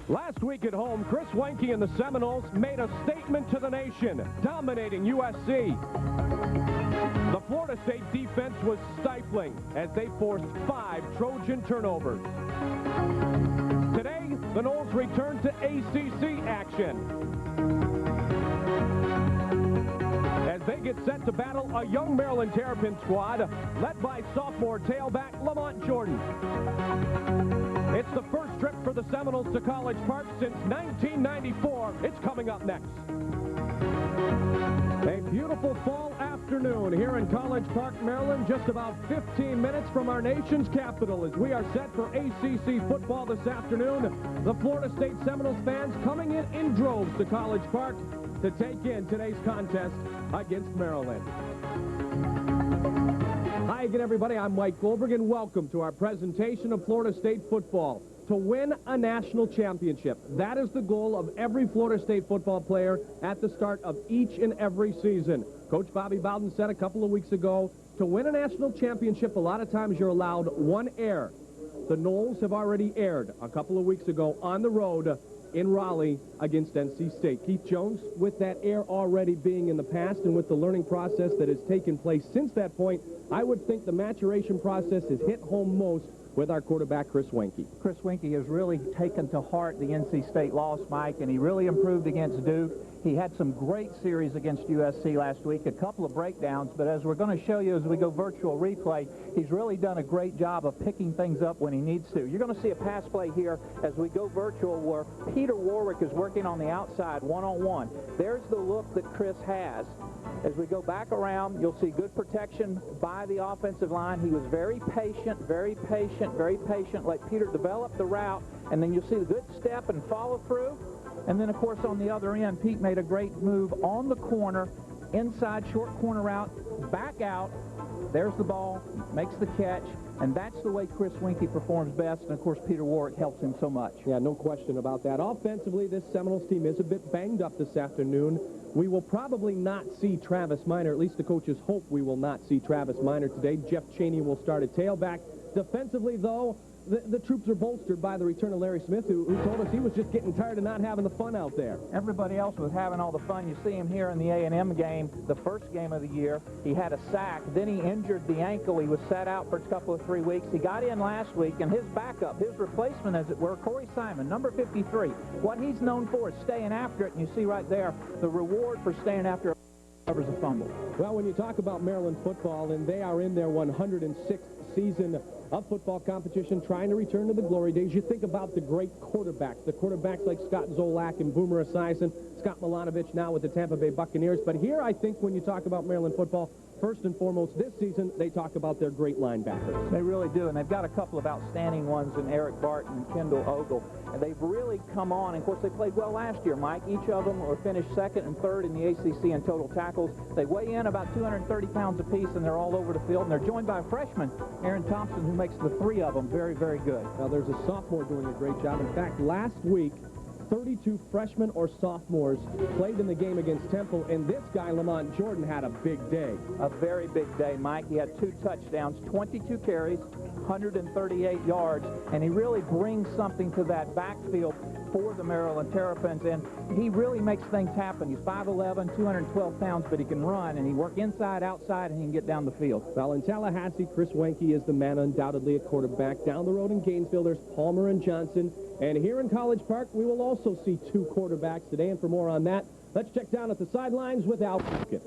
Last week at home, Chris Weinke and the Seminoles made a statement to the nation, dominating USC. The Florida State defense was stifling as they forced 5 Trojan turnovers. Today, the Noles return to ACC action as they get set to battle a young Maryland Terrapin squad led by sophomore tailback Lamont Jordan. It's the first trip for the Seminoles to College Park since 1994. It's coming up next. A beautiful fall afternoon here in College Park, Maryland, just about 15 minutes from our nation's capital as we are set for ACC football this afternoon. The Florida State Seminoles fans coming in droves to College Park to take in today's contest against Maryland. Hi again, everybody. I'm Mike Goldberg, and welcome to our presentation of Florida State football. To win a national championship, that is the goal of every Florida State football player at the start of each and every season. Coach Bobby Bowden said a couple of weeks ago, to win a national championship, a lot of times you're allowed one error. The Noles have already erred a couple of weeks ago on the road in Raleigh against NC State. Keith Jones, with that error already being in the past and with the learning process that has taken place since that point, I would think the maturation process has hit home most with our quarterback, Chris Weinke. Chris Weinke has really taken to heart the NC State loss, Mike, and he really improved against Duke. He had some great series against USC last week, a couple of breakdowns, but as we're going to show you as we go virtual replay, he's really done a great job of picking things up when he needs to. You're going to see a pass play here as we go virtual where Peter Warwick is working on the outside one-on-one. There's the look that Chris has. As we go back around, you'll see good protection by the offensive line. He was very patient, very patient, very patient. Let Peter develop the route, and then you'll see the good step and follow through. And then, of course, on the other end, Pete made a great move on the corner, inside short corner route, back out. There's the ball, makes the catch, and that's the way Chris Weinke performs best. And, of course, Peter Warwick helps him so much. Yeah, no question about that. Offensively, this Seminoles team is a bit banged up this afternoon. We will probably not see Travis Minor, at least the coaches hope we will not see Travis Minor today. Jeff Chaney will start at tailback. Defensively, though, the troops are bolstered by the return of Larry Smith, who told us he was just getting tired of not having the fun out there. Everybody else was having all the fun. You see him here in the A&M game, the first game of the year. He had a sack. Then he injured the ankle. He was sat out for a couple of 3 weeks. He got in last week, and his backup, his replacement, as it were, Corey Simon, number 53. What he's known for is staying after it, and you see right there the reward for staying after it covers a fumble. Well, when you talk about Maryland football, and they are in their 106th season of football competition, trying to return to the glory days, you think about the great quarterbacks, the quarterbacks like Scott Zolak and Boomer Esiason, Scott Milanovic now with the Tampa Bay Buccaneers. But here, I think when you talk about Maryland football, first and foremost this season, they talk about their great linebackers. They really do, and they've got a couple of outstanding ones in Eric Barton and Kendall Ogle. And they've really come on. And of course, they played well last year, Mike. Each of them were finished second and third in the ACC in total tackles. They weigh in about 230 pounds apiece, and they're all over the field. And they're joined by a freshman, Aaron Thompson, who makes the 3 of them very, very good. Now, there's a sophomore doing a great job. In fact, last week, 32 freshmen or sophomores played in the game against Temple, and this guy, Lamont Jordan, had a big day. A very big day, Mike. He had 2 touchdowns, 22 carries, 138 yards, and he really brings something to that backfield for the Maryland Terrapins, and he really makes things happen. He's 5'11", 212 pounds, but he can run, and he works inside, outside, and he can get down the field. Well, in Tallahassee, Chris Weinke is the man undoubtedly at quarterback. Down the road in Gainesville, there's Palmer and Johnson. And here in College Park, we will also see 2 quarterbacks today. And for more on that, let's check down at the sidelines with Al Puckett.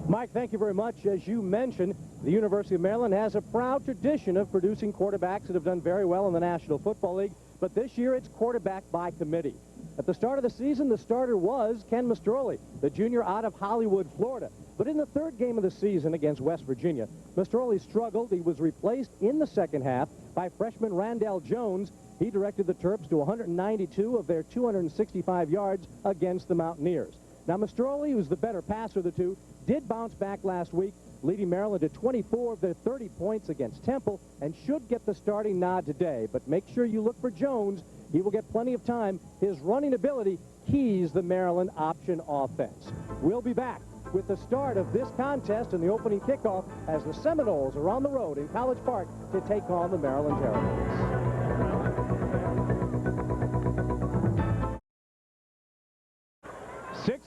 Mike, thank you very much. As you mentioned, the University of Maryland has a proud tradition of producing quarterbacks that have done very well in the National Football League. But this year, it's quarterback by committee. At the start of the season, the starter was Ken Mastroli, the junior out of Hollywood, Florida. But in the 3rd game of the season against West Virginia, Mastroli struggled. He was replaced in the second half by freshman Randall Jones. He directed the Terps to 192 of their 265 yards against the Mountaineers. Now, Mastroli, who's the better passer of the two, did bounce back last week, leading Maryland to 24 of their 30 points against Temple, and should get the starting nod today. But make sure you look for Jones. He will get plenty of time. His running ability keys the Maryland option offense. We'll be back with the start of this contest and the opening kickoff as the Seminoles are on the road in College Park to take on the Maryland Terrapins.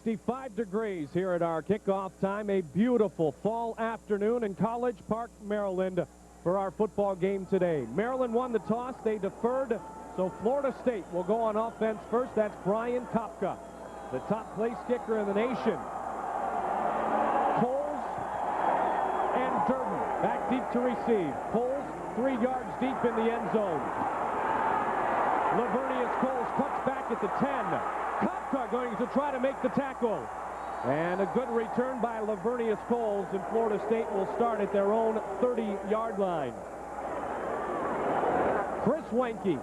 65 degrees here at our kickoff time. A beautiful fall afternoon in College Park, Maryland for our football game today. Maryland won the toss. They deferred, so Florida State will go on offense first. That's Brian Kopka, the top place kicker in the nation. Coles and Durden back deep to receive. Coles 3 yards deep in the end zone. Lavernius Coles cuts back at the 10. Kopka going to try to make the tackle. And a good return by Lavernius Coles, and Florida State will start at their own 30-yard line. Chris Weinke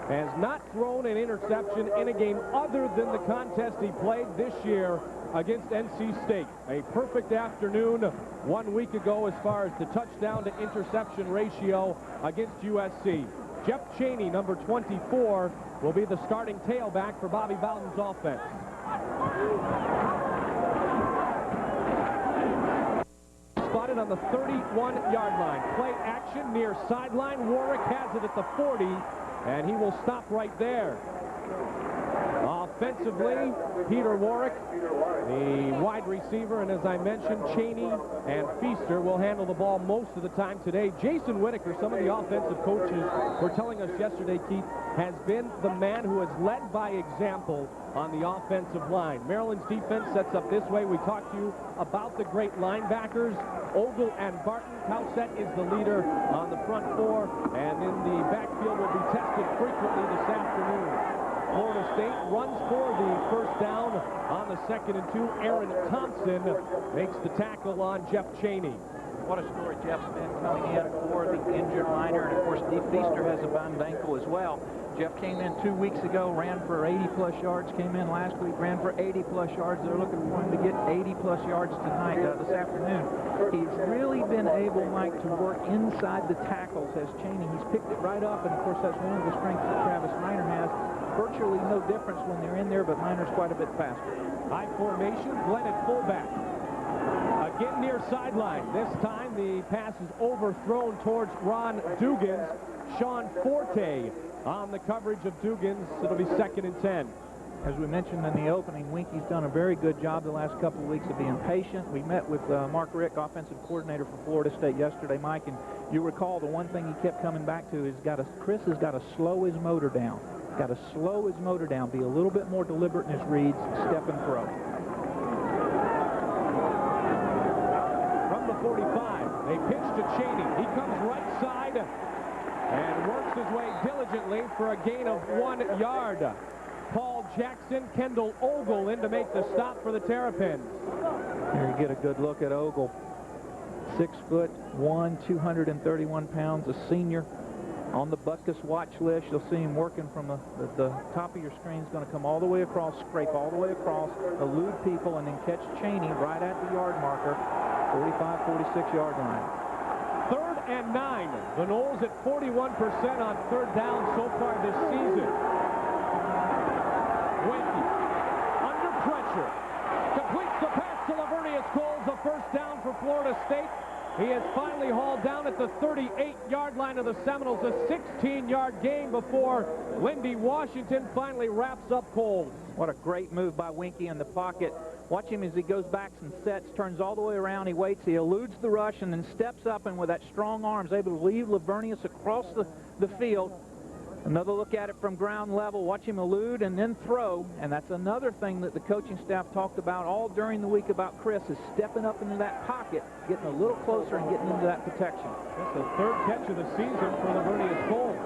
has not thrown an interception in a game other than the contest he played this year against NC State. A perfect afternoon 1 week ago as far as the touchdown to interception ratio against USC. Jeff Chaney, number 24, will be the starting tailback for Bobby Bowden's offense. Spotted on the 31-yard line. Play action near sideline. Warwick has it at the 40, and he will stop right there. Offensively, Peter Warwick, the wide receiver, and as I mentioned, Chaney and Feaster will handle the ball most of the time today. Jason Whitaker, some of the offensive coaches were telling us yesterday, Keith, has been the man who has led by example on the offensive line. Maryland's defense sets up this way. We talked to you about the great linebackers, Ogle and Barton. Cowsett is the leader on the front four, and in the backfield will be tested frequently this afternoon. Florida State runs for the first down on the 2nd and 2. Aaron Thompson makes the tackle on Jeff Chaney. What a story Jeff's been coming in for the injured liner, and of course Steve Feaster has a bummed ankle as well. Jeff came in 2 weeks ago, ran for 80-plus yards, came in last week, ran for 80-plus yards. They're looking for him to get 80-plus yards tonight, this afternoon. He's really been able, Mike, to work inside the tackles as Chaney. He's picked it right up, and of course that's one of the strengths that Travis Minor has. Virtually no difference when they're in there, but Minor's quite a bit faster. High formation, Glenn at fullback. Again near sideline. This time the pass is overthrown towards Ron Dugans. Sean Forte on the coverage of Dugans. It'll be 2nd and 10. As we mentioned in the opening, Weinke's done a very good job the last couple of weeks of being patient. We met with Mark Rick, offensive coordinator for Florida State yesterday, Mike, and you recall the one thing he kept coming back to is Chris has got to slow his motor down. Got to slow his motor down, be a little bit more deliberate in his reads, step and throw. From the 45, they pitch to Chaney. He comes right side and works his way diligently for a gain of 1 yard. Paul Jackson, Kendall Ogle in to make the stop for the Terrapins. Here you get a good look at Ogle. 6'1", 231 pounds, a senior. On the Butkus watch list, you'll see him working from the top of your screen. Is going to come all the way across, scrape all the way across, elude people, and then catch Chaney right at the yard marker, 45, 46-yard line. 3rd and 9. The Noles at 41% on 3rd down so far this season. Weinke under pressure. Completes the pass to Lavernius Coles, a first down for Florida State. He is finally hauled down at the 38-yard line of the Seminoles, a 16-yard gain before Lindy Washington finally wraps up Coles. What a great move by Weinke in the pocket. Watch him as he goes back and sets, turns all the way around, he waits, he eludes the rush, and then steps up, and with that strong arm is able to leave Lavernius across the field. Another look at it from ground level. Watch him elude and then throw. And that's another thing that the coaching staff talked about all during the week about Chris, is stepping up into that pocket, getting a little closer and getting into that protection. That's the 3rd catch of the season for Lavernius Coles.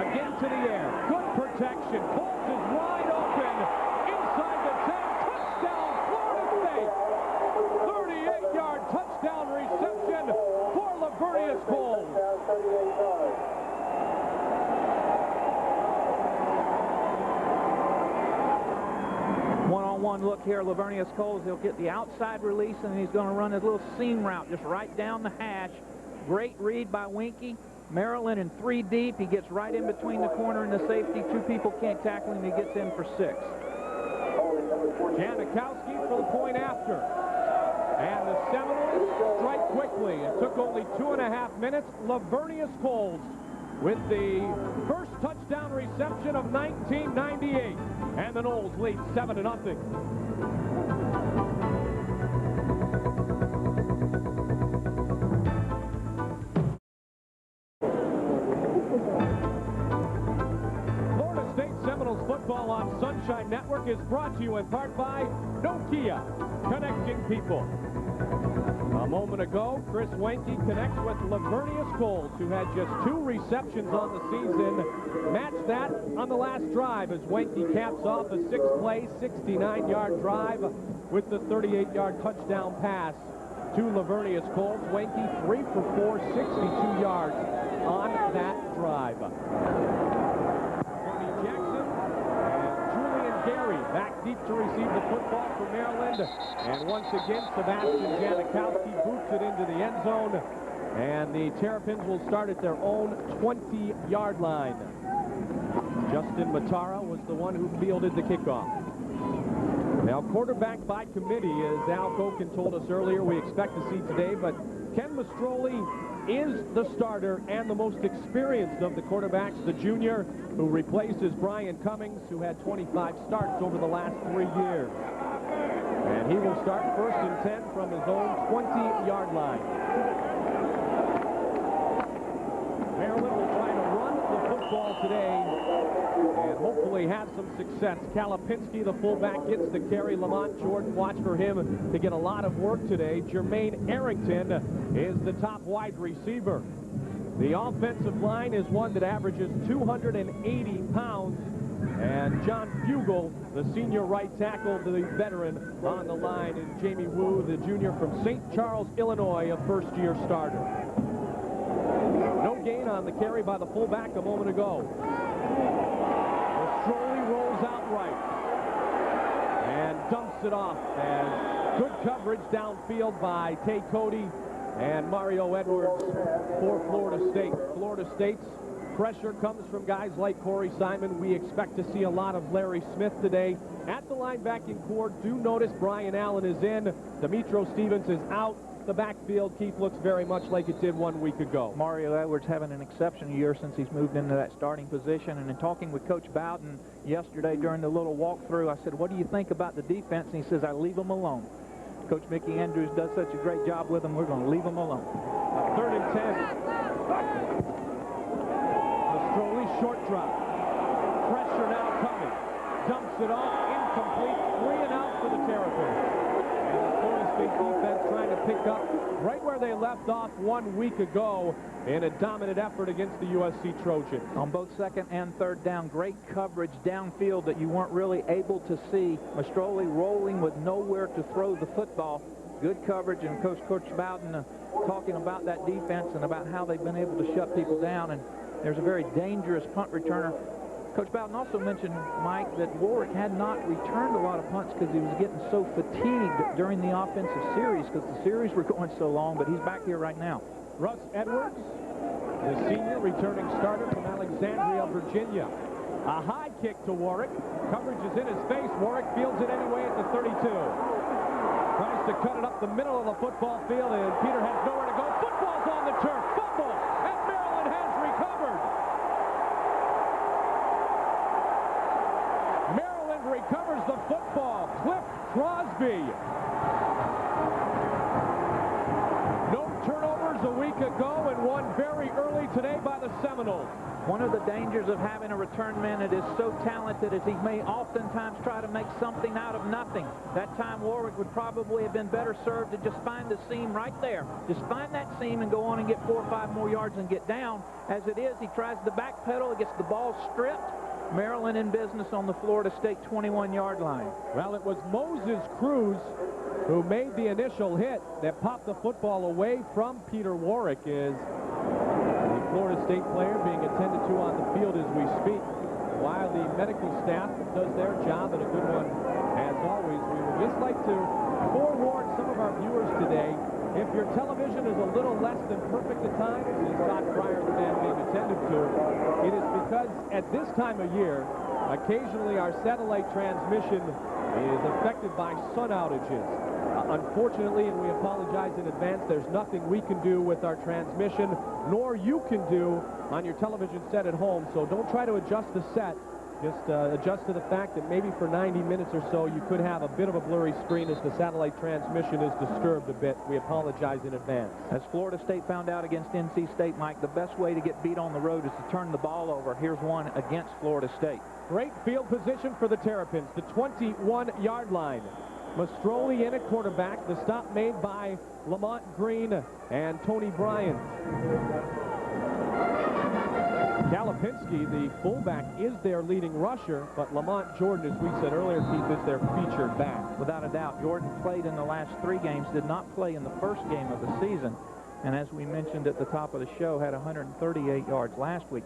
Again to the air. Good protection. Coles is wide open. Inside the 10. Touchdown, Florida State. 38-yard touchdown reception for Lavernius Coles. One look here, Lavernius Coles, he'll get the outside release, and he's going to run his little seam route just right down the hash. Great read by Weinke. Maryland in 3 deep. He gets right in between the corner and the safety. 2 people can't tackle him. He gets in for 6. Janikowski for the point after. And the Seminoles strike quickly. It took only 2.5 minutes. Lavernius Coles with the first touchdown reception of 1998. And the Noles leads 7-0. Florida State Seminoles football on Sunshine Network is brought to you in part by Nokia, connecting people. A moment ago, Chris Wenke connects with Lavernius Coles, who had just 2 receptions on the season. Match that on the last drive as Wenke caps off a 6-play, 69-yard drive with the 38-yard touchdown pass to Lavernius Coles. Wenke 3 for 4, 62 yards on that drive. Tony Jackson and Julian Gary back deep to receive the football for Maryland. And once again, Sebastian Janikowski boots it into the end zone. And the Terrapins will start at their own 20-yard line. Justin Matara was the one who fielded the kickoff. Now, quarterback by committee, as Al Koken told us earlier, we expect to see today, but Ken Mastroli is the starter and the most experienced of the quarterbacks, the junior who replaces Brian Cummings, who had 25 starts over the last 3 years. And he will start 1st and 10 from his own 20-yard line. Maryland will try to run the football today and hopefully have some success. Kalapinski, the fullback, gets the carry. Lamont Jordan, watch for him to get a lot of work today. Jermaine Arrington is the top wide receiver. The offensive line is one that averages 280 pounds. And John Fugel, the senior right tackle, the veteran on the line, and Jamie Wu, the junior from St. Charles, Illinois, a first-year starter. No gain on the carry by the fullback a moment ago. Mastroli rolls out right and dumps it off as good coverage downfield by Tay Cody and Mario Edwards for Florida State. Florida State's pressure comes from guys like Corey Simon. We expect to see a lot of Larry Smith today. At the linebacking core, do notice Brian Allen is in. Demetro Stevens is out. The backfield, Keith, looks very much like it did 1 week ago. Mario Edwards having an exceptional year since he's moved into that starting position. And in talking with Coach Bowden yesterday during the little walkthrough, I said, what do you think about the defense? And he says, I leave them alone. Coach Mickey Andrews does such a great job with them. We're going to leave them alone. 3rd and 10. Mastroli, short drop. Pressure now coming. Dumps it off. Incomplete. 3 and out for the Terrapins. And the Florida State defense trying to pick up right where they left off 1 week ago in a dominant effort against the USC Trojans. On both 2nd and 3rd down, great coverage downfield that you weren't really able to see. Mastroli rolling with nowhere to throw the football. Good coverage, and Coach Bowden talking about that defense and about how they've been able to shut people down. And there's a very dangerous punt returner. Coach Bowden also mentioned, Mike, that Warwick had not returned a lot of punts because he was getting so fatigued during the offensive series because the series were going so long, but he's back here right now. Russ Edwards, the senior returning starter from Alexandria, Virginia. A high kick to Warwick. Coverage is in his face. Warwick fields it anyway at the 32. Tries to cut it up the middle of the football field, and Peter has nowhere to go. Football's on the turf. Fumble, and Maryland has recovered. Maryland recovers the football. Cliff Crosby. No turnovers a week ago, and one very early today by the Seminoles. One of the dangers of having a return man that is so talented is he may oftentimes try to make something out of nothing. That time Warwick would probably have been better served to just find the seam right there. Just find that seam and go on and get 4 or 5 more yards and get down. As it is, he tries to backpedal, he gets the ball stripped. Maryland in business on the Florida State 21-yard line. Well, it was Moses Cruz who made the initial hit that popped the football away from Peter Warwick. Is the Florida State player being attended to on the field as we speak, while the medical staff does their job, and a good one as always. We would just like to forewarn some of our viewers today, if your television is a little less than perfect at times, as Todd Pryor, the man being attended to, it is because at this time of year, occasionally our satellite transmission is affected by sun outages. Unfortunately, and we apologize in advance, there's nothing we can do with our transmission, nor you can do on your television set at home, so don't try to adjust the set Just adjust to the fact that maybe for 90 minutes or so you could have a bit of a blurry screen as the satellite transmission is disturbed a bit. We apologize in advance. As Florida State found out against NC State, Mike, the best way to get beat on the road is to turn the ball over. Here's one against Florida State. Great field position for the Terrapins, the 21-yard line. Mastroli in at quarterback. The stop made by Lamont Green and Tony Bryant. Kalapinski, the fullback, is their leading rusher, but Lamont Jordan, as we said earlier, Keith, is their featured back. Without a doubt, Jordan played in the last 3 games, did not play in the first game of the season, and as we mentioned at the top of the show, had 138 yards last week.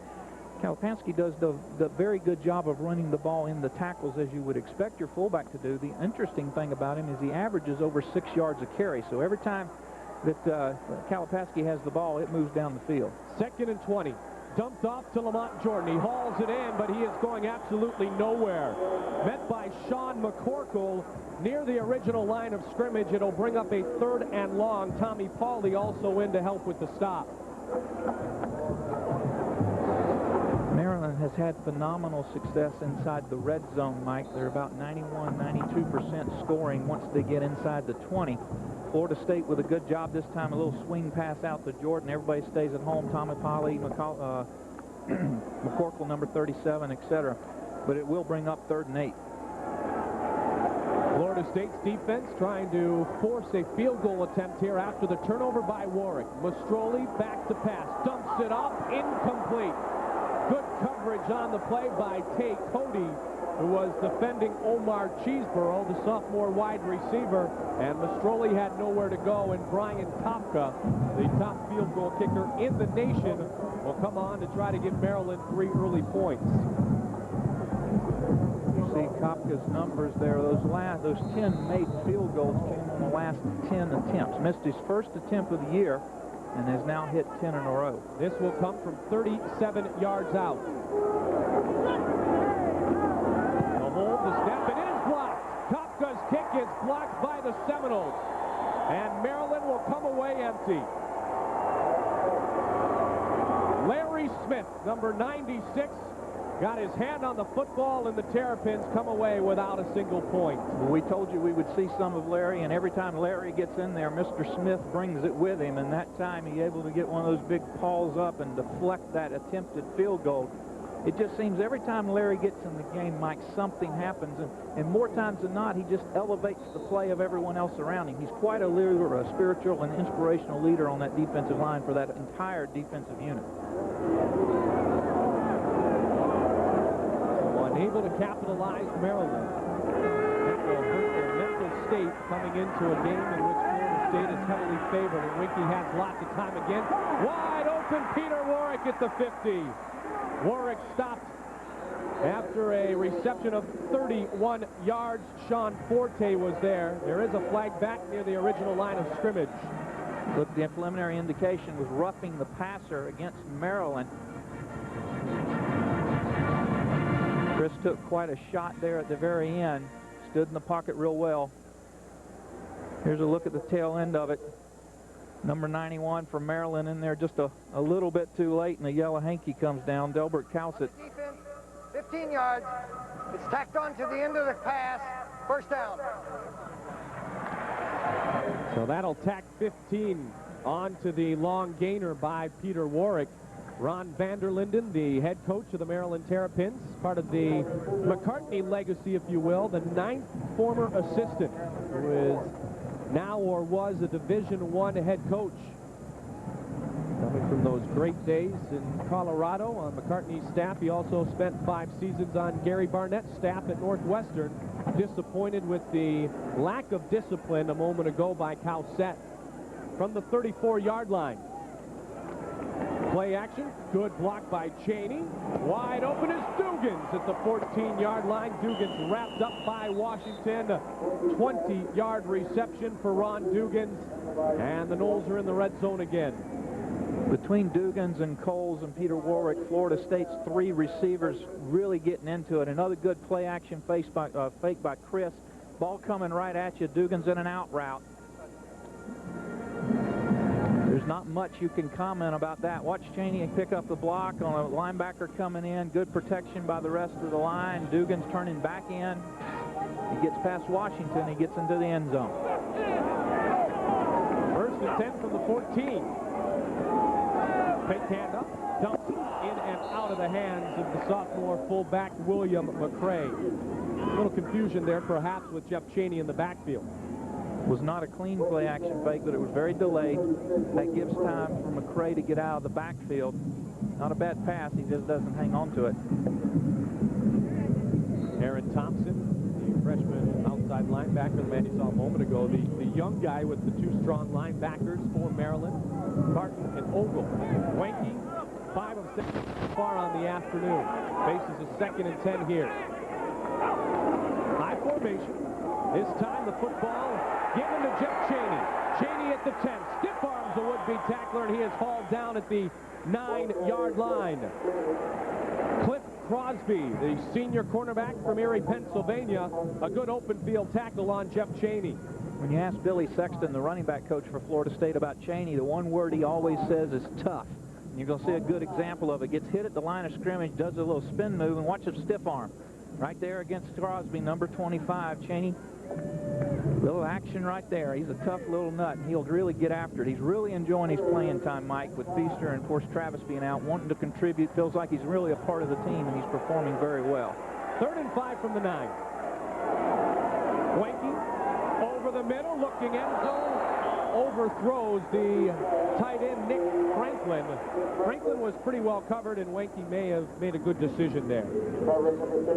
Kalapinski does the very good job of running the ball in the tackles as you would expect your fullback to do. The interesting thing about him is he averages over 6 yards a carry, so every time that Kalapinski has the ball, it moves down the field. 2nd and 20. Dumped off to Lamont Jordan. He hauls it in, but he is going absolutely nowhere. Met by Sean McCorkle near the original line of scrimmage. It'll bring up a 3rd and long. Tommy Pauly also in to help with the stop. Maryland has had phenomenal success inside the red zone, Mike. They're about 91-92% scoring once they get inside the 20. Florida State with a good job this time, a little swing pass out to Jordan. Everybody stays at home. Tommy Pauly, McCorkle, number 37, etc. But it will bring up 3rd and 8. Florida State's defense trying to force a field goal attempt here after the turnover by Warwick. Mastroli back to pass. Dumps it off. Incomplete. Good coverage on the play by Tay Cody, who was defending Omar Cheeseborough, the sophomore wide receiver, and Mastroli had nowhere to go, and Brian Kopka, the top field goal kicker in the nation, will come on to try to give Maryland 3 early points. You see Kopka's numbers there. Those 10 made field goals came on the last 10 attempts. Missed his first attempt of the year and has now hit 10 in a row. This will come from 37 yards out. The snap, and it is blocked. Kopka's kick is blocked by the Seminoles, and Maryland will come away empty. Larry Smith, number 96, got his hand on the football, and the Terrapins come away without a single point. We told you we would see some of Larry, and every time Larry gets in there, Mr. Smith brings it with him, and that time he's able to get one of those big paws up and deflect that attempted field goal. It just seems every time Larry gets in the game, Mike, something happens, and more times than not, he just elevates the play of everyone else around him. He's quite a leader, a spiritual and inspirational leader on that defensive line for that entire defensive unit. Unable to capitalize Maryland. That will hurt their mental state coming into a game in which Florida State is heavily favored, and Winky has lots of time again. Wide open, Peter Warwick at the 50. Warwick stopped after a reception of 31 yards. Sean Forte was there. There is a flag back near the original line of scrimmage. Look, the preliminary indication was roughing the passer against Maryland. Chris took quite a shot there at the very end. Stood in the pocket real well. Here's a look at the tail end of it. Number 91 from Maryland in there just a little bit too late, and the yellow hanky comes down. Delbert Cowsett. Defense, 15 yards. It's tacked on to the end of the pass. First down. So that'll tack 15 onto the long gainer by Peter Warwick. Ron Vanderlinden, the head coach of the Maryland Terrapins, part of the McCartney legacy, if you will, the 9th former assistant who is now or was a Division I head coach. Coming from those great days in Colorado on McCartney's staff, he also spent 5 seasons on Gary Barnett's staff at Northwestern. Disappointed with the lack of discipline a moment ago by Cowsett from the 34-yard line. Play action, good block by Cheney. Wide open is Dugans at the 14-yard line. Dugans wrapped up by Washington. 20-yard reception for Ron Dugans, and the Noles are in the red zone again. Between Dugans and Coles and Peter Warwick, Florida State's 3 receivers really getting into it. Another good play action fake by Chris. Ball coming right at you. Dugans in an out route. There's not much you can comment about that. Watch Chaney pick up the block on a linebacker coming in. Good protection by the rest of the line. Dugan's turning back in. He gets past Washington. He gets into the end zone. 1st and 10 from the 14. Fake handoff. Dumped in and out of the hands of the sophomore fullback, William McCray. A little confusion there, perhaps, with Jeff Chaney in the backfield. Was not a clean play-action fake, but it was very delayed. That gives time for McCray to get out of the backfield. Not a bad pass. He just doesn't hang on to it. Aaron Thompson, the freshman outside linebacker, the man you saw a moment ago, the young guy with the two strong linebackers for Maryland, Barton and Ogle. Wanky, 5 of 6 so far on the afternoon. Faces a 2nd and 10 here. High formation. This time the football given to Jeff Chaney. Chaney at the 10. Stiff arms the would-be tackler, and he is hauled down at the 9-yard line. Cliff Crosby, the senior cornerback from Erie, Pennsylvania, a good open field tackle on Jeff Chaney. When you ask Billy Sexton, the running back coach for Florida State, about Chaney, the one word he always says is tough. And you're going to see a good example of it. Gets hit at the line of scrimmage, does a little spin move, and watch him stiff arm. Right there against Crosby, number 25, Chaney. Little action right there. He's a tough little nut, and he'll really get after it. He's really enjoying his playing time, Mike, with Feaster and, of course, Travis being out, wanting to contribute. Feels like he's really a part of the team, and he's performing very well. 3rd and 5 from the 9. Wanky over the middle, looking end zone. Overthrows the tight end, Nick Franklin. Franklin was pretty well covered, and Wanky may have made a good decision there.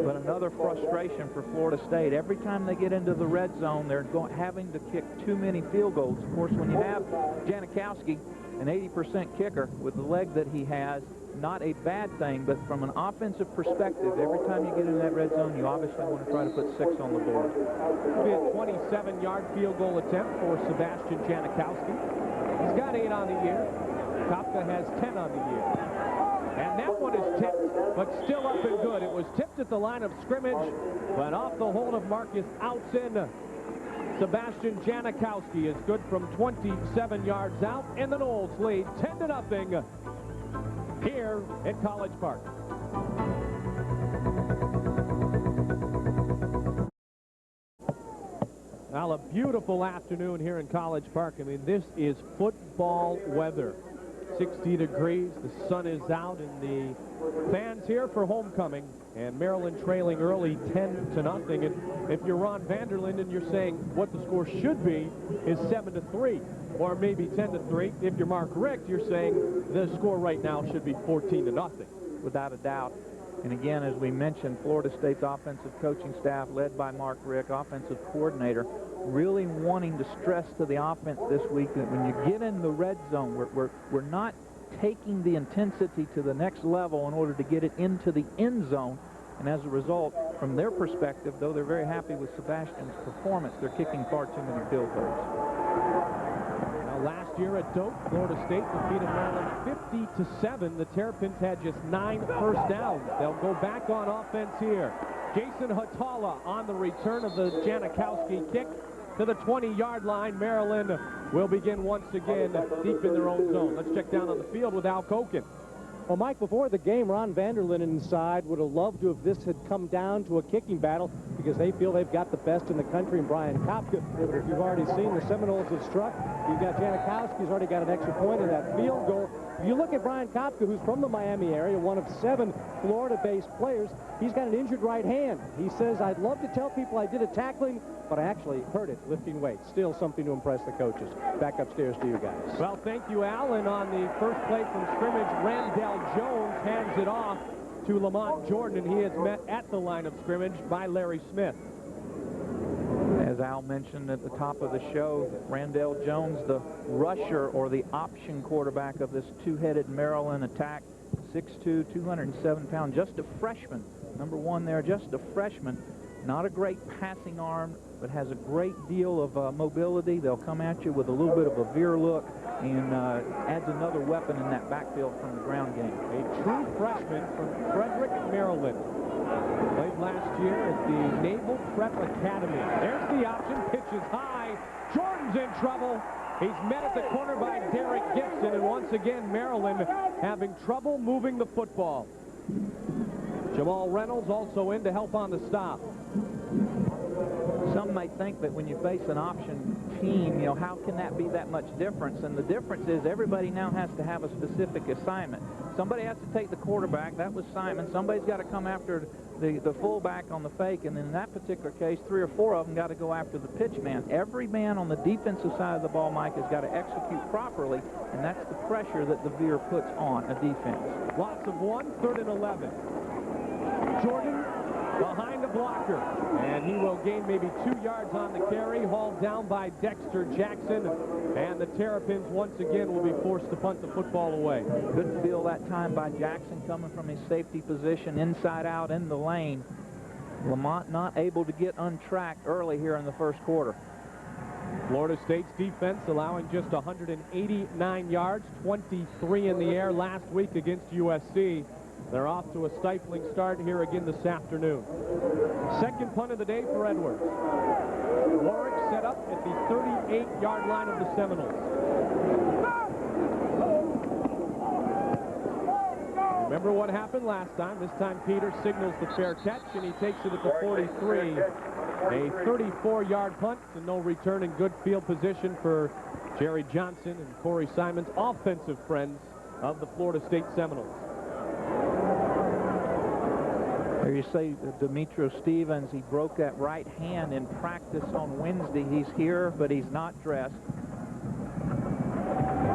But another frustration for Florida State. Every time they get into the red zone, they're having to kick too many field goals. Of course, when you have Janikowski, an 80% kicker, with the leg that he has, not a bad thing, but from an offensive perspective, every time you get in that red zone, you obviously want to try to put 6 on the board. It'll be a 27-yard field goal attempt for Sebastian Janikowski. He's got 8 on the year. Kopka has 10 on the year. And that one is tipped, but still up and good. It was tipped at the line of scrimmage, but off the hold of Marcus Outson. Sebastian Janikowski is good from 27 yards out, and the Noles lead 10-0 here at College Park. Well, a beautiful afternoon here in College Park. I mean, this is football weather. 60 degrees, the sun is out, and the fans here for homecoming. And Maryland trailing early 10-0. And if you're Ron Vanderlyn and you're saying what the score should be is 7-3 or maybe 10-3. If you're Mark Richt, you're saying the score right now should be 14-0. Without a doubt. And again, as we mentioned, Florida State's offensive coaching staff, led by Mark Richt, offensive coordinator, really wanting to stress to the offense this week that when you get in the red zone, we're not taking the intensity to the next level in order to get it into the end zone. And as a result, from their perspective, though they're very happy with Sebastian's performance, they're kicking far too many field goals. Now, last year at Doak, Florida State defeated Maryland 50-7. The Terrapins had just 9 first downs. They'll go back on offense here. Jason Hatala on the return of the Janikowski kick to the 20-yard line. Maryland will begin once again deep in their own zone. Let's check down on the field with Al Koken. Well, Mike, before the game, Ron Vanderlyn inside would have loved to if this had come down to a kicking battle because they feel they've got the best in the country in Brian Kopka. But if you've already seen the Seminoles have struck, you've got Janikowski's already got an extra point in that field goal. If you look at Brian Kopka, who's from the Miami area, one of 7 Florida-based players, he's got an injured right hand. He says, I'd love to tell people I did a tackling, but I actually hurt it lifting weights. Still something to impress the coaches. Back upstairs to you guys. Well, thank you, Alan. On the first play from scrimmage, Randall Jones hands it off to Lamont Jordan, and he is met at the line of scrimmage by Larry Smith. As Al mentioned at the top of the show, Randall Jones, the rusher or the option quarterback of this two-headed Maryland attack, 6'2", 207 pounds, just a freshman. Number 1 there, just a freshman. Not a great passing arm, but has a great deal of mobility. They'll come at you with a little bit of a veer look and adds another weapon in that backfield from the ground game. A true freshman from Frederick, Maryland. Played last year at the Naval Prep Academy. There's the option. Pitch is high. Jordan's in trouble. He's met at the corner by Derek Gibson, and once again, Maryland having trouble moving the football. Jamal Reynolds also in to help on the stop. Some may think that when you face an option team, how can that be that much difference? And the difference is everybody now has to have a specific assignment. Somebody has to take the quarterback. That was Simon. Somebody's got to come after the fullback on the fake. And in that particular case, 3 or 4 of them got to go after the pitch man. Every man on the defensive side of the ball, Mike, has got to execute properly. And that's the pressure that the Veer puts on a defense. Lots of 1, 3rd and 11. Jordan behind the blocker, and he will gain maybe 2 yards on the carry, hauled down by Dexter Jackson, and the Terrapins once again will be forced to punt the football away. Good feel that time by Jackson coming from his safety position inside out in the lane. Lamont not able to get untracked early here in the first quarter. Florida State's defense allowing just 189 yards, 23 in the air last week against USC. They're off to a stifling start here again this afternoon. Second punt of the day for Edwards. Warwick set up at the 38-yard line of the Seminoles. Remember what happened last time. This time Peter signals the fair catch, and he takes it at the 43. A 34-yard punt and no return in good field position for Jerry Johnson and Corey Simons, offensive friends of the Florida State Seminoles. There you say Demetrio Stevens, he broke that right hand in practice on Wednesday. He's here, but he's not dressed.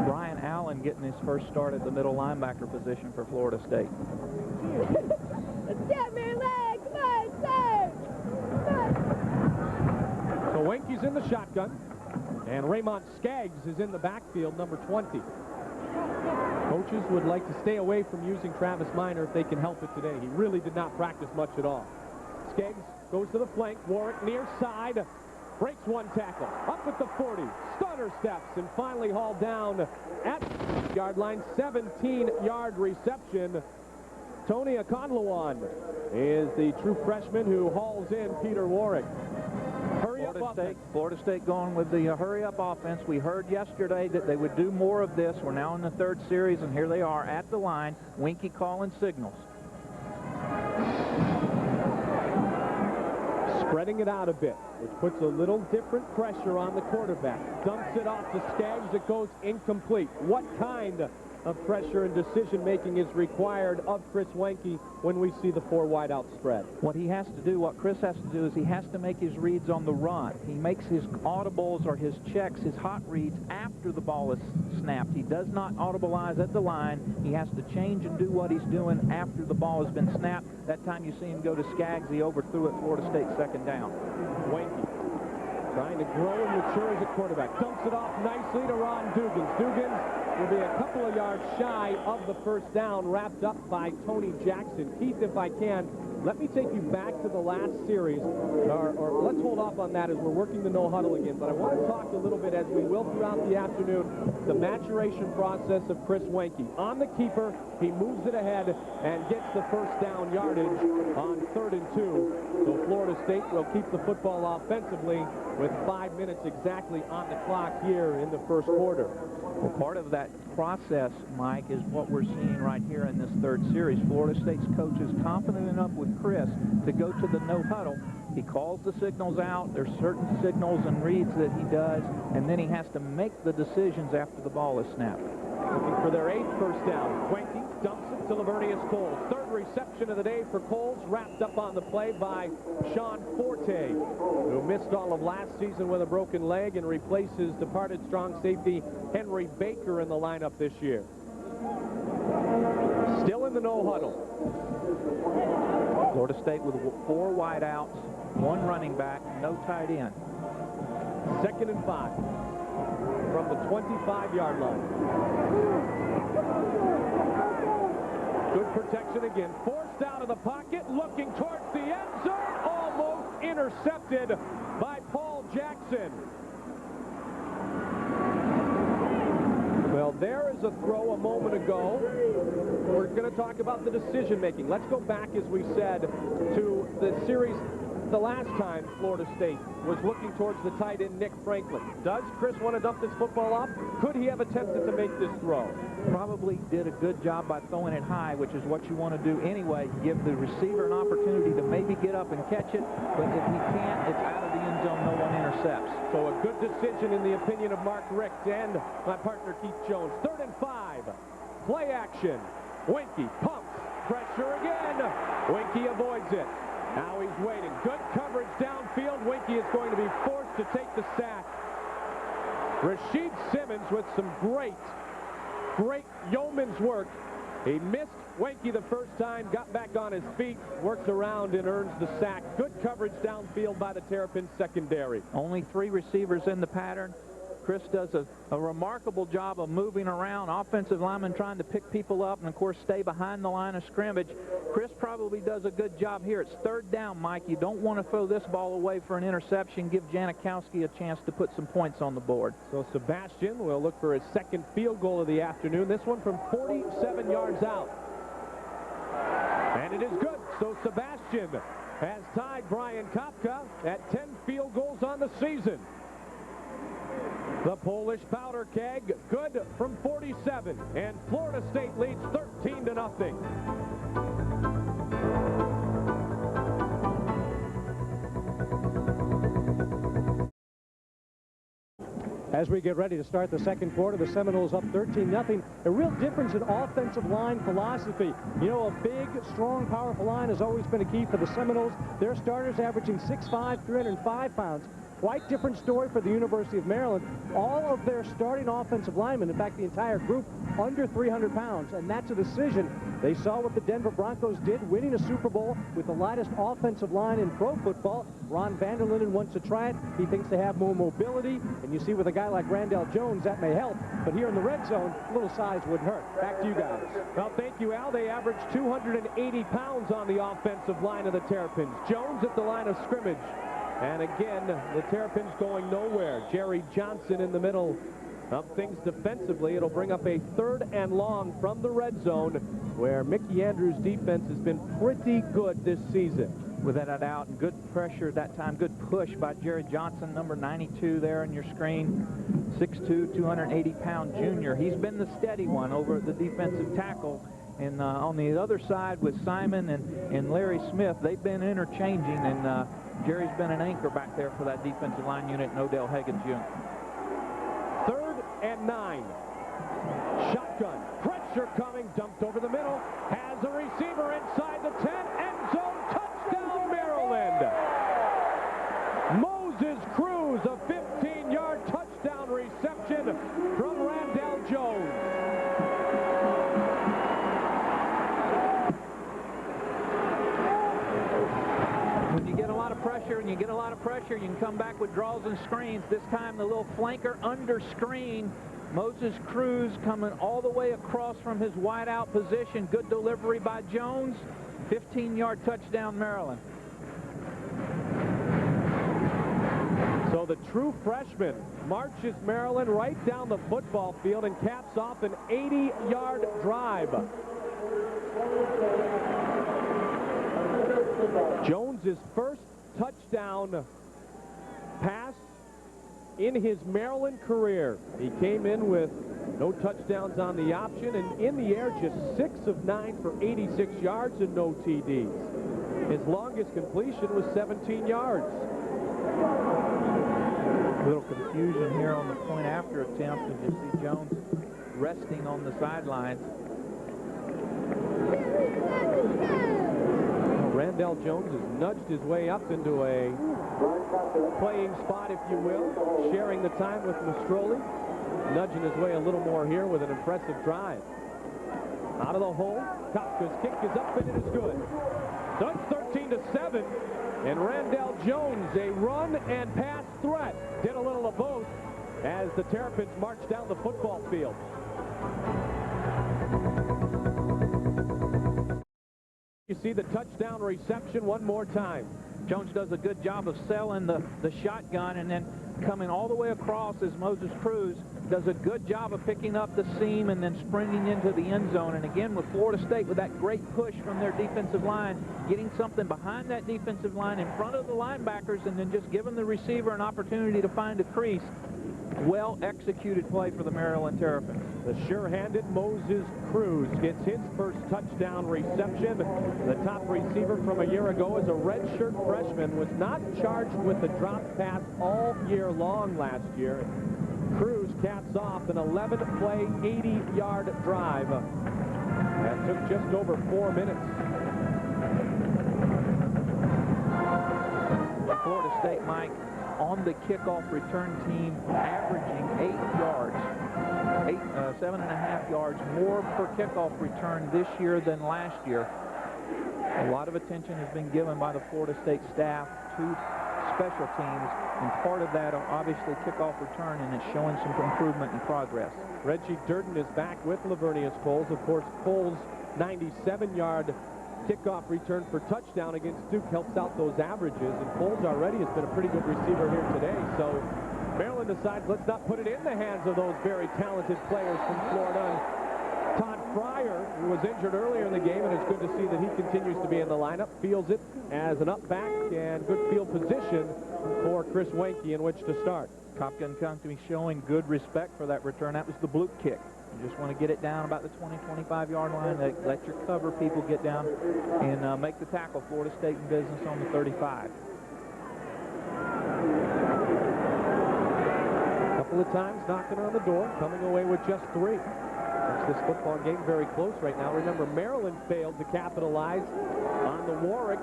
Brian Allen getting his first start at the middle linebacker position for Florida State. Get me leg! Come on, sir! So Wenke's in the shotgun, and Raymond Skaggs is in the backfield, number 20. Coaches would like to stay away from using Travis Minor if they can help it today. He really did not practice much at all. Skaggs goes to the flank. Warwick near side. Breaks one tackle. Up at the 40. Stunner steps and finally hauled down at the yard line. 17-yard reception. Tony Akonlawan is the true freshman who hauls in Peter Warwick. Florida State going with the hurry-up offense. We heard yesterday that they would do more of this. We're now in the 3rd series, and here they are at the line. Winky calling signals. Spreading it out a bit, which puts a little different pressure on the quarterback. Dumps it off to Skaggs. It goes incomplete. What kind of pressure and decision-making is required of Chris Wenke when we see the 4 wideout spread? What he has to do, what Chris has to do, is he has to make his reads on the run. He makes his audibles or his checks, his hot reads, after the ball is snapped. He does not audibilize at the line. He has to change and do what he's doing after the ball has been snapped. That time you see him go to Skaggs. He overthrew it, Florida State 2nd down. Wenke trying to grow and mature as a quarterback. Dumps it off nicely to Ron Dugans. Dugans will be a couple of yards shy of the first down, wrapped up by Tony Jackson. Keith, if I can, let me take you back to the last series, or let's hold off on that as we're working the no huddle again, but I want to talk a little bit, as we will throughout the afternoon, the maturation process of Chris Wenke. On the keeper, he moves it ahead and gets the first down yardage on 3rd and 2. So Florida State will keep the football offensively with 5 minutes exactly on the clock here in the first quarter. Well, part of that process, Mike, is what we're seeing right here in this 3rd series. Florida State's coach is confident enough with Chris to go to the no huddle. He calls the signals out. There's certain signals and reads that he does, and then he has to make the decisions after the ball is snapped. Looking for their 8th first down. Wenke dumps it to Lavernius Coles. 3rd reception of the day for Coles, wrapped up on the play by Sean Forte, who missed all of last season with a broken leg and replaces departed strong safety Henry Baker in the lineup this year. Still in the no huddle. Florida State with 4 wideouts, 1 running back, no tight end. 2nd and 5 from the 25-yard line. Good protection again. Forced out of the pocket, looking towards the end zone. Almost intercepted by Paul Jackson. Well, there is a throw a moment ago. We're going to talk about the decision-making. Let's go back, as we said, to the series the last time Florida State was looking towards the tight end, Nick Franklin. Does Chris want to dump this football off? Could he have attempted to make this throw? Probably did a good job by throwing it high, which is what you want to do anyway. Give the receiver an opportunity to maybe get up and catch it, but if he can't, it's out of the end zone. No one intercepts. So a good decision in the opinion of Mark Richt and my partner Keith Jones. 3rd and 5. Play action. Weinke pumps. Pressure again. Weinke avoids it. Now he's waiting. Good coverage downfield. Weinke is going to be forced to take the sack. Rasheed Simmons with some great yeoman's work. He missed Weinke the first time, got back on his feet, works around and earns the sack. Good coverage downfield by the Terrapins secondary. Only 3 receivers in the pattern. Chris does a remarkable job of moving around. Offensive linemen trying to pick people up and, of course, stay behind the line of scrimmage. Chris probably does a good job here. It's 3rd down, Mike. You don't want to throw this ball away for an interception. Give Janikowski a chance to put some points on the board. So Sebastian will look for his 2nd field goal of the afternoon. This one from 47 yards out. And it is good. So Sebastian has tied Brian Kopka at 10 field goals on the season. The Polish powder keg, good from 47, and Florida State leads 13-0. As we get ready to start the second quarter, the Seminoles up 13-0. A real difference in offensive line philosophy. You know, a big, strong, powerful line has always been a key for the Seminoles. Their starters averaging 6'5", 305 pounds. Quite different story for the University of Maryland. All of their starting offensive linemen, in fact, the entire group, under 300 pounds. And that's a decision. They saw what the Denver Broncos did, winning a Super Bowl with the lightest offensive line in pro football. Ron Vanderlinden wants to try it. He thinks they have more mobility. And you see with a guy like Randall Jones, that may help. But here in the red zone, a little size wouldn't hurt. Back to you guys. Well, thank you, Al. They averaged 280 pounds on the offensive line of the Terrapins. Jones at the line of scrimmage. And again, the Terrapins going nowhere. Jerry Johnson in the middle of things defensively. It'll bring up a 3rd and long from the red zone, where Mickey Andrews' defense has been pretty good this season. Without a doubt, and good pressure that time. Good push by Jerry Johnson, number 92 there on your screen. 6'2", 280-pound junior. He's been the steady one over at the defensive tackle. And on the other side with Simon and Larry Smith, they've been interchanging, and Jerry's been an anchor back there for that defensive line unit, and Odell Haggins Jr. 3rd and 9. Shotgun. Pressure coming. Dumped over the middle. Has a receiver inside the 10. End zone. Touchdown, Maryland. Moses Cruz, a 15-yard touchdown reception from Randall Jones. When you get a lot of pressure and you get a lot of pressure, you can come back with draws and screens. This time the little flanker under screen. Moses Cruz coming all the way across from his wideout position. Good delivery by Jones. 15-yard touchdown, Maryland. So the true freshman marches Maryland right down the football field and caps off an 80-yard drive. Jones's first touchdown pass in his Maryland career. He came in with no touchdowns on the option, and in the air just 6 of 9 for 86 yards and no TDs. His longest completion was 17 yards. A little confusion here on the point after attempt, as you see Jones resting on the sidelines. Randall Jones has nudged his way up into a playing spot, if you will, sharing the time with Mastroli, nudging his way a little more here with an impressive drive. Out of the hole, Kopka's kick is up and it is good. So it's 13-7, and Randall Jones, a run and pass threat, did a little of both as the Terrapins march down the football field. You see the touchdown reception one more time. Jones does a good job of selling the shotgun and then coming all the way across as Moses Cruz does a good job of picking up the seam and then sprinting into the end zone. And again, with Florida State, with that great push from their defensive line, getting something behind that defensive line in front of the linebackers and then just giving the receiver an opportunity to find a crease. Well-executed play for the Maryland Terrapins. The sure-handed Moses Cruz gets his first touchdown reception. The top receiver from a year ago is a redshirt freshman, was not charged with the drop pass all year long last year. Cruz caps off an 11-play, 80-yard drive. That took just over 4 minutes. Florida State, Mike, on the kickoff return team, averaging 7.5 yards more per kickoff return this year than last year. A lot of attention has been given by the Florida State staff to special teams, and part of that are obviously kickoff return, and it's showing some improvement and progress. Reggie Durden is back with Lavernius Coles. Of course, Coles' 97-yard kickoff return for touchdown against Duke helps out those averages, and Coles already has been a pretty good receiver here today. So Maryland decides, let's not put it in the hands of those very talented players from Florida. And Todd Fryer, who was injured earlier in the game, and it's good to see that he continues to be in the lineup, feels it as an up back and good field position for Chris Weinke in which to start. Kopka and company showing good respect for that return. That was the Blue kick. You just want to get it down about the 20-25-yard line. Let your cover people get down and make the tackle. Florida State in business on the 35. A couple of times knocking on the door, coming away with just 3. Makes this football game very close right now. Remember, Maryland failed to capitalize on the Warwick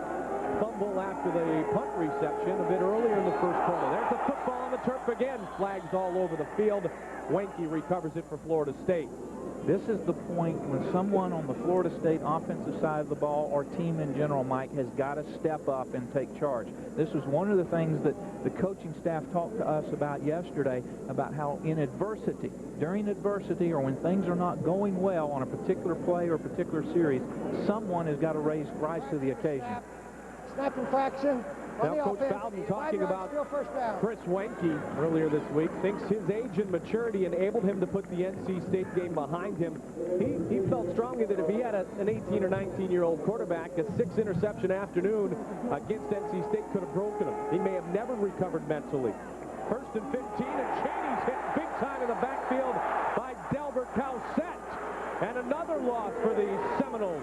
fumble after the punt reception a bit earlier in the first quarter. There's the football on the turf again. Flags all over the field. Weinke recovers it for Florida State. This is the point when someone on the Florida State offensive side of the ball, or team in general, Mike, has got to step up and take charge. This was one of the things that the coaching staff talked to us about yesterday, about how in adversity, during adversity, or when things are not going well on a particular play or particular series, someone has got to rise to the occasion. Snap infraction. Now, Coach Bowden talking about Chris Weinke earlier this week, thinks his age and maturity enabled him to put the NC State game behind him. He felt strongly that if he had an 18 or 19-year-old quarterback, a 6-interception afternoon against NC State could have broken him. He may have never recovered mentally. 1st and 15, and Cheney's hit big time in the backfield by Delbert Cowsett. And another loss for the Seminoles.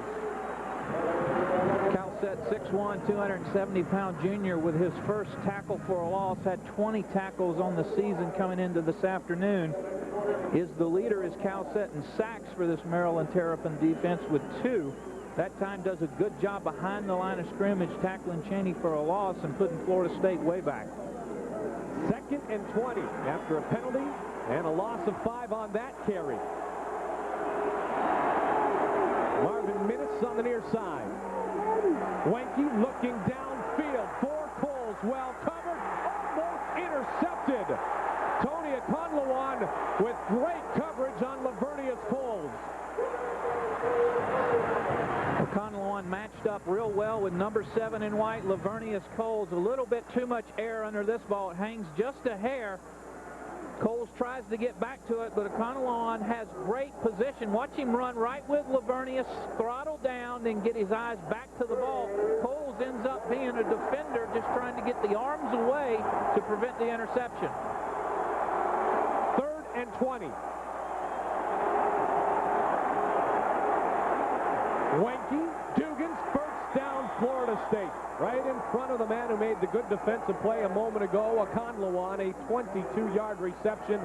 Cowsett, 6'1", 270-pound junior, with his first tackle for a loss, had 20 tackles on the season coming into this afternoon. The leader is Cowsett in sacks for this Maryland Terrapin defense with 2. That time does a good job behind the line of scrimmage, tackling Cheney for a loss and putting Florida State way back. 2nd and 20 after a penalty and a loss of 5 on that carry. Marvin Minnis on the near side. Weinke looking downfield for Coles, well covered, almost intercepted. Tony Ekonlowan with great coverage on Lavernius Coles. Ekonlowan matched up real well with number 7 in white, Lavernius Coles. A little bit too much air under this ball. It hangs just a hair. Coles tries to get back to it, but Ekonlowan has great position. Watch him run right with Lavernius, throttle down, then get his eyes back to the ball. Coles ends up being a defender, just trying to get the arms away to prevent the interception. 3rd and 20. Weinke, Dugans, first down, Florida State. Right in front of the man who made the good defensive play a moment ago, Ekonlowan, a 22-yard reception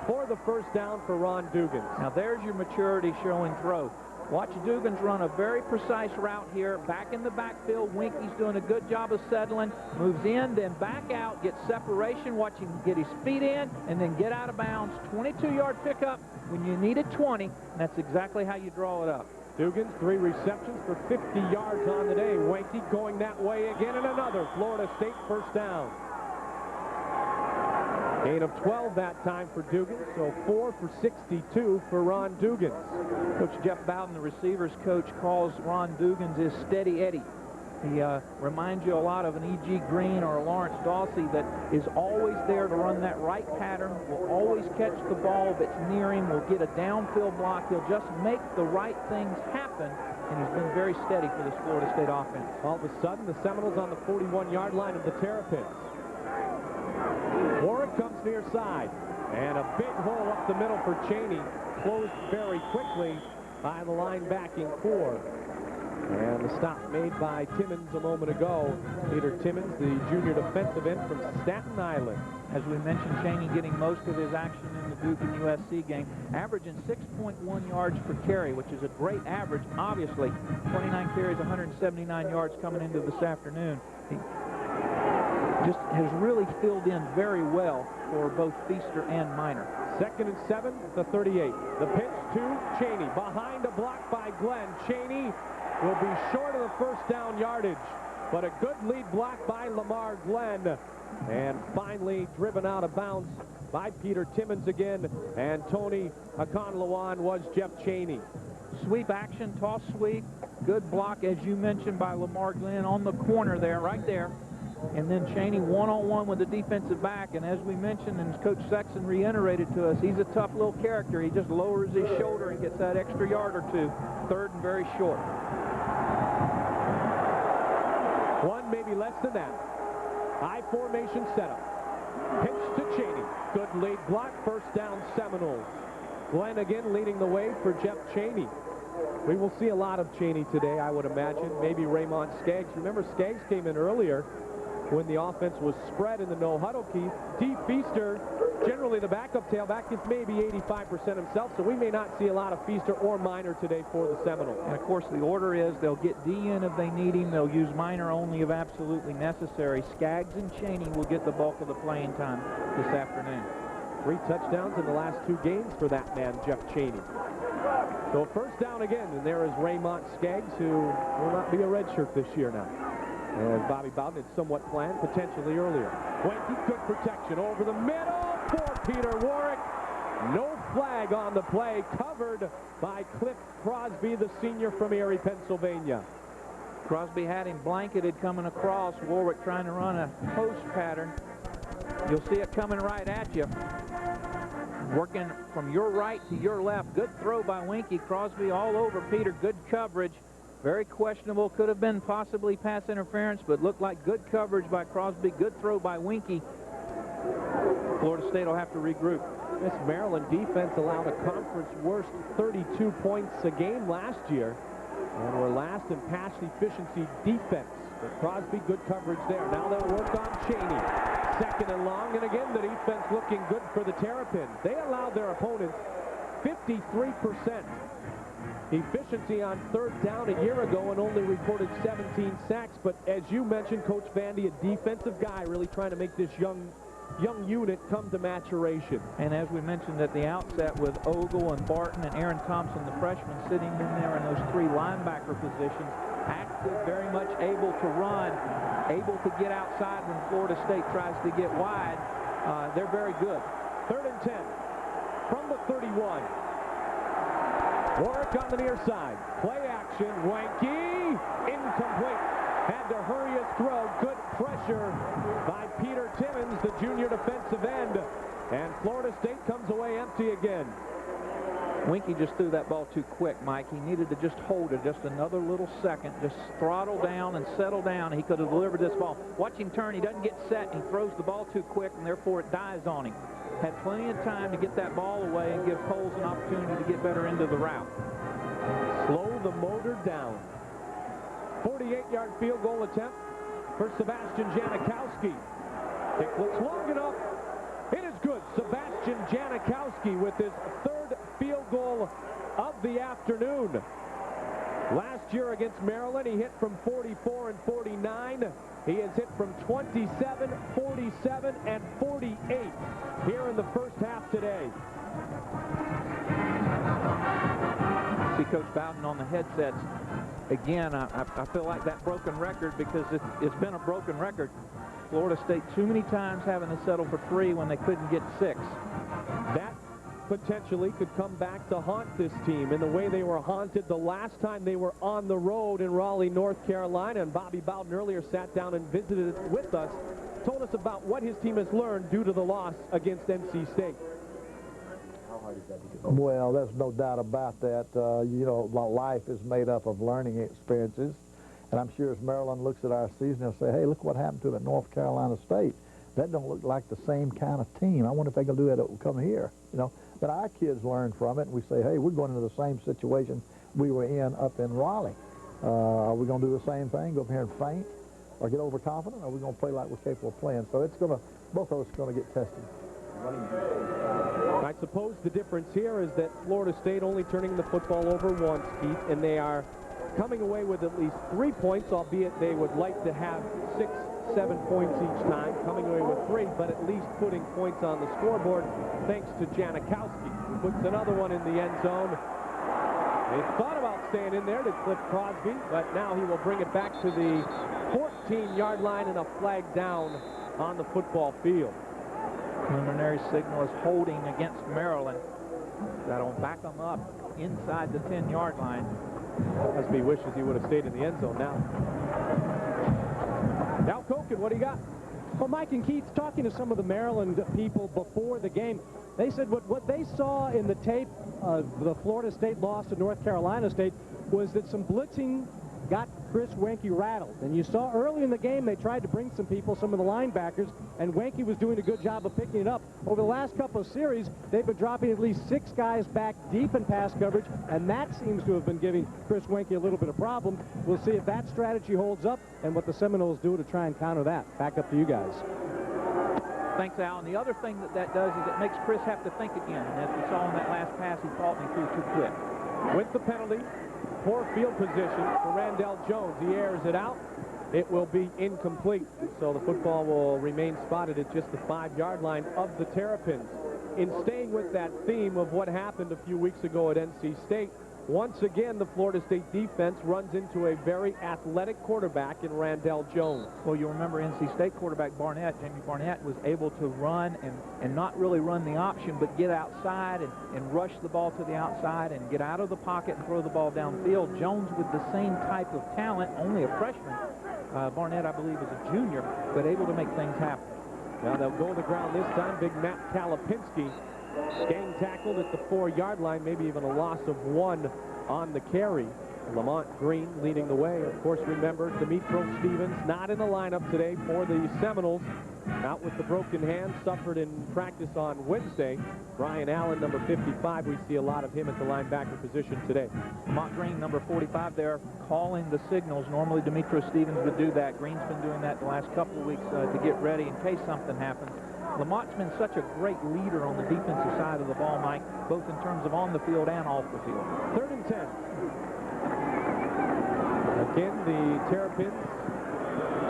for the first down for Ron Dugans. Now there's your maturity showing throw. Watch Dugans run a very precise route here, back in the backfield. Weinke's doing a good job of settling, moves in, then back out, gets separation, watch him get his feet in, and then get out of bounds. 22-yard pickup when you need a 20, and that's exactly how you draw it up. Dugans, 3 receptions for 50 yards on the day. Weinke going that way again, and another Florida State first down. Gain of 12 that time for Dugans, so 4 for 62 for Ron Dugans. Coach Jeff Bowden, the receivers coach, calls Ron Dugans his Steady Eddie. He reminds you a lot of an E.G. Green or a Lawrence Dawsey that is always there to run that right pattern, will always catch the ball if it's near him, will get a downfield block. He'll just make the right things happen, and he's been very steady for this Florida State offense. All of a sudden, the Seminoles on the 41-yard line of the Terrapins. Warwick comes near side, and a big hole up the middle for Chaney, closed very quickly by the linebacking core. And the stop made by Timmons a moment ago. Peter Timmons, the junior defensive end from Staten Island. As we mentioned, Chaney getting most of his action in the Duke and USC game, averaging 6.1 yards per carry, which is a great average, obviously. 29 carries, 179 yards coming into this afternoon. He just has really filled in very well for both Feaster and Minor. 2nd and 7, the 38. The pitch to Chaney. Behind a block by Glenn. Chaney will be short of the first down yardage, but a good lead block by Lamar Glenn. And finally driven out of bounds by Peter Timmons again, and Tony Akonlawan was Jeff Chaney. Sweep action, toss sweep, good block, as you mentioned, by Lamar Glenn on the corner there, right there. And then Chaney one-on-one with the defensive back, and as we mentioned, and Coach Sexton reiterated to us, he's a tough little character. He just lowers his shoulder and gets that extra yard or two. 3rd and very short. One, maybe less than that. High formation setup. Pitch to Chaney. Good lead block. First down, Seminoles. Glenn again leading the way for Jeff Chaney. We will see a lot of Chaney today, I would imagine. Maybe Raymond Skaggs. Remember, Skaggs came in earlier when the offense was spread in the no-huddle key. Dee Feaster, generally the backup tailback, is maybe 85% himself, so we may not see a lot of Feaster or Minor today for the Seminoles. And, of course, the order is they'll get D in if they need him. They'll use Minor only if absolutely necessary. Skaggs and Chaney will get the bulk of the playing time this afternoon. 3 touchdowns in the last 2 games for that man, Jeff Chaney. So first down again, and there is Raymond Skaggs, who will not be a redshirt this year now. And Bobby Bowden had somewhat planned, potentially earlier. Wenke, good protection over the middle for Peter Warwick. No flag on the play, covered by Cliff Crosby, the senior from Erie, Pennsylvania. Crosby had him blanketed coming across. Warwick trying to run a post pattern. You'll see it coming right at you. Working from your right to your left. Good throw by Wenke. Crosby all over Peter. Good coverage. Very questionable. Could have been possibly pass interference, but looked like good coverage by Crosby. Good throw by Wenke. Florida State will have to regroup. This Maryland defense allowed a conference worst 32 points a game last year, and were last in pass efficiency defense. But Crosby, good coverage there. Now they'll work on Chaney. 2nd and long, and again the defense looking good for the Terrapins. They allowed their opponents 53% efficiency on 3rd down a year ago and only recorded 17 sacks. But as you mentioned, Coach Vandy, a defensive guy, really trying to make this young unit come to maturation. And as we mentioned at the outset, with Ogle and Barton and Aaron Thompson, the freshman, sitting in there in those 3 linebacker positions, active, very much able to run, able to get outside when Florida State tries to get wide. They're very good. 3rd and 10 from the 31. Warwick on the near side. Play action. Wenke, incomplete. Had to hurry his throw. Good pressure by Peter Timmons, the junior defensive end. And Florida State comes away empty again. Wenke just threw that ball too quick, Mike. He needed to just hold it just another little second. Just throttle down and settle down. He could have delivered this ball. Watch him turn. He doesn't get set. He throws the ball too quick, and therefore it dies on him. Had plenty of time to get that ball away and give Poles an opportunity to get better into the route. Slow the motor down. 48-yard field goal attempt for Sebastian Janikowski. It looks long enough. It is good. Sebastian Janikowski with his 3rd field goal of the afternoon. Last year against Maryland, he hit from 44 and 49. He has hit from 27, 47, and 48 here in the first half today. See Coach Bowden on the headsets. Again, I feel like that broken record, because it's been a broken record. Florida State too many times having to settle for 3 when they couldn't get 6. That potentially could come back to haunt this team in the way they were haunted the last time they were on the road in Raleigh, North Carolina. And Bobby Bowden earlier sat down and visited it with us, told us about what his team has learned due to the loss against NC State. Well, there's no doubt about that. You know, life is made up of learning experiences. And I'm sure as Maryland looks at our season, they'll say, hey, look what happened to them at North Carolina State. That don't look like the same kind of team. I wonder if they can do it come here, you know. But our kids learn from it, and we say, hey, we're going into the same situation we were in up in Raleigh. Are we going to do the same thing, go up here and faint, or get overconfident, or are we going to play like we're capable of playing? So it's going to, both of us are going to get tested. I suppose the difference here is that Florida State only turning the football over once, Keith, and they are coming away with at least 3 points, albeit they would like to have 6, 7 points each time, coming away with 3, but at least putting points on the scoreboard thanks to Janikowski, who puts another one in the end zone. They thought about staying in there to Cliff Crosby, but now he will bring it back to the 14-yard line and a flag down on the football field. Preliminary signal is holding against Maryland. That'll back them up inside the 10-yard line. Husby wishes he would have stayed in the end zone now. Now, Koken, what do you got? Well, Mike and Keith, talking to some of the Maryland people before the game, they said what they saw in the tape of the Florida State loss to North Carolina State was that some blitzing got Chris Weinke rattled. And you saw early in the game they tried to bring some people, some of the linebackers, and Weinke was doing a good job of picking it up. Over the last couple of series, they've been dropping at least 6 guys back deep in pass coverage, and that seems to have been giving Chris Weinke a little bit of problem. We'll see if that strategy holds up and what the Seminoles do to try and counter that. Back up to you guys. Thanks, Al. And the other thing that does is it makes Chris have to think again. And as we saw in that last pass, he thought he threw too quick. With the penalty, poor field position for Randall Jones. He airs it out. It will be incomplete. So the football will remain spotted at just the 5-yard line of the Terrapins. In staying with that theme of what happened a few weeks ago at NC State, once again the Florida State defense runs into a very athletic quarterback in Randall Jones. Well, you'll remember NC State quarterback Barnett, Jamie Barnett, was able to run and not really run the option, but get outside and rush the ball to the outside and get out of the pocket and throw the ball downfield. Jones with the same type of talent, only a freshman. Barnett, I believe, is a junior, but able to make things happen. Now they'll go to the ground this time. Big Matt Kalapinski gang tackled at the 4-yard line, maybe even a loss of 1 on the carry. Lamont Green leading the way. Of course, remember, Demetro Stevens not in the lineup today for the Seminoles. Out with the broken hand, suffered in practice on Wednesday. Brian Allen, number 55, we see a lot of him at the linebacker position today. Lamont Green, number 45 there, calling the signals. Normally, Demetro Stevens would do that. Green's been doing that the last couple of weeks to get ready in case something happens. Lamont's been such a great leader on the defensive side of the ball, Mike, both in terms of on the field and off the field. 3rd and 10. Again, the Terrapins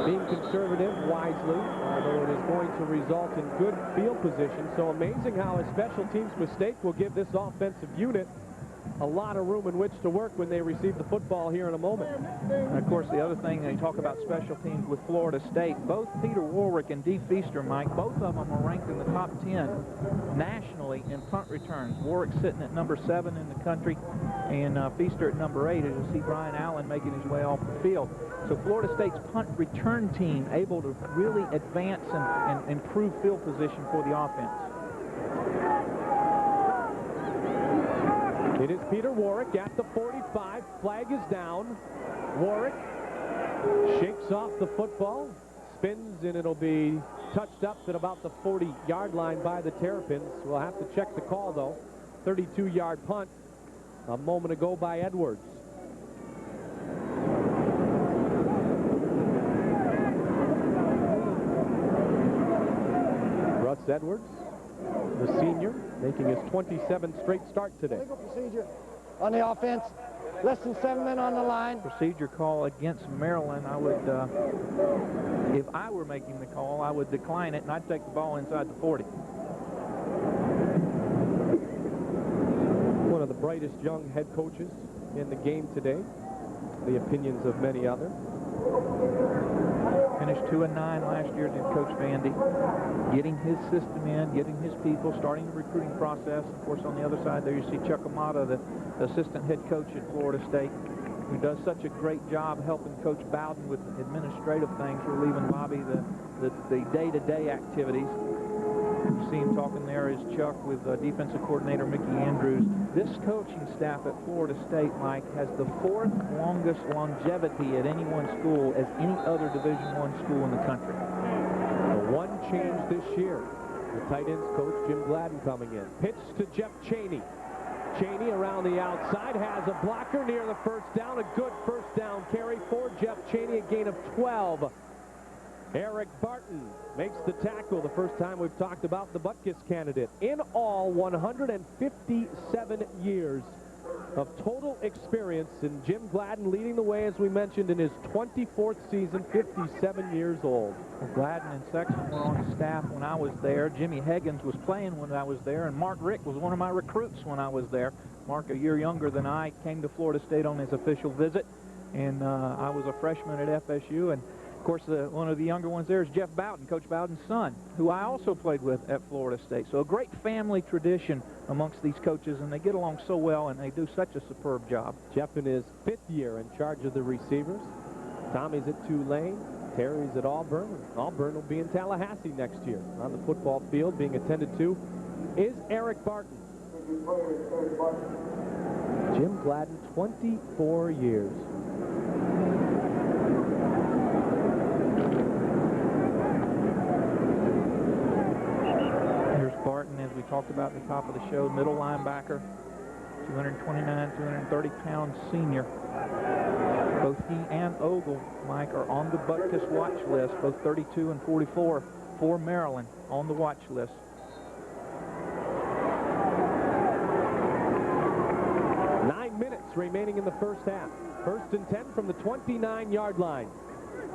being conservative wisely, although it is going to result in good field position. So amazing how a special teams mistake will give this offensive unit a lot of room in which to work when they receive the football here in a moment. And of course, the other thing, they talk about special teams with Florida State. Both Peter Warwick and Dee Feaster, Mike, both of them are ranked in the top 10 nationally in punt returns. Warwick sitting at number 7 in the country, and Feaster at number 8, as you see Brian Allen making his way off the field. So Florida State's punt return team able to really advance and improve field position for the offense. It is Peter Warwick at the 45. Flag is down. Warwick shakes off the football, spins, and it'll be touched up at about the 40-yard line by the Terrapins. We'll have to check the call, though. 32-yard punt a moment ago by Edwards. Russ Edwards, the senior, making his 27th straight start today. Legal procedure on the offense. Less than 7 men on the line. Procedure call against Maryland. I would, if I were making the call, I would decline it, and I'd take the ball inside the 40. One of the brightest young head coaches in the game today. The opinions of many others. Finished 2-9 last year to Coach Vandy, getting his system in, getting his people, starting the recruiting process. Of course, on the other side there you see Chuck Amata, the assistant head coach at Florida State, who does such a great job helping Coach Bowden with administrative things, relieving Bobby the day-to-day activities. You see him talking there is Chuck with defensive coordinator Mickey Andrews. This coaching staff at Florida State, Mike, has the 4th longest longevity at any one school as any other Division I school in the country. The one change this year, the tight ends coach Jim Gladden coming in. Pitch to Jeff Cheney. Cheney around the outside has a blocker near the first down. A good first down carry for Jeff Cheney, a gain of 12. Eric Barton makes the tackle, the first time we've talked about the Butkus candidate. In all, 157 years of total experience, and Jim Gladden leading the way, as we mentioned, in his 24th season, 57 years old. Well, Gladden and Sexton were on staff when I was there. Jimmy Higgins was playing when I was there, and Mark Rick was one of my recruits when I was there. Mark, a year younger than I, came to Florida State on his official visit, and I was a freshman at FSU, and of course, one of the younger ones there is Jeff Bowden, Coach Bowden's son, who I also played with at Florida State. So a great family tradition amongst these coaches, and they get along so well, and they do such a superb job. Jeff in his 5th year in charge of the receivers. Tommy's at Tulane. Terry's at Auburn. Auburn will be in Tallahassee next year. On the football field being attended to is Eric Barton. Jim Gladden, 24 years. Barton, as we talked about at the top of the show, middle linebacker, 229, 230-pound senior. Both he and Ogle, Mike, are on the Butkus watch list, both 32 and 44 for Maryland on the watch list. Nine minutes remaining in the first half. 1st and 10 from the 29-yard line.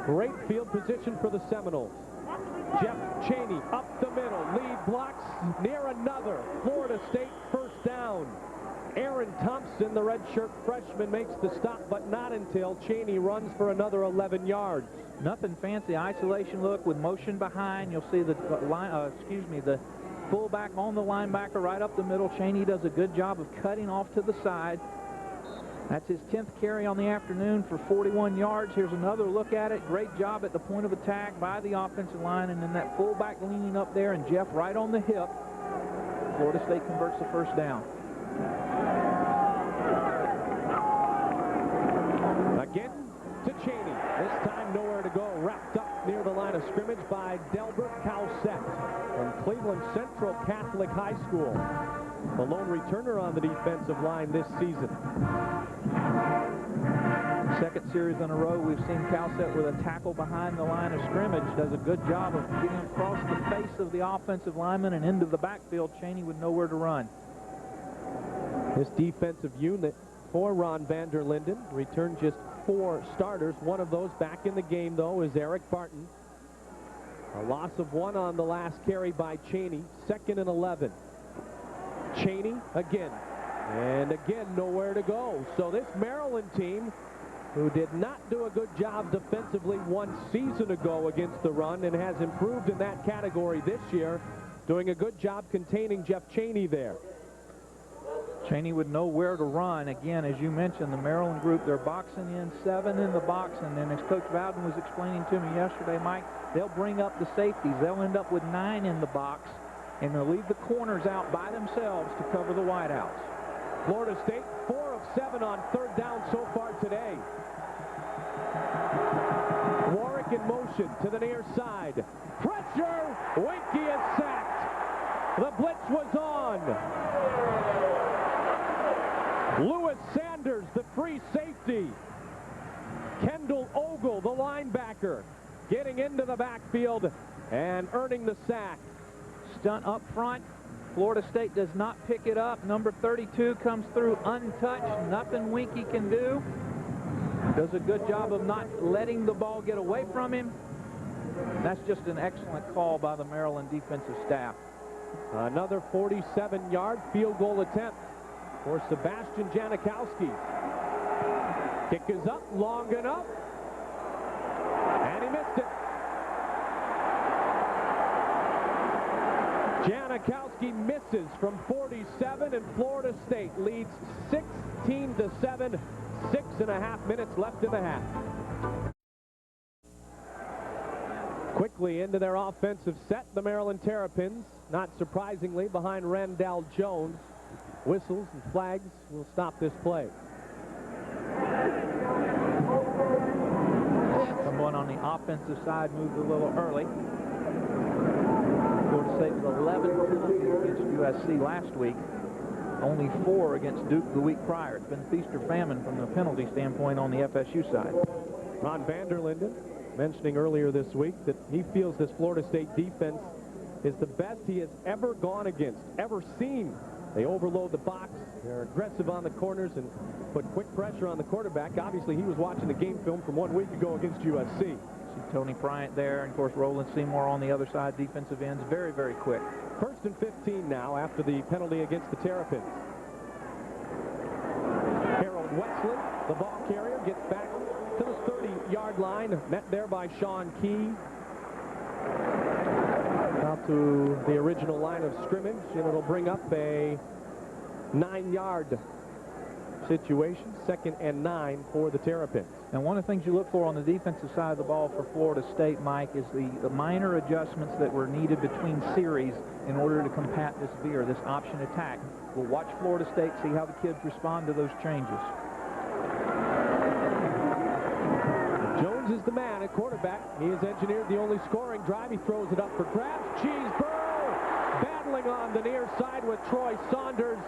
Great field position for the Seminoles. Jeff Cheney up the middle, lead blocks near another Florida State first down. Aaron Thompson, the redshirt freshman, makes the stop, but not until Cheney runs for another 11 yards. Nothing fancy, isolation look with motion behind. You'll see the the fullback on the linebacker right up the middle. Cheney does a good job of cutting off to the side. That's his 10th carry on the afternoon for 41 yards. Here's another look at it. Great job at the point of attack by the offensive line, and then that fullback leaning up there, and Jeff right on the hip. Florida State converts the first down. Again to Cheney. This time nowhere to go. Wrapped up near the line of scrimmage by Delbert Cowsett from Cleveland Central Catholic High School. The lone returner on the defensive line this season. Second series in a row, we've seen Cowsett with a tackle behind the line of scrimmage. Does a good job of getting across the face of the offensive lineman and into the backfield. Cheney with nowhere to run. This defensive unit for Ron Vander Linden returned just 4 starters. One of those back in the game, though, is Eric Barton. A loss of 1 on the last carry by Cheney. 2nd and 11. Cheney again, and again nowhere to go. So this Maryland team, who did not do a good job defensively 1 season ago against the run and has improved in that category this year, doing a good job containing Jeff Cheney there. Cheney would know where to run. Again, as you mentioned, the Maryland group, they're boxing in 7 in the box, and then as Coach Bowden was explaining to me yesterday, Mike, they'll bring up the safeties. They'll end up with 9 in the box, and they'll leave the corners out by themselves to cover the wideouts. Florida State, 4 of 7 on 3rd down so far today. Warwick in motion to the near side. Pressure! Winky is sacked. The blitz was on. Lewis Sanders, the free safety. Kendall Ogle, the linebacker, getting into the backfield and earning the sack. Stunt up front. Florida State does not pick it up. Number 32 comes through untouched. Nothing Winky can do. Does a good job of not letting the ball get away from him. That's just an excellent call by the Maryland defensive staff. Another 47-yard field goal attempt for Sebastian Janikowski. Kick is up long enough. And he missed it. Janikowski misses from 47, and Florida State leads 16-7. 6.5 minutes left in the half. Quickly into their offensive set, the Maryland Terrapins, not surprisingly, behind Randall Jones. Whistles and flags will stop this play. Someone on the offensive side moved a little early. Florida State was 11 penalties against USC last week. Only 4 against Duke the week prior. It's been feast or famine from the penalty standpoint on the FSU side. Ron Vanderlinden mentioning earlier this week that he feels this Florida State defense is the best he has ever gone against, ever seen. They overload the box. They're aggressive on the corners and put quick pressure on the quarterback. Obviously, he was watching the game film from 1 week ago against USC. See Tony Bryant there, and of course Roland Seymour on the other side, defensive ends, very, very quick. 1st and 15 now after the penalty against the Terrapins. Harold Wesley, the ball carrier, gets back to the 30-yard line, met there by Sean Key. Out to the original line of scrimmage, and it'll bring up a 9-yard situation, 2nd and 9 for the Terrapins. And one of the things you look for on the defensive side of the ball for Florida State, Mike, is the minor adjustments that were needed between series in order to combat this veer, this option attack. We'll watch Florida State, see how the kids respond to those changes. Jones is the man at quarterback. He has engineered the only scoring drive. He throws it up for grabs. Cheeseborough battling on the near side with Troy Saunders.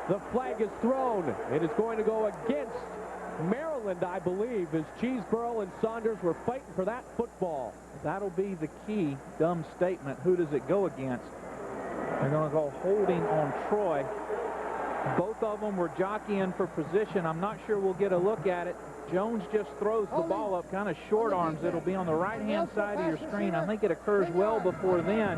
The flag is thrown. It is going to go against Maryland, I believe, as Cheeseborough and Saunders were fighting for that football. That'll be the key dumb statement. Who does it go against? They're going to go holding on Troy. Both of them were jockeying for position. I'm not sure we'll get a look at it. Jones just throws the ball up, kind of short arms. It'll be on the right-hand side of your screen. I think it occurs well before then.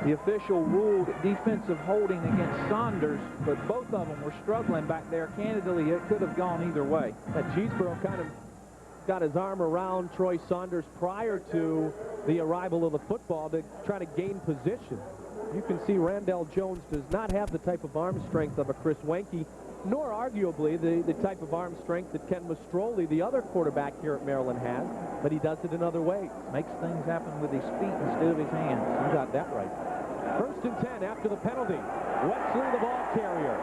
The official ruled defensive holding against Saunders, but both of them were struggling back there. Candidly, it could have gone either way. That Cheeseborough kind of got his arm around Troy Saunders prior to the arrival of the football to try to gain position. You can see Randall Jones does not have the type of arm strength of a Chris Wenke, nor arguably the type of arm strength that Ken Mastroli, the other quarterback here at Maryland, has, but he does it in other ways. Makes things happen with his feet instead of his hands. You got that right. 1st and 10 after the penalty. Wesley, the ball carrier.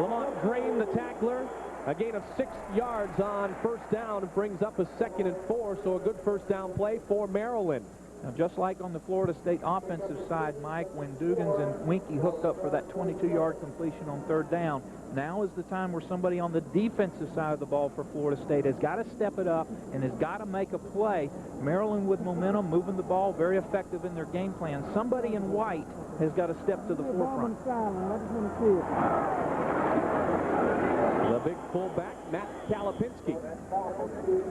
Lamont Green, the tackler. A gain of 6 yards on 1st down brings up a 2nd and 4, so a good 1st down play for Maryland. Now, just like on the Florida State offensive side, Mike, when Dugans and Winkie hooked up for that 22-yard completion on 3rd down, now is the time where somebody on the defensive side of the ball for Florida State has got to step it up and has got to make a play. Maryland with momentum, moving the ball, very effective in their game plan. Somebody in white has got to step to the forefront. The big fullback, Matt Kalapinski.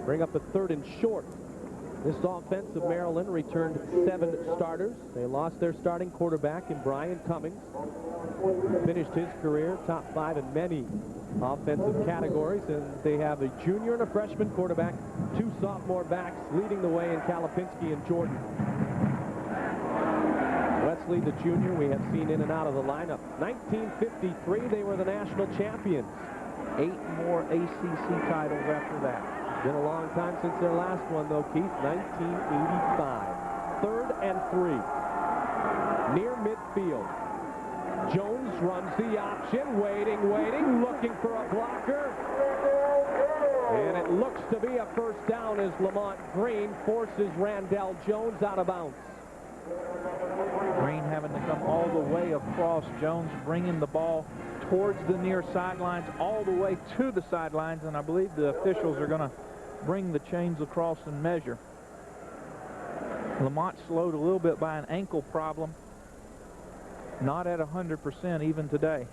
Bring up a 3rd and short. This offense of Maryland returned 7 starters. They lost their starting quarterback in Brian Cummings. Finished his career top 5 in many offensive categories, and they have a junior and a freshman quarterback, 2 sophomore backs leading the way in Kalapinski and Jordan. Wesley, the junior, we have seen in and out of the lineup. 1953, they were the national champions. 8 more ACC titles after that. Been a long time since their last one, though, Keith. 1985. 3rd and 3. Near midfield. Jones runs the option. Waiting, looking for a blocker. And it looks to be a 1st down as Lamont Green forces Randall Jones out of bounds. Green having to come all the way across. Jones bringing the ball towards the near sidelines, all the way to the sidelines, and I believe the officials are going to bring the chains across and measure. Lamont slowed a little bit by an ankle problem. Not at 100% even today.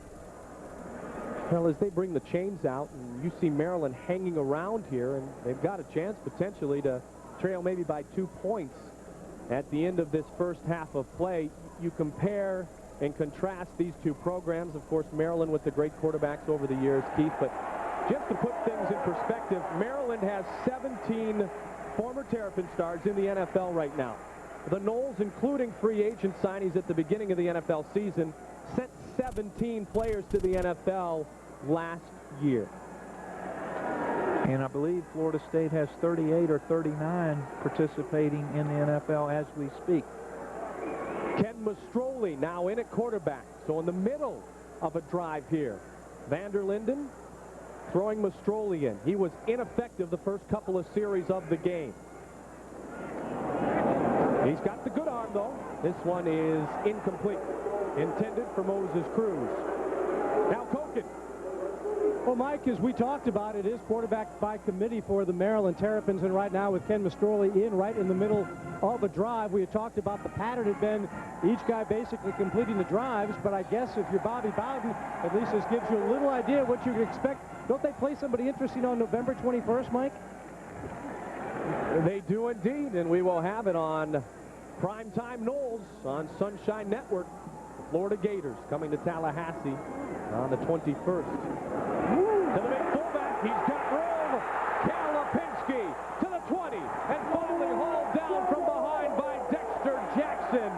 Well, as they bring the chains out, and you see Maryland hanging around here, and they've got a chance potentially to trail maybe by 2 points at the end of this first half of play. You compare and contrast these two programs. Of course, Maryland with the great quarterbacks over the years, Keith, but just to put things in perspective, Maryland has 17 former Terrapin stars in the NFL right now. the Noles, including free agent signings at the beginning of the NFL season, sent 17 players to the NFL last year. And I believe Florida State has 38 or 39 participating in the NFL as we speak. Ken Mastroli now in at quarterback. So in the middle of a drive here. Vander Linden throwing Mastroli in. He was ineffective the first couple of series of the game. He's got the good arm, though. This one is incomplete. Intended for Moses Cruz. Now Koken. Well, Mike, as we talked about, it is quarterback by committee for the Maryland Terrapins, and right now with Ken Mastroli right in the middle of a drive. We had talked about the pattern had been each guy basically completing the drives, but I guess if you're Bobby Bowden, at least this gives you a little idea of what you can expect. Don't they play somebody interesting on November 21st, Mike? They do indeed, and we will have it on Primetime Noles on Sunshine Network. The Florida Gators coming to Tallahassee on the 21st. To the big fullback, he's got room. Kalapinski to the 20, and finally hauled down from behind by Dexter Jackson.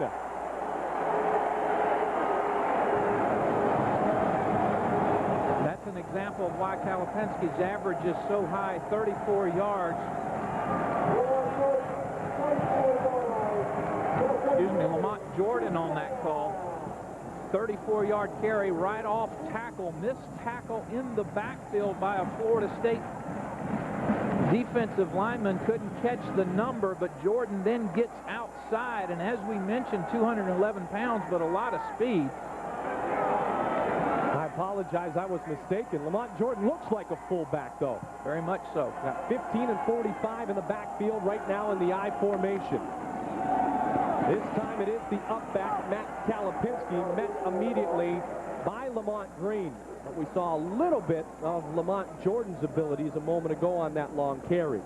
That's an example of why Kalapinski's average is so high, 34 yards. Excuse me, Lamont Jordan on that call. 34-yard carry right off tackle. Missed tackle in the backfield by a Florida State defensive lineman. Couldn't catch the number, but Jordan then gets outside. And as we mentioned, 211 pounds, but a lot of speed. I apologize, I was mistaken. Lamont Jordan looks like a fullback, though. Very much so. Got 15 and 45 in the backfield right now in the I formation. This time it is the up back, Matt Kalapinski, met immediately by Lamont Green. But we saw a little bit of Lamont Jordan's abilities a moment ago on that long carry.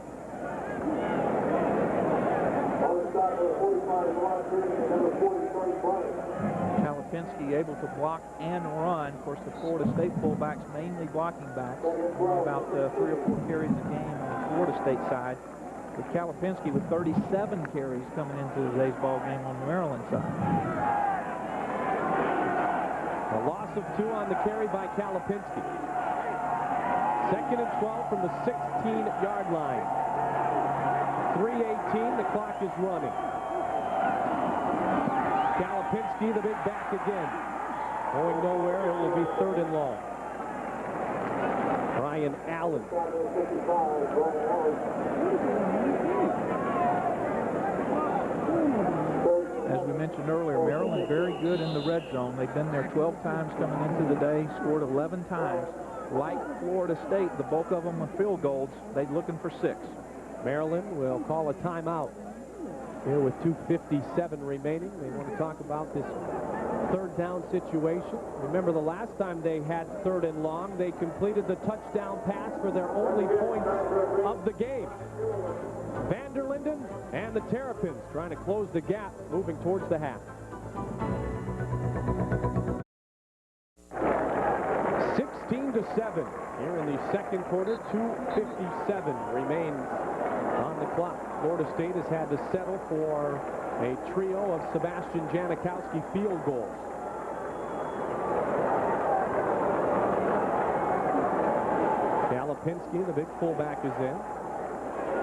Kalapinski able to block and run. Of course, the Florida State fullbacks mainly blocking backs. Only about 3 or 4 carries a game on the Florida State side. With Kalapinski with 37 carries coming into today's ball game on the Maryland side. A loss of 2 on the carry by Kalapinski. 2nd and 12 from the 16-yard line. 3:18, the clock is running. Kalapinski, the big back again. Going nowhere, it will be 3rd and long. Brian Allen. As we mentioned earlier, Maryland very good in the red zone. They've been there 12 times coming into the day, scored 11 times. Like Florida State, the bulk of them with field goals. They're looking for 6. Maryland will call a timeout here with 2:57 remaining. They want to talk about this 3rd down situation. Remember the last time they had 3rd and long, they completed the touchdown pass for their only point of the game. Vander Linden and the Terrapins trying to close the gap, moving towards the half. 16-7 here in the 2nd quarter. 2:57 remains on the clock. Florida State has had to settle for a trio of Sebastian Janikowski field goals. Kalapinski, the big fullback, is in.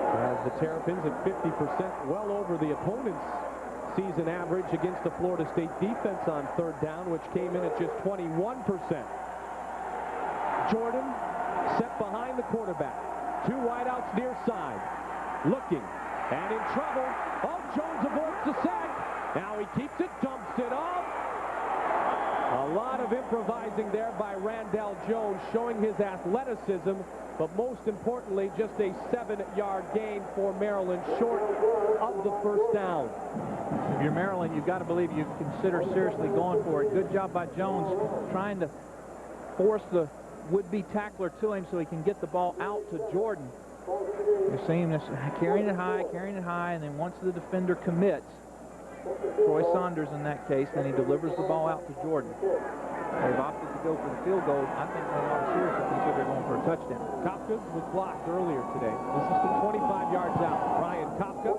As the Terrapins at 50%, well over the opponent's season average against the Florida State defense on 3rd down, which came in at just 21%. Jordan set behind the quarterback. 2 wideouts near side. Looking and in trouble. Oh, Jones avoids the sack. Now he keeps it, dumps it off. A lot of improvising there by Randall Jones, showing his athleticism, but most importantly, just a 7-yard gain for Maryland, short of the 1st down. If you're Maryland, you've got to believe you consider seriously going for it. Good job by Jones trying to force the would-be tackler to him so he can get the ball out to Jordan. You're seeing this carrying it high, and then once the defender commits, Troy Saunders in that case, then he delivers the ball out to Jordan. They've opted to go for the field goal. I think they ought to seriously consider going for a touchdown. Kopka was blocked earlier today. This is from 25 yards out. Brian Kopka,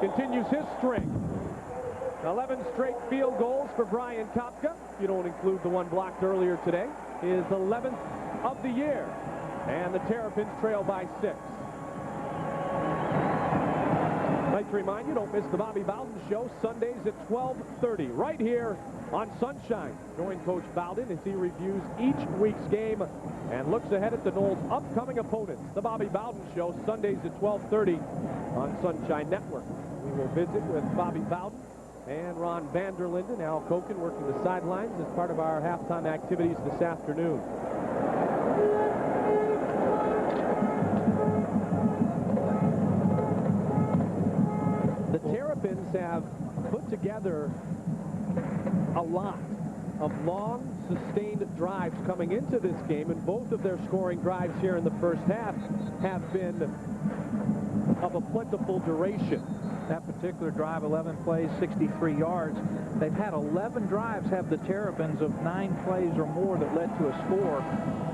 15 continues his string. 11 straight field goals for Brian Kopka. If you don't include the one blocked earlier today, his 11th of the year. And the Terrapins trail by 6. I'd like to remind you, don't miss the Bobby Bowden Show, Sundays at 12:30, right here on Sunshine. Join Coach Bowden as he reviews each week's game and looks ahead at the Noles' upcoming opponents. The Bobby Bowden Show, Sundays at 12:30 on Sunshine Network. We will visit with Bobby Bowden and Ron Vanderlinden. Al Koken working the sidelines as part of our halftime activities this afternoon. The Terrapins have put together a lot of long, sustained drives coming into this game, and both of their scoring drives here in the first half have been of a plentiful duration. That particular drive, 11 plays, 63 yards. They've had 11 drives, have the Terrapins, of 9 plays or more that led to a score.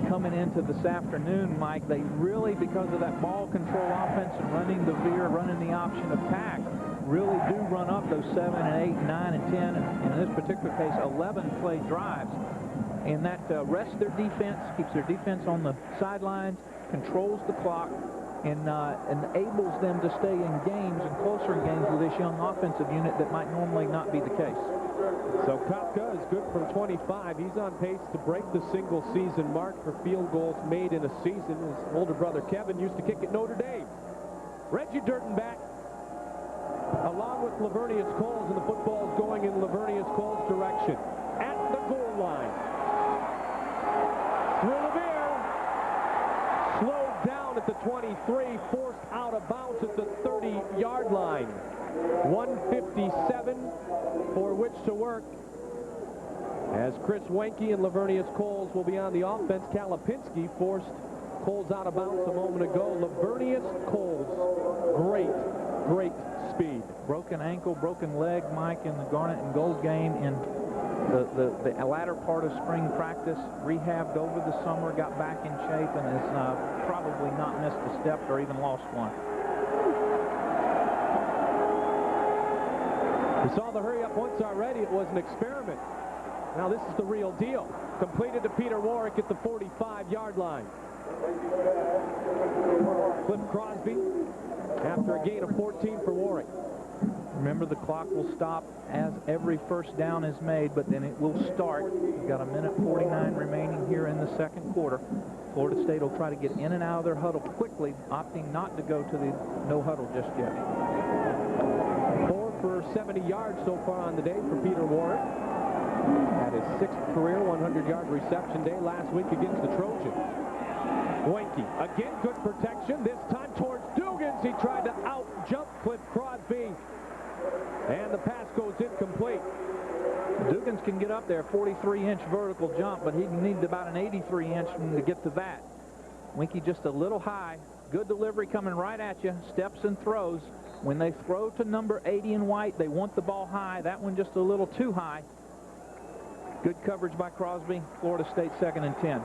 Coming into this afternoon, Mike, they really, because of that ball control offense and running the veer, running the option attack, really do run up those 7 and 8, 9 and 10, and in this particular case, 11 play drives. And that rests their defense, keeps their defense on the sidelines, controls the clock, and enables them to stay in games and closer in games with this young offensive unit that might normally not be the case. So Kopka is good from 25. He's on pace to break the single-season mark for field goals made in a season. His older brother Kevin used to kick at Notre Dame. Reggie Durton back, along with Lavernius Coles, and the football is going in Lavernius Coles' direction. At the goal line. Through the veer. Slowed down at the 23, forced out of bounds at the 30-yard line. 157 for which to work, as Chris Wenke and Lavernius Coles will be on the offense. Kalapinski forced Coles out of bounds a moment ago. Lavernius Coles, great speed. Broken ankle, broken leg, Mike, in the Garnet and Gold game in the latter part of spring practice, rehabbed over the summer, got back in shape, and has probably not missed a step or even lost one. We saw the hurry-up once already. It was an experiment. Now this is the real deal. Completed to Peter Warwick at the 45-yard line. Cliff Crosby after a gain of 14 for Warwick. Remember, the clock will stop as every first down is made, but then it will start. We've got 1:49 remaining here in the second quarter. Florida State will try to get in and out of their huddle quickly, opting not to go to the no huddle just yet. 4 for 70 yards so far on the day for Peter Warwick. Had his 6th career 100-yard reception day last week against the Trojans. Wenke, again good protection, this time towards Dugans. He tried to out-jump Cliff Crosby, and the pass goes incomplete. Dugans can get up there, 43-inch vertical jump, but he needs about an 83-inch to get to that. Wenke just a little high. Good delivery coming right at you. Steps and throws. When they throw to number 80 in white, they want the ball high. That one just a little too high. Good coverage by Crosby. Florida State 2nd and 10.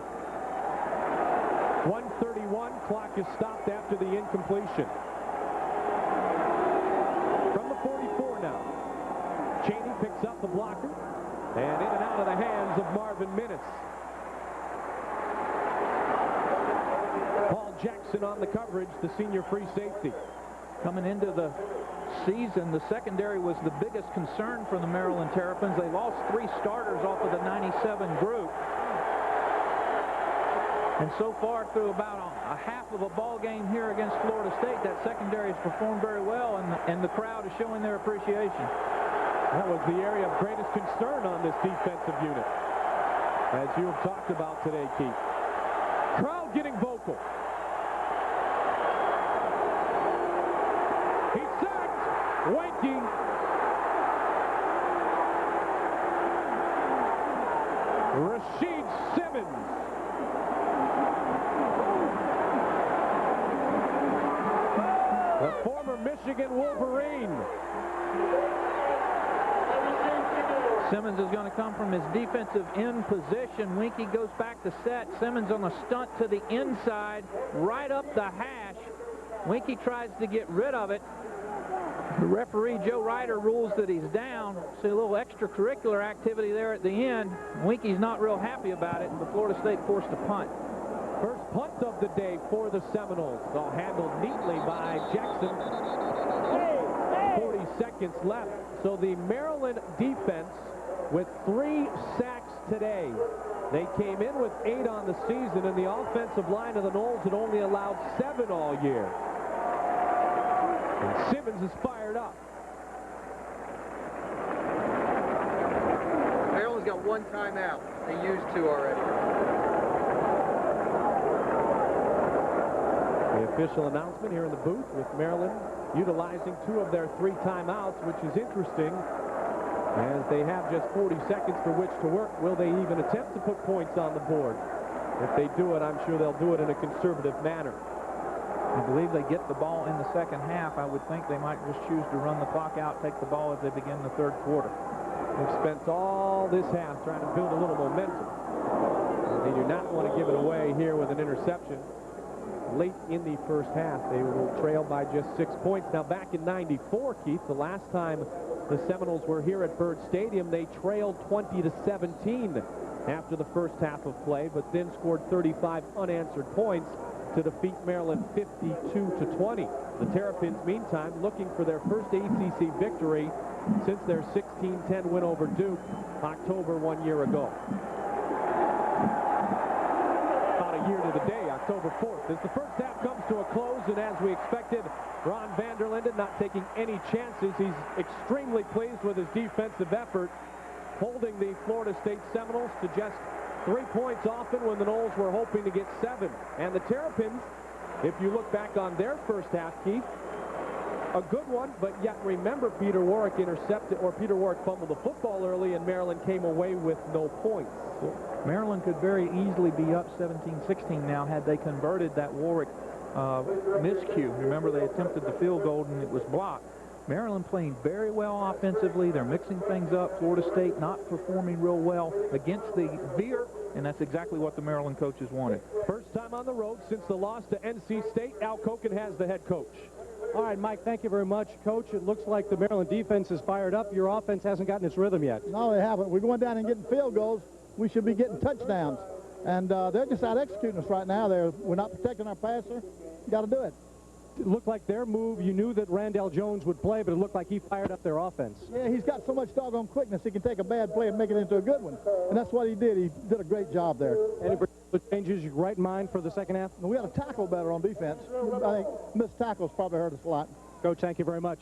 1:31, clock is stopped after the incompletion. From the 44 now. Cheney picks up the blocker, and in and out of the hands of Marvin Minnis. Paul Jackson on the coverage, the senior free safety. Coming into the season, the secondary was the biggest concern for the Maryland Terrapins. They lost 3 starters off of the 97 group. And so far, through about a half of a ball game here against Florida State, that secondary has performed very well, and the crowd is showing their appreciation. That was the area of greatest concern on this defensive unit, as you have talked about today, Keith. Crowd getting vocal. He's sacked. Wenke. Rashid Simmons. The former Michigan Wolverine. Simmons is going to come from his defensive end position. Wenke goes back to set. Simmons on a stunt to the inside, right up the hash. Wenke tries to get rid of it. The referee, Joe Ryder, rules that he's down. See a little extracurricular activity there at the end. Winky's not real happy about it, but Florida State forced a punt. First punt of the day for the Seminoles. All handled neatly by Jackson. 40 seconds left. So the Maryland defense with 3 sacks today. They came in with 8 on the season, and the offensive line of the Noles had only allowed 7 all year. And Simmons is fired up. Maryland's got 1 timeout. They used 2 already. The official announcement here in the booth with Maryland utilizing 2 of their 3 timeouts, which is interesting as they have just 40 seconds for which to work. Will they even attempt to put points on the board? If they do it, I'm sure they'll do it in a conservative manner. I believe they get the ball in the second half. I would think they might just choose to run the clock out, take the ball as they begin the third quarter. They've spent all this half trying to build a little momentum. They do not want to give it away here with an interception. Late in the first half, they will trail by just 6 points. Now back in '94, Keith, the last time the Seminoles were here at Byrd Stadium, they trailed 20-17 after the first half of play, but then scored 35 unanswered points to defeat Maryland 52-20. The Terrapins, meantime, looking for their first ACC victory since their 16-10 win over Duke October 1 year ago. About a year to the day, October 4th, as the first half comes to a close, and as we expected, Ron Vanderlinden not taking any chances. He's extremely pleased with his defensive effort, holding the Florida State Seminoles to just 3 points often when the Noles were hoping to get 7. And the Terrapins, if you look back on their first half, Keith, a good one, but yet remember Peter Warwick fumbled the football early, and Maryland came away with no points. Maryland could very easily be up 17-16 now had they converted that Warwick miscue. Remember, they attempted the field goal and it was blocked. Maryland playing very well offensively. They're mixing things up. Florida State not performing real well against the Veer, and that's exactly what the Maryland coaches wanted. First time on the road since the loss to NC State. Al Koken has the head coach. All right, Mike, thank you very much. Coach, it looks like the Maryland defense is fired up. Your offense hasn't gotten its rhythm yet. No, they haven't. We're going down and getting field goals. We should be getting touchdowns. And they're just out executing us right now. We're not protecting our passer. Got to do it. It looked like their move, you knew that Randall Jones would play, but it looked like he fired up their offense. Yeah, he's got so much doggone quickness, he can take a bad play and make it into a good one. And that's what he did. He did a great job there. Any particular changes you right in mind for the second half? We got to tackle better on defense. I think missed tackles probably hurt us a lot. Coach, thank you very much.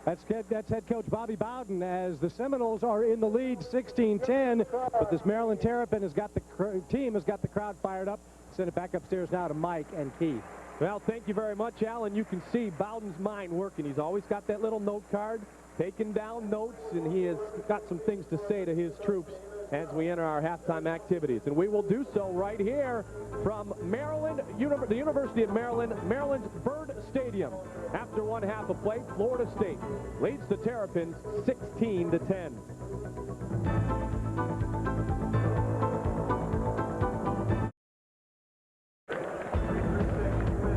That's head coach Bobby Bowden as the Seminoles are in the lead 16-10, but this Maryland Terrapin has got the crowd fired up. Send it back upstairs now to Mike and Keith. Well, thank you very much, Alan. You can see Bowden's mind working. He's always got that little note card, taking down notes, and he has got some things to say to his troops as we enter our halftime activities. And we will do so right here from Maryland, the University of Maryland, Maryland's Byrd Stadium. After one half of play, Florida State leads the Terrapins 16-10.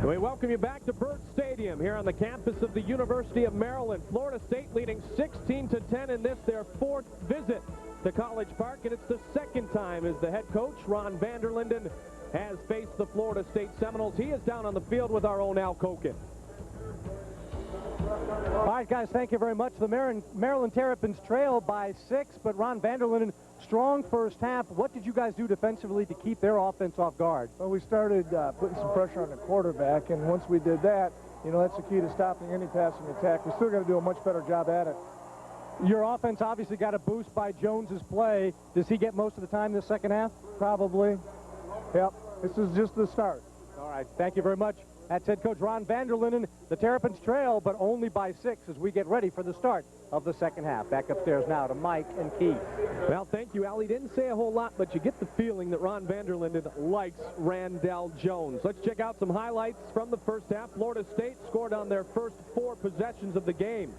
We welcome you back to Byrd Stadium here on the campus of the University of Maryland. Florida State leading 16-10 in this, their 4th visit to College Park, and it's the 2nd time as the head coach, Ron Vanderlinden, has faced the Florida State Seminoles. He is down on the field with our own Al Koken. All right, guys, thank you very much. The Maryland Terrapins trail by 6, but Ron Vanderlinden, strong first half. What did you guys do defensively to keep their offense off guard? Well, we started putting some pressure on the quarterback, and once we did that, you know, that's the key to stopping any passing attack. We still got to do a much better job at it. Your offense obviously got a boost by Jones's play. Does he get most of the time this second half? Probably. Yep. This is just the start. All right. Thank you very much. That's head coach Ron Vanderlinden. The Terrapins trail, but only by 6 as we get ready for the start of the second half. Back upstairs now to Mike and Keith. Well, thank you, Al. He didn't say a whole lot, but you get the feeling that Ron Vanderlinden likes Randall Jones. Let's check out some highlights from the first half. Florida State scored on their first 4 possessions of the game.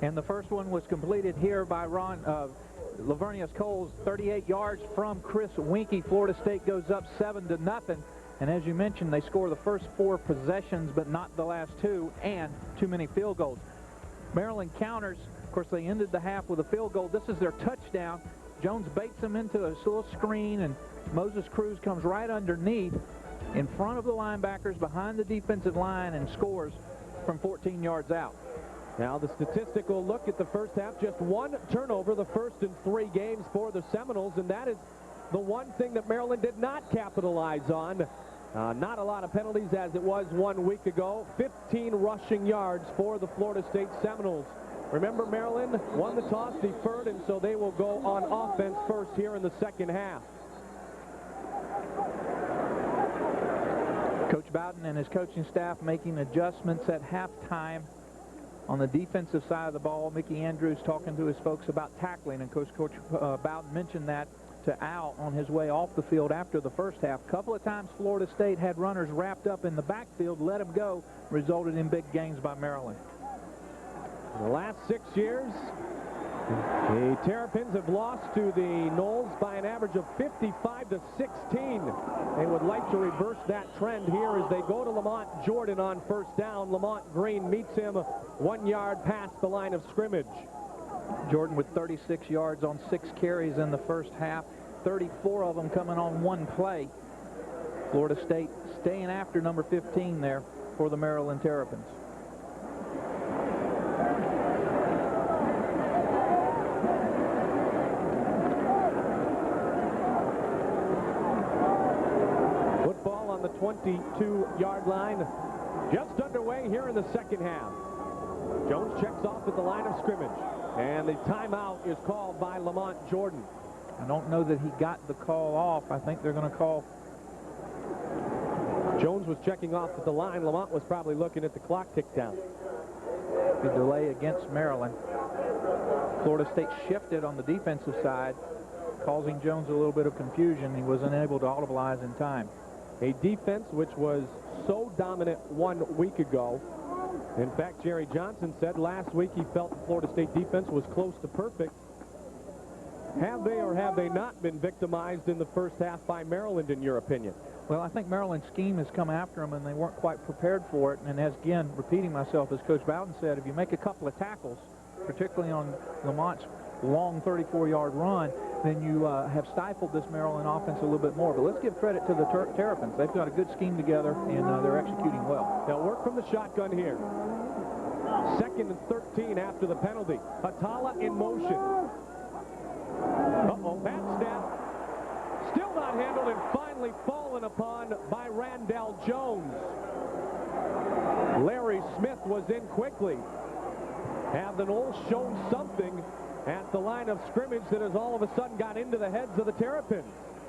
And the first one was completed here by Lavernius Coles, 38 yards from Chris Winky. Florida State goes up 7-0. And as you mentioned, they score the first 4 possessions, but not the last 2, and too many field goals. Maryland counters. Of course, they ended the half with a field goal. This is their touchdown. Jones baits him into a little screen, and Moses Cruz comes right underneath in front of the linebackers behind the defensive line and scores from 14 yards out. Now the statistical look at the first half, just one turnover the first in 3 games for the Seminoles, and that is the one thing that Maryland did not capitalize on. Not a lot of penalties as it was 1 week ago. 15 rushing yards for the Florida State Seminoles. Remember, Maryland won the toss, deferred, and so they will go on offense first here in the second half. Coach Bowden and his coaching staff making adjustments at halftime. On the defensive side of the ball, Mickey Andrews talking to his folks about tackling, and Coach Bowden mentioned that to Al on his way off the field after the first half. A couple of times Florida State had runners wrapped up in the backfield, let them go, resulted in big gains by Maryland. In the last 6 years, the Terrapins have lost to the Noles by an average of 55-16. They would like to reverse that trend here as they go to Lamont Jordan on first down. Lamont Green meets him 1 yard past the line of scrimmage. Jordan with 36 yards on 6 carries in the first half, 34 of them coming on 1 play. Florida State staying after number 15 there for the Maryland Terrapins. Football on the 22-yard line, just underway here in the second half. Jones checks off at the line of scrimmage, and the timeout is called by Lamont Jordan. I don't know that he got the call off. I think they're going to call. Jones was checking off at the line. Lamont was probably looking at the clock tick down. The delay against Maryland. Florida State shifted on the defensive side, causing Jones a little bit of confusion. He wasn't able to audibilize in time. A defense which was so dominant 1 week ago. In fact, Jerry Johnson said last week he felt the Florida State defense was close to perfect. Have they or have they not been victimized in the first half by Maryland, in your opinion? Well, I think Maryland's scheme has come after them, and they weren't quite prepared for it. And as, again, repeating myself, as Coach Bowden said, if you make a couple of tackles, particularly on Lamont's long 34-yard run, then you have stifled this Maryland offense a little bit more. But let's give credit to the Terrapins. They've got a good scheme together, and they're executing well. They'll work from the shotgun here. 2nd and 13 after the penalty. Hatala in motion. Uh-oh, bad snap. Still not handled, and finally fallen upon by Randall Jones. Larry Smith was in quickly. Have the Noles shown something at the line of scrimmage that has all of a sudden got into the heads of the Terrapins?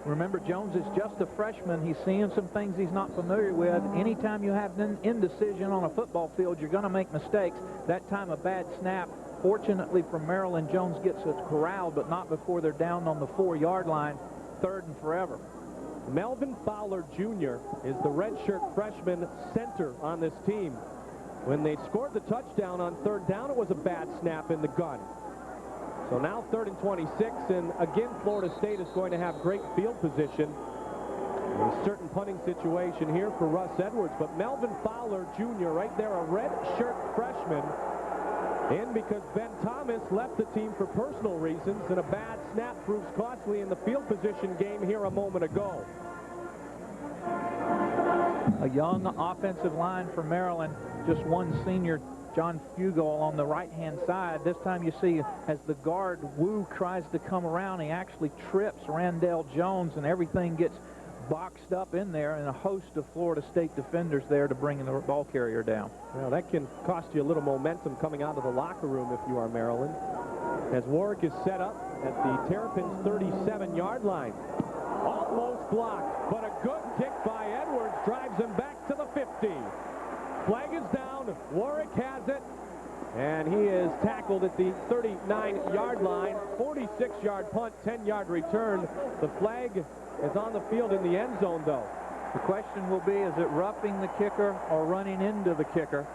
Remember, Jones is just a freshman. He's seeing some things he's not familiar with. Anytime you have an indecision on a football field, you're going to make mistakes. That time, a bad snap. Fortunately for Maryland, Jones gets it corralled, but not before they're down on the 4-yard line, 3rd and forever. Melvin Fowler Jr. is the redshirt freshman center on this team. When they scored the touchdown on 3rd down, it was a bad snap in the gun. So now 3rd and 26, and again, Florida State is going to have great field position. A certain punting situation here for Russ Edwards, but Melvin Fowler Jr. right there, a redshirt freshman, in because Ben Thomas left the team for personal reasons, and a bad snap proves costly in the field position game here a moment ago. A young offensive line for Maryland, just one senior, John Fugel, on the right-hand side. This time you see as the guard, Wu, tries to come around, he actually trips Randall Jones, and everything gets boxed up in there, and a host of Florida State defenders there to bring the ball carrier down. Well, that can cost you a little momentum coming out of the locker room if you are Maryland. As Warwick is set up at the Terrapins' 37-yard line. Almost blocked, but a good kick by Edwards drives him back to the 50. Flag is down. Warwick has it, and he is tackled at the 39-yard line. 46-yard punt, 10-yard return. The flag is on the field in the end zone, though. The question will be, is it roughing the kicker or running into the kicker?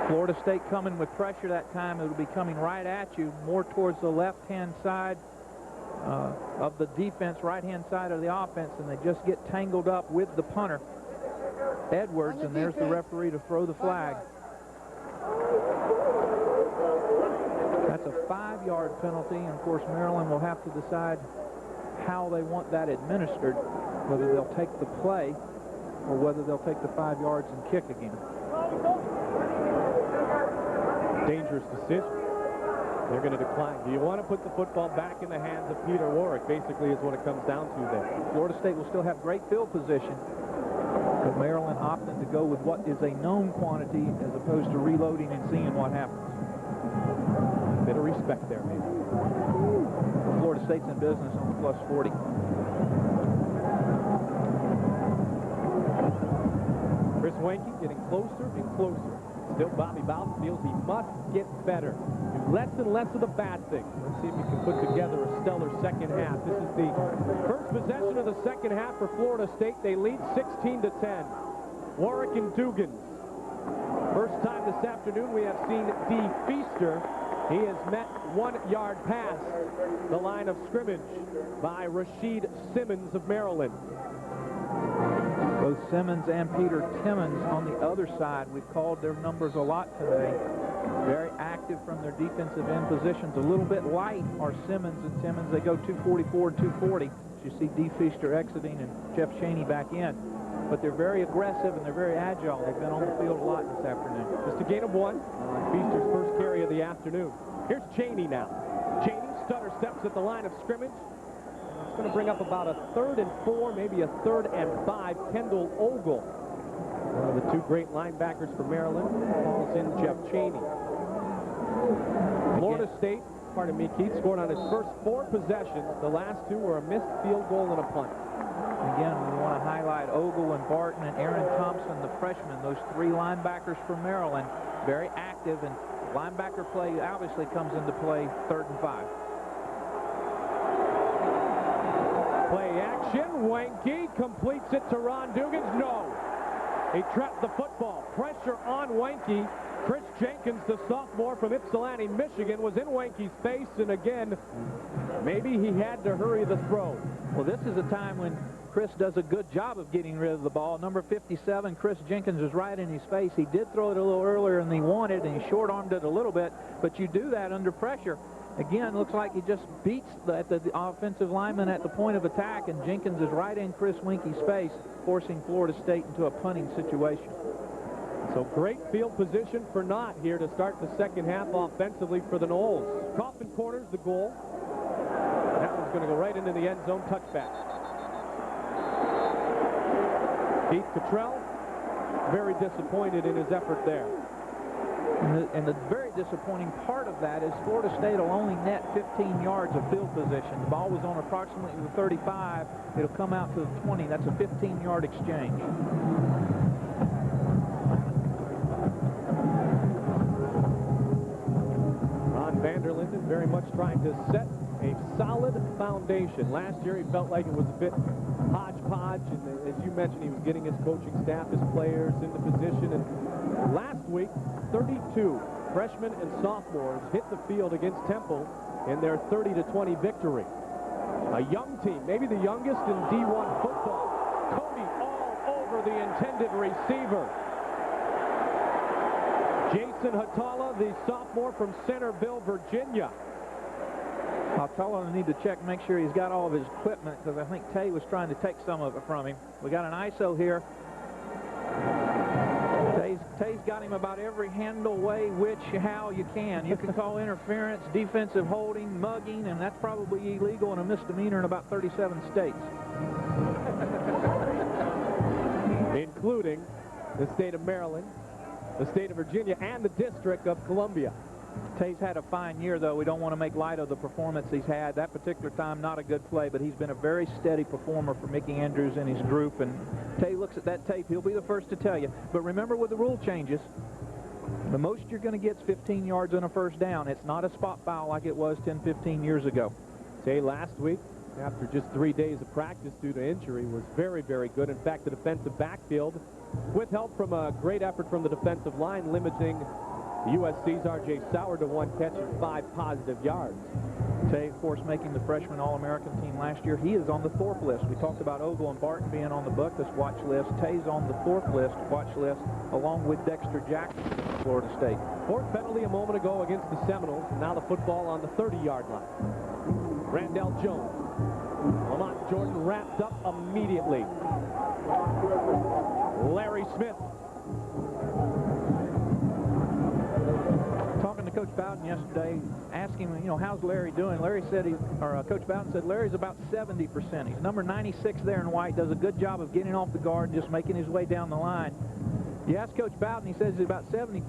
Florida State coming with pressure that time. It'll be coming right at you, more towards the left-hand side of the defense, right-hand side of the offense, and they just get tangled up with the punter, Edwards, and there's the referee to throw the flag. 5-yard penalty, and of course Maryland will have to decide how they want that administered, whether they'll take the play or whether they'll take the 5 yards and kick again. Dangerous decision. They're going to decline. Do you want to put the football back in the hands of Peter Warrick? Basically is what it comes down to there. Florida State will still have great field position, but Maryland opting to go with what is a known quantity as opposed to reloading and seeing what happens. A bit of respect there, maybe. Florida State's in business on the +40. Chris Weinke getting closer and closer. Still, Bobby Bowden feels he must get better. Do less and less of the bad things. Let's see if he can put together a stellar second half. This is the first possession of the second half for Florida State. They lead 16-10. Warrick and Dugans. First time this afternoon we have seen Dee Feaster. He has met 1-yard pass the line of scrimmage by Rashid Simmons of Maryland. Both Simmons and Peter Timmons on the other side. We've called their numbers a lot today. Very active from their defensive end positions. A little bit light are Simmons and Timmons. They go 244 and 240. You see Dee Feaster exiting and Jeff Cheney back in. But they're very aggressive and they're very agile. They've been on the field a lot this afternoon. Just a gain of 1 on Feaster's first carry of the afternoon. Here's Cheney now. Cheney stutter steps at the line of scrimmage. It's going to bring up about a 3rd and 4, maybe a 3rd and 5. Kendall Ogle, one of the 2 great linebackers for Maryland, calls in Jeff Cheney. Florida State, pardon me, Keith, scored on his first 4 possessions. The last 2 were a missed field goal and a punt. Again, we want to highlight Ogle and Barton and Aaron Thompson, the freshman, those 3 linebackers for Maryland, very active, and linebacker play obviously comes into play 3rd and 5. Play action. Weinke completes it to Ron Dugans. No. He trapped the football. Pressure on Weinke. Chris Jenkins, the sophomore from Ypsilanti, Michigan, was in Weinke's face, and again, maybe he had to hurry the throw. Well, this is a time when Chris does a good job of getting rid of the ball. Number 57, Chris Jenkins, is right in his face. He did throw it a little earlier than he wanted, and he short-armed it a little bit, but you do that under pressure. Again, looks like he just beats the offensive lineman at the point of attack, and Jenkins is right in Chris Weinke's face, forcing Florida State into a punting situation. So great field position for Knott here to start the second half offensively for the Noles. Coffin corners the goal. That one's going to go right into the end zone, touchback. Keith Cottrell, very disappointed in his effort there. And the very disappointing part of that is Florida State will only net 15 yards of field position. The ball was on approximately the 35. It'll come out to the 20. That's a 15-yard exchange. Ron Vanderlinden very much trying to set a solid foundation. Last year he felt like it was a bit hodgepodge, and as you mentioned, he was getting his coaching staff, his players into position, and last week 32 freshmen and sophomores hit the field against Temple in their 30-20 victory. A young team, maybe the youngest in D1 football. Cody all over the intended receiver. Jason Hatala, the sophomore from Centerville, Virginia. I'll tell him I need to check, make sure he's got all of his equipment, because I think Tay was trying to take some of it from him. We got an ISO here. Tay's got him about every handle, way, which, how you can. You can call interference, defensive holding, mugging, and that's probably illegal and a misdemeanor in about 37 states. Including the state of Maryland, the state of Virginia, and the District of Columbia. Tay's had a fine year, though. We don't want to make light of the performance he's had. That particular time, not a good play, but he's been a very steady performer for Mickey Andrews and his group. And Tay looks at that tape. He'll be the first to tell you. But remember, with the rule changes, the most you're going to get is 15 yards on a first down. It's not a spot foul like it was 10, 15 years ago. Tay last week, after just 3 days of practice due to injury, was very, very good. In fact, the defensive backfield, with help from a great effort from the defensive line, limiting USC's R.J. Sauer to 1 catch and 5 positive yards. Tay, of course, making the freshman All-American team last year. He is on the Thorpe list. We talked about Ogle and Barton being on the Buckus watch list. Tay's on the Thorpe list, watch list, along with Dexter Jackson. Florida State. Fourth penalty a moment ago against the Seminoles. Now the football on the 30-yard line. Randall Jones. Lamont Jordan wrapped up immediately. Larry Smith. Talking to Coach Bowden yesterday, asking him, you know, how's Larry doing? Larry said Coach Bowden said Larry's about 70%. He's number 96 there in white, does a good job of getting off the guard and just making his way down the line. You ask Coach Bowden, he says he's about 70%.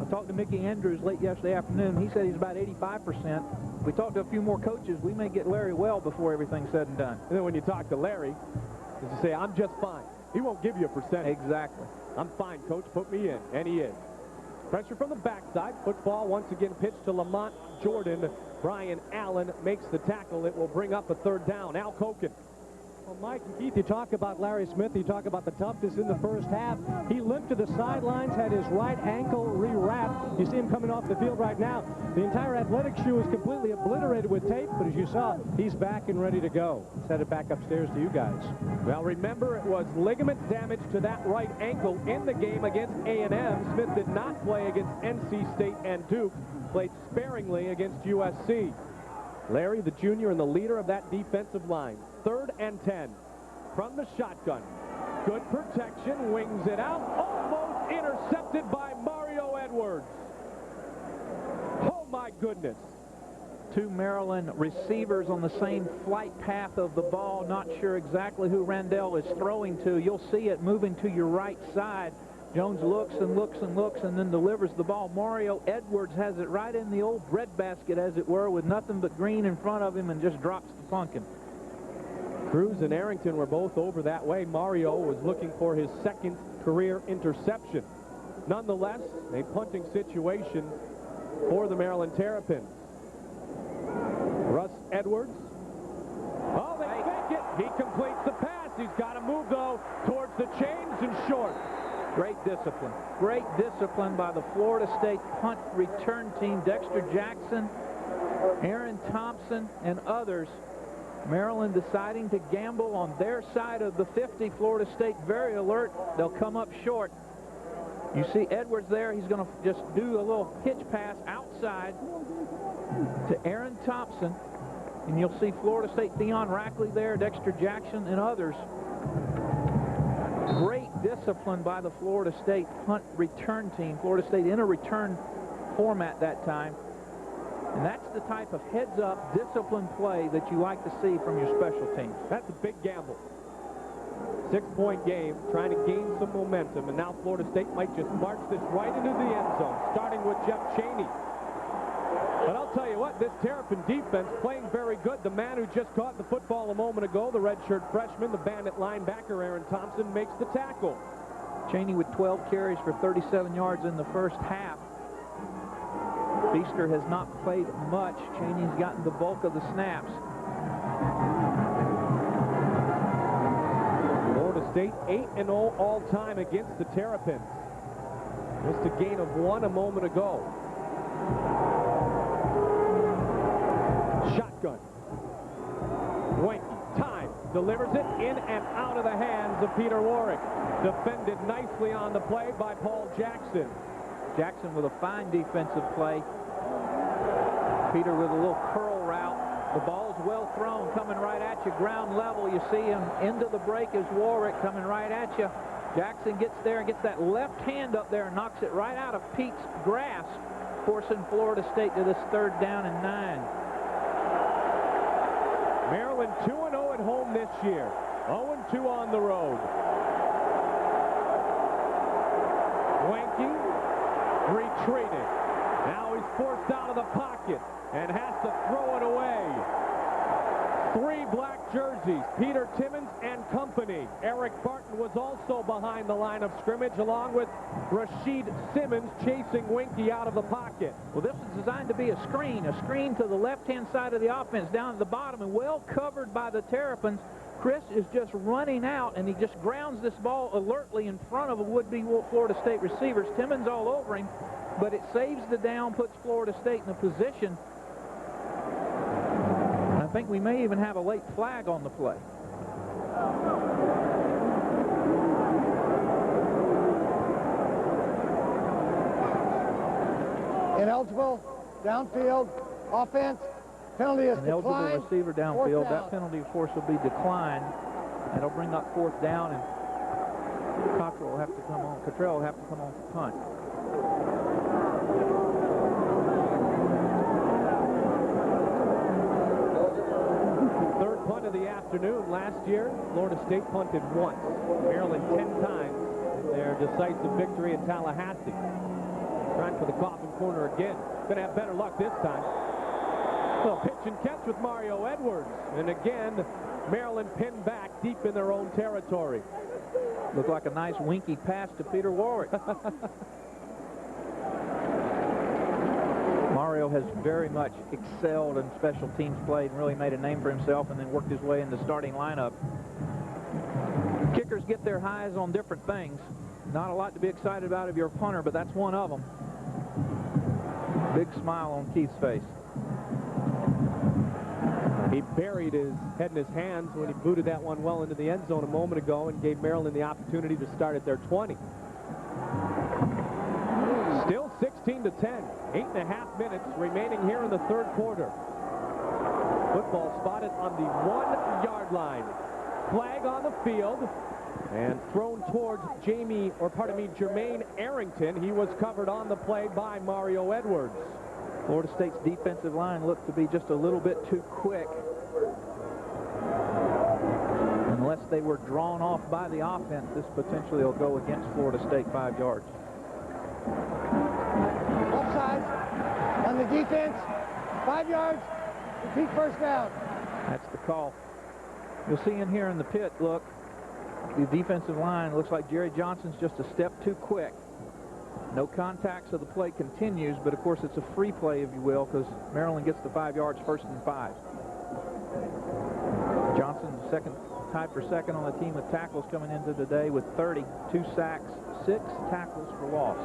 I talked to Mickey Andrews late yesterday afternoon. He said he's about 85%. We talked to a few more coaches. We may get Larry well before everything's said and done. And then when you talk to Larry, as you say, I'm just fine. He won't give you a percentage. Exactly. I'm fine, Coach. Put me in. And he is. Pressure from the backside. Football once again pitched to Lamont Jordan. Brian Allen makes the tackle. It will bring up a third down. Al Koken. Well, Mike and Keith, you talk about Larry Smith, you talk about the toughness in the first half. He limped to the sidelines, had his right ankle rewrapped. You see him coming off the field right now. The entire athletic shoe is completely obliterated with tape, but as you saw, he's back and ready to go. Let's head it back upstairs to you guys. Well, remember, it was ligament damage to that right ankle in the game against A&M. Smith did not play against NC State and Duke, played sparingly against USC. Larry, the junior and the leader of that defensive line. 3rd and 10 from the shotgun. Good protection, wings it out, almost intercepted by Mario Edwards. Oh my goodness. Two Maryland receivers on the same flight path of the ball. Not sure exactly who Randall is throwing to. You'll see it moving to your right side. Jones looks and looks and looks and then delivers the ball. Mario Edwards has it right in the old breadbasket, as it were, with nothing but green in front of him and just drops the pumpkin. Cruz and Arrington were both over that way. Mario was looking for his 2nd career interception. Nonetheless, a punting situation for the Maryland Terrapins. Russ Edwards. Oh, they fake it. He completes the pass. He's got to move, though, towards the chains and short. Great discipline. Great discipline by the Florida State punt return team. Dexter Jackson, Aaron Thompson, and others. Maryland deciding to gamble on their side of the 50. Florida State very alert. They'll come up short. You see Edwards there. He's going to just do a little hitch pass outside to Aaron Thompson. And you'll see Florida State Theon Rackley there, Dexter Jackson, and others. Great discipline by the Florida State punt return team. Florida State in a return format that time. And that's the type of heads-up, disciplined play that you like to see from your special teams. That's a big gamble. 6-point game, trying to gain some momentum, and now Florida State might just march this right into the end zone, starting with Jeff Cheney. But I'll tell you what, this Terrapin defense playing very good. The man who just caught the football a moment ago, the redshirt freshman, the Bandit linebacker, Aaron Thompson, makes the tackle. Cheney with 12 carries for 37 yards in the first half. Feaster has not played much. Cheney's gotten the bulk of the snaps. Florida State 8-0 all-time against the Terrapins. Just a gain of 1 a moment ago. Shotgun. Wenke, time, delivers it in and out of the hands of Peter Warrick. Defended nicely on the play by Paul Jackson. Jackson with a fine defensive play. Peter with a little curl route. The ball's well thrown, coming right at you, ground level. You see him into the break as Warrick coming right at you. Jackson gets there and gets that left hand up there and knocks it right out of Pete's grasp, forcing Florida State to this 3rd down and 9. Maryland 2-0 at home this year. 0-2 on the road. Wenke retreated. Now he's forced out of the pocket and has to throw it away. 3 black jerseys, Peter Timmons and company. Eric Barton was also behind the line of scrimmage, along with Rashid Simmons chasing Wenke out of the pocket. Well, this is designed to be a screen to the left-hand side of the offense, down at the bottom, and well covered by the Terrapins. Chris is just running out, and he just grounds this ball alertly in front of a would-be Florida State receivers. Timmons all over him, but it saves the down, puts Florida State in a position. I think we may even have a late flag on the play. Ineligible, downfield, offense, penalty is An eligible declined. receiver Fourth downfield. down. That penalty, of course, will be declined. That'll bring up 4th down, and Cottrell will have to come on. Cottrell will have to come on for punt. Third punt of the afternoon. Last year, Florida State punted once. Maryland 10 times in their decisive victory in Tallahassee. Trying for the coffin corner again. Going to have better luck this time. Well, pitch and catch with Mario Edwards. And again, Maryland pinned back deep in their own territory. Looked like a nice winky pass to Peter Warwick. Mario has very much excelled in special teams play and really made a name for himself, and then worked his way in the starting lineup. Kickers get their highs on different things. Not a lot to be excited about if you're a punter, but that's one of them. Big smile on Keith's face. He buried his head in his hands when he booted that one well into the end zone a moment ago and gave Maryland the opportunity to start at their 20. Still 16-10. 8.5 minutes remaining here in the third quarter. Football spotted on the 1-yard line. Flag on the field and thrown towards Jermaine Arrington. He was covered on the play by Mario Edwards. Florida State's defensive line looked to be just a little bit too quick. Unless they were drawn off by the offense, this potentially will go against Florida State 5 yards. Offside on the defense, 5 yards, repeat first down. That's the call. You'll see in here in the pit, look, the defensive line looks like Jerry Johnson's just a step too quick. No contact, so the play continues, but of course it's a free play, if you will, because Maryland gets the 5 yards, 1st and 5. Johnson tied for second on the team with tackles coming into today with 30, 2 sacks, 6 tackles for loss.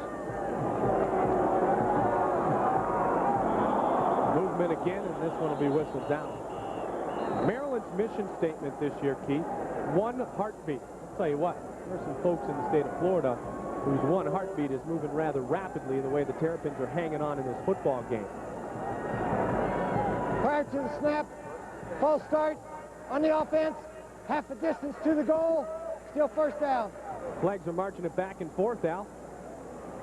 Movement again, and this one will be whistled down. Maryland's mission statement this year, Keith, 1 heartbeat. I'll tell you what, there are some folks in the state of Florida whose 1 heartbeat is moving rather rapidly the way the Terrapins are hanging on in this football game. Prior to the snap, false start on the offense, half a distance to the goal, still first down. Flags are marching it back and forth, Al.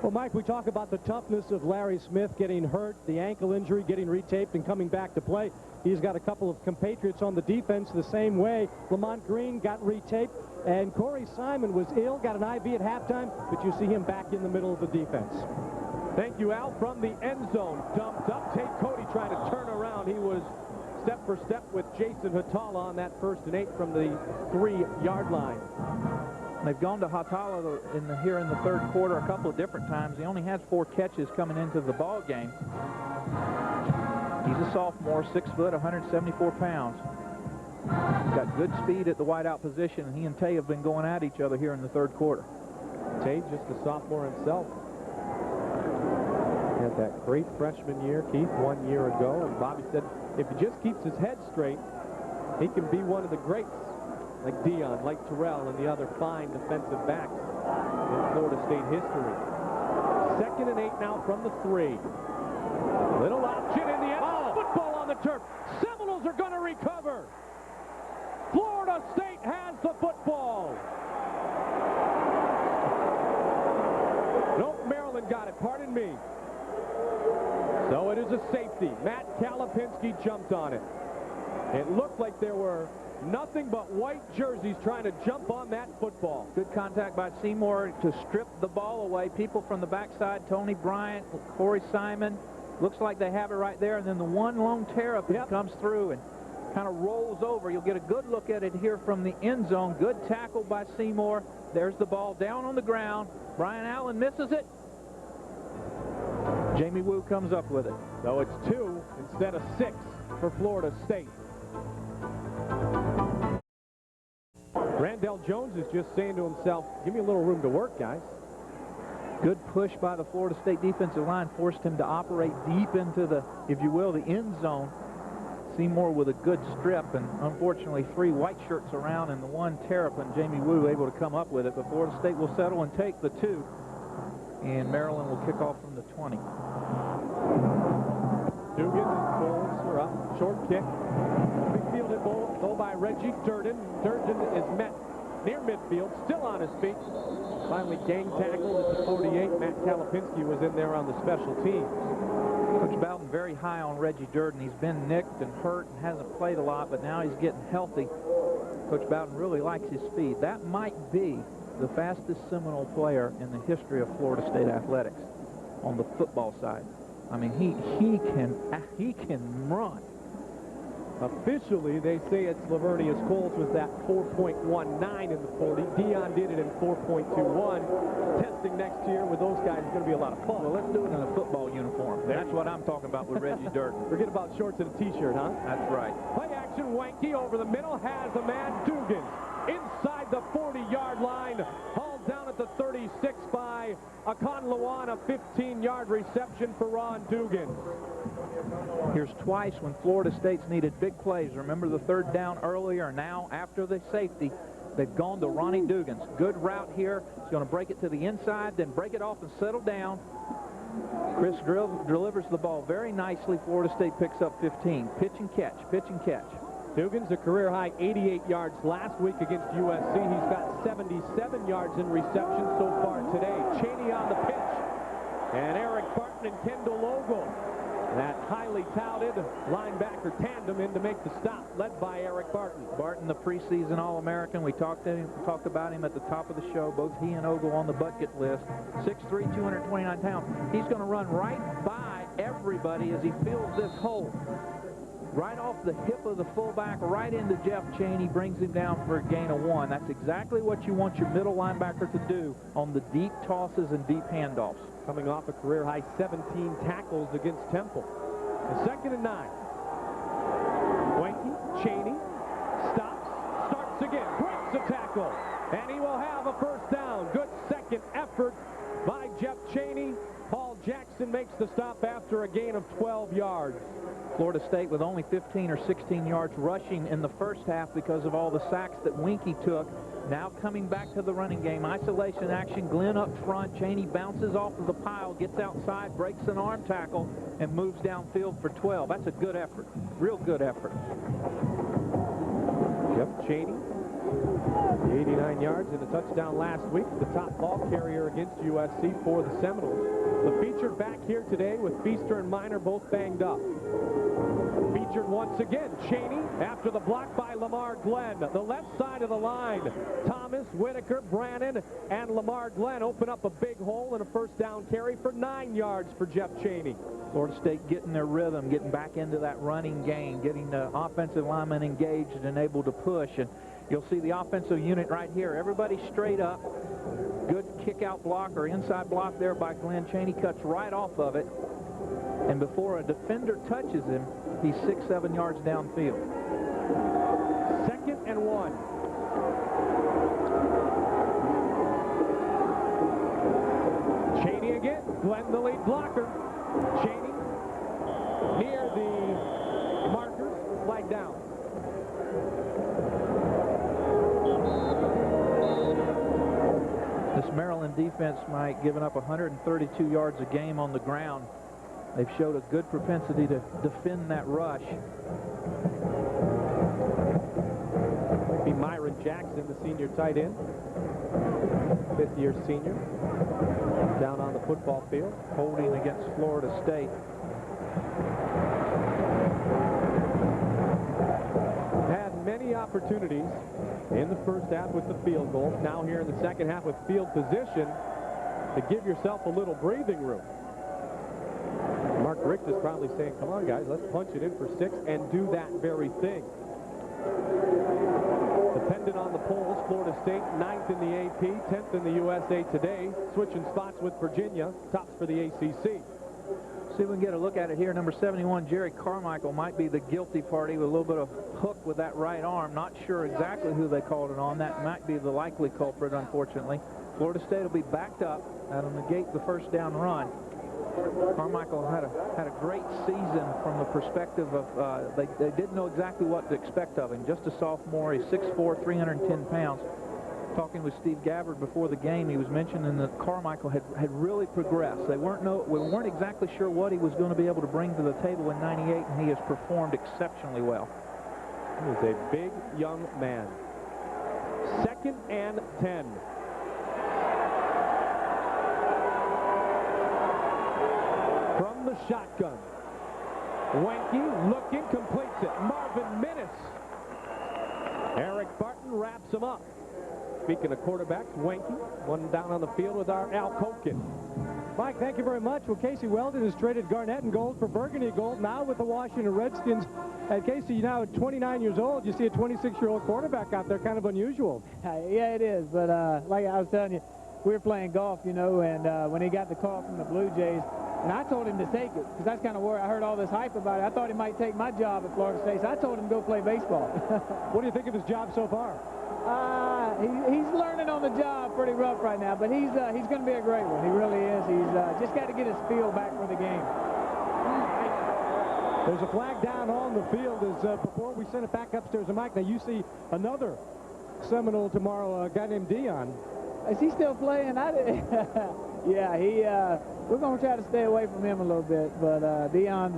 Well, Mike, we talk about the toughness of Larry Smith getting hurt, the ankle injury, getting retaped and coming back to play. He's got a couple of compatriots on the defense the same way. Lamont Green got retaped, and Corey Simon was ill, got an IV at halftime, but you see him back in the middle of the defense. Thank you, Al. From the end zone, dumped up. Tate Cody trying to turn around. He was step for step with Jason Hatala on that 1st and 8 from the 3-yard line. They've gone to Hatala here in the third quarter a couple of different times. He only has 4 catches coming into the ball game. He's a sophomore, 6 foot, 174 pounds. He's got good speed at the wideout position, and he and Tay have been going at each other here in the third quarter. Tay, just a sophomore himself. He had that great freshman year, Keith, 1 year ago, and Bobby said if he just keeps his head straight, he can be one of the greats, like Dion, like Terrell, and the other fine defensive backs in Florida State history. 2nd and 8 now from the 3. Little option in the end. Oh, football on the turf. Seminoles are going to recover. Florida State has the football. Nope, Maryland got it. Pardon me. So it is a safety. Matt Kalapinski jumped on it. It looked like there were nothing but white jerseys trying to jump on that football. Good contact by Seymour to strip the ball away. People from the backside, Tony Bryant, Corey Simon. Looks like they have it right there, and then the one lone Terrapin comes through and kind of rolls over. You'll get a good look at it here from the end zone. Good tackle by Seymour. There's the ball down on the ground. Brian Allen misses it. Jamie Wu comes up with it. So it's 2 instead of 6 for Florida State. Randall Jones is just saying to himself, give me a little room to work, guys. Good push by the Florida State defensive line, forced him to operate deep into the, if you will, the end zone. Seymour with a good strip, and unfortunately 3 white shirts around and the 1 Terrapin. Jamie Wu able to come up with it, but Florida State will settle and take the 2, and Maryland will kick off from the 20. Short kick. Be fielded though by Reggie Durden. Durden is met near midfield, still on his feet. Finally gang tackled at the 48. Matt Kalapinski was in there on the special teams. Coach Bowden very high on Reggie Durden. He's been nicked and hurt and hasn't played a lot, but now he's getting healthy. Coach Bowden really likes his speed. That might be the fastest Seminole player in the history of Florida State athletics on the football side. I mean, he can run. Officially, they say it's Lavernius Coles with that 4.19 in the 40. Dion did it in 4.21. Testing next year with those guys is going to be a lot of fun. Well, let's do it in a football uniform. That's what I'm talking about with Reggie Durden. Forget about shorts and a T-shirt, huh? That's right. Play action, Wanky over the middle, has a man, Dugan. Inside the 40-yard line, hauled down at the 36 by Akonluan, a 15-yard reception for Ron Dugan. Here's twice when Florida State's needed big plays. Remember the third down earlier. Now, after the safety, they've gone to Ronnie Dugan's. Good route here. He's going to break it to the inside, then break it off and settle down. Chris delivers the ball very nicely. Florida State picks up 15. Pitch and catch, pitch and catch. Dugan's a career-high 88 yards last week against USC. He's got 77 yards in reception so far today. Cheney on the pitch. And Eric Barton and Kendall Ogle. That highly touted linebacker tandem in to make the stop, led by Eric Barton. Barton, the preseason All-American. We talked about him at the top of the show. Both he and Ogle on the bucket list. 6'3", 229 pounds. He's going to run right by everybody as he fills this hole. Right off the hip of the fullback, right into Jeff Cheney, brings him down for a gain of 1. That's exactly what you want your middle linebacker to do on the deep tosses and deep handoffs. Coming off a career-high 17 tackles against Temple. And 2nd and 9. Wanky, Cheney, stops, starts again, breaks the tackle, and he will have a first down. Good second effort by Jeff Cheney. Paul Jackson makes the stop after a gain of 12 yards. Florida State with only 15 or 16 yards rushing in the first half because of all the sacks that Winky took. Now coming back to the running game. Isolation action. Glenn up front. Cheney bounces off of the pile, gets outside, breaks an arm tackle, and moves downfield for 12. That's a good effort. Real good effort. Jeff Cheney, 89 yards and a touchdown last week. The top ball carrier against USC for the Seminoles. The featured back here today with Feaster and Minor both banged up. Featured once again, Cheney after the block by Lamar Glenn. The left side of the line, Thomas, Whitaker, Brannon, and Lamar Glenn open up a big hole and a first down carry for 9 yards for Jeff Cheney. Florida State getting their rhythm, getting back into that running game, getting the offensive linemen engaged and able to push. And you'll see the offensive unit right here. Everybody straight up. Good kick-out block or inside block there by Glenn. Cheney cuts right off of it. And before a defender touches him, he's 6-7 yards downfield. 2nd and 1. Cheney again. Glenn the lead blocker. Cheney near the markers. Flag down. This Maryland defense, Mike, giving up 132 yards a game on the ground. They've showed a good propensity to defend that rush. Might be Myron Jackson, the senior tight end. 5th-year senior. Down on the football field. Holding against Florida State. Had many opportunities in the first half with the field goal. Now here in the second half with field position to give yourself a little breathing room. Mark Richt is probably saying, come on, guys, let's punch it in for 6 and do that very thing. Dependent on the polls, Florida State 9th in the AP, 10th in the USA Today, switching spots with Virginia, tops for the ACC. See if we can get a look at it here. Number 71, Jerry Carmichael, might be the guilty party with a little bit of hook with that right arm. Not sure exactly who they called it on. That might be the likely culprit, unfortunately. Florida State will be backed up. That'll negate the first down run. Carmichael had a great season from the perspective of they didn't know exactly what to expect of him. Just a sophomore. He's 6'4", 310 pounds. talking with Steve Gabbard before the game, he was mentioning that Carmichael had really progressed. We weren't exactly sure what he was going to be able to bring to the table in '98, and he has performed exceptionally well. He is a big young man. 2nd and 10. From the shotgun. Wenke looking, completes it. Marvin Minnis. Eric Barton wraps him up. Speaking of quarterbacks, Wenke, one down on the field with our Al Koken. Mike, thank you very much. Well, Casey Weldon has traded Garnett and Gold for Burgundy Gold, now with the Washington Redskins. And Casey, you're now at 29 years old. You see a 26-year-old quarterback out there, kind of unusual. Yeah, it is. But like I was telling you, we were playing golf, you know, and when he got the call from the Blue Jays, and I told him to take it, because that's kind of where I heard all this hype about it. I thought he might take my job at Florida State, so I told him to go play baseball. What do you think of his job so far? He's learning on the job pretty rough right now, but he's going to be a great one. He really is. He's just got to get his feel back for the game. There's a flag down on the field before we send it back upstairs to Mike. Now you see another Seminole tomorrow, a guy named Dion. Is he still playing? Yeah, we're going to try to stay away from him a little bit, but Dion's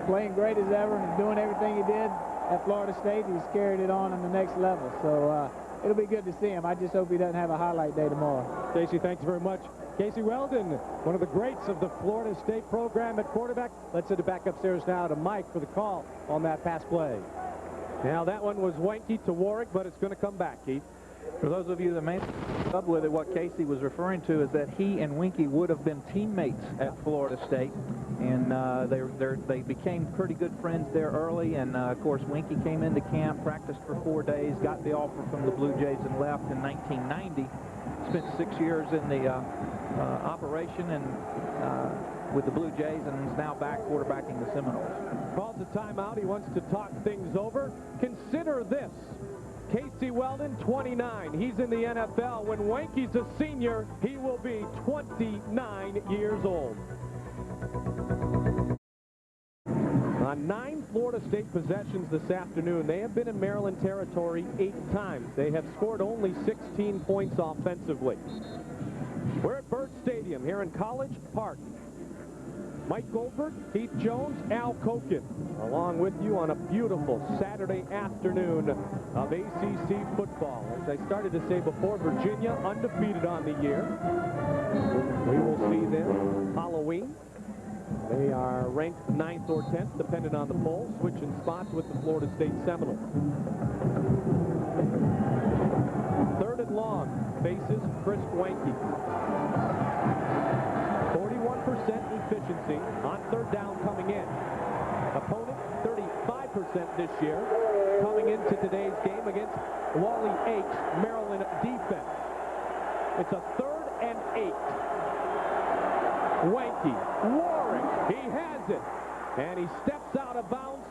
playing great as ever and doing everything he did at Florida State. He's carried it on the next level, so it'll be good to see him. I just hope he doesn't have a highlight day tomorrow. Casey, thanks very much. Casey Weldon, one of the greats of the Florida State program at quarterback. Let's send it back upstairs now to Mike for the call on that pass play. Now that one was Wenke to Warwick, but it's going to come back, Keith. For those of you that may up with it, what Casey was referring to is that he and Wenke would have been teammates at Florida State, and they became pretty good friends there early. And of course, Wenke came into camp, practiced for 4 days, got the offer from the Blue Jays, and left in 1990. Spent 6 years in the operation and with the Blue Jays, and is now back quarterbacking the Seminoles. Calls a timeout. He wants to talk things over. Consider this. Casey Weldon, 29. He's in the NFL. When Wenke's a senior, he will be 29 years old. On 9 Florida State possessions this afternoon, they have been in Maryland territory 8 times. They have scored only 16 points offensively. We're at Byrd Stadium here in College Park. Mike Goldberg, Keith Jones, Al Koken, along with you on a beautiful Saturday afternoon of ACC football. As I started to say before, Virginia undefeated on the year. We will see them Halloween. They are ranked 9th or 10th, depending on the poll, switching spots with the Florida State Seminoles. 3rd and long, faces Chris Wenke. 41% efficiency on 3rd down coming in. Opponent 35% this year coming into today's game against Wally Ake's Maryland defense. It's a 3rd and 8. Wenke, Warwick, he has it. And he steps out of bounds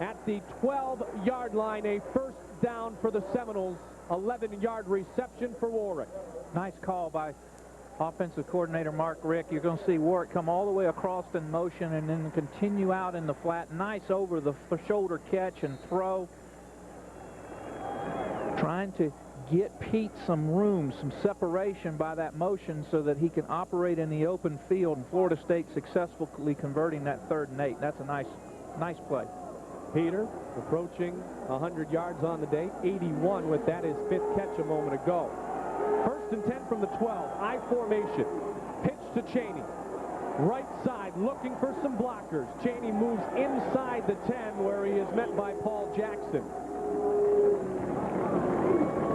at the 12-yard line. A 1st down for the Seminoles. 11-yard reception for Warwick. Nice call by offensive coordinator Mark Richt. You're going to see Warwick come all the way across in motion and then continue out in the flat. Nice over the shoulder catch and throw. Trying to get Pete some room, some separation by that motion so that he can operate in the open field, and Florida State successfully converting that 3rd and 8. That's a nice play. Peter approaching 100 yards on the day, 81 with that, his 5th catch a moment ago. 1st and 10 from the 12, I formation, pitch to Cheney. Right side looking for some blockers. Cheney moves inside the 10 where he is met by Paul Jackson.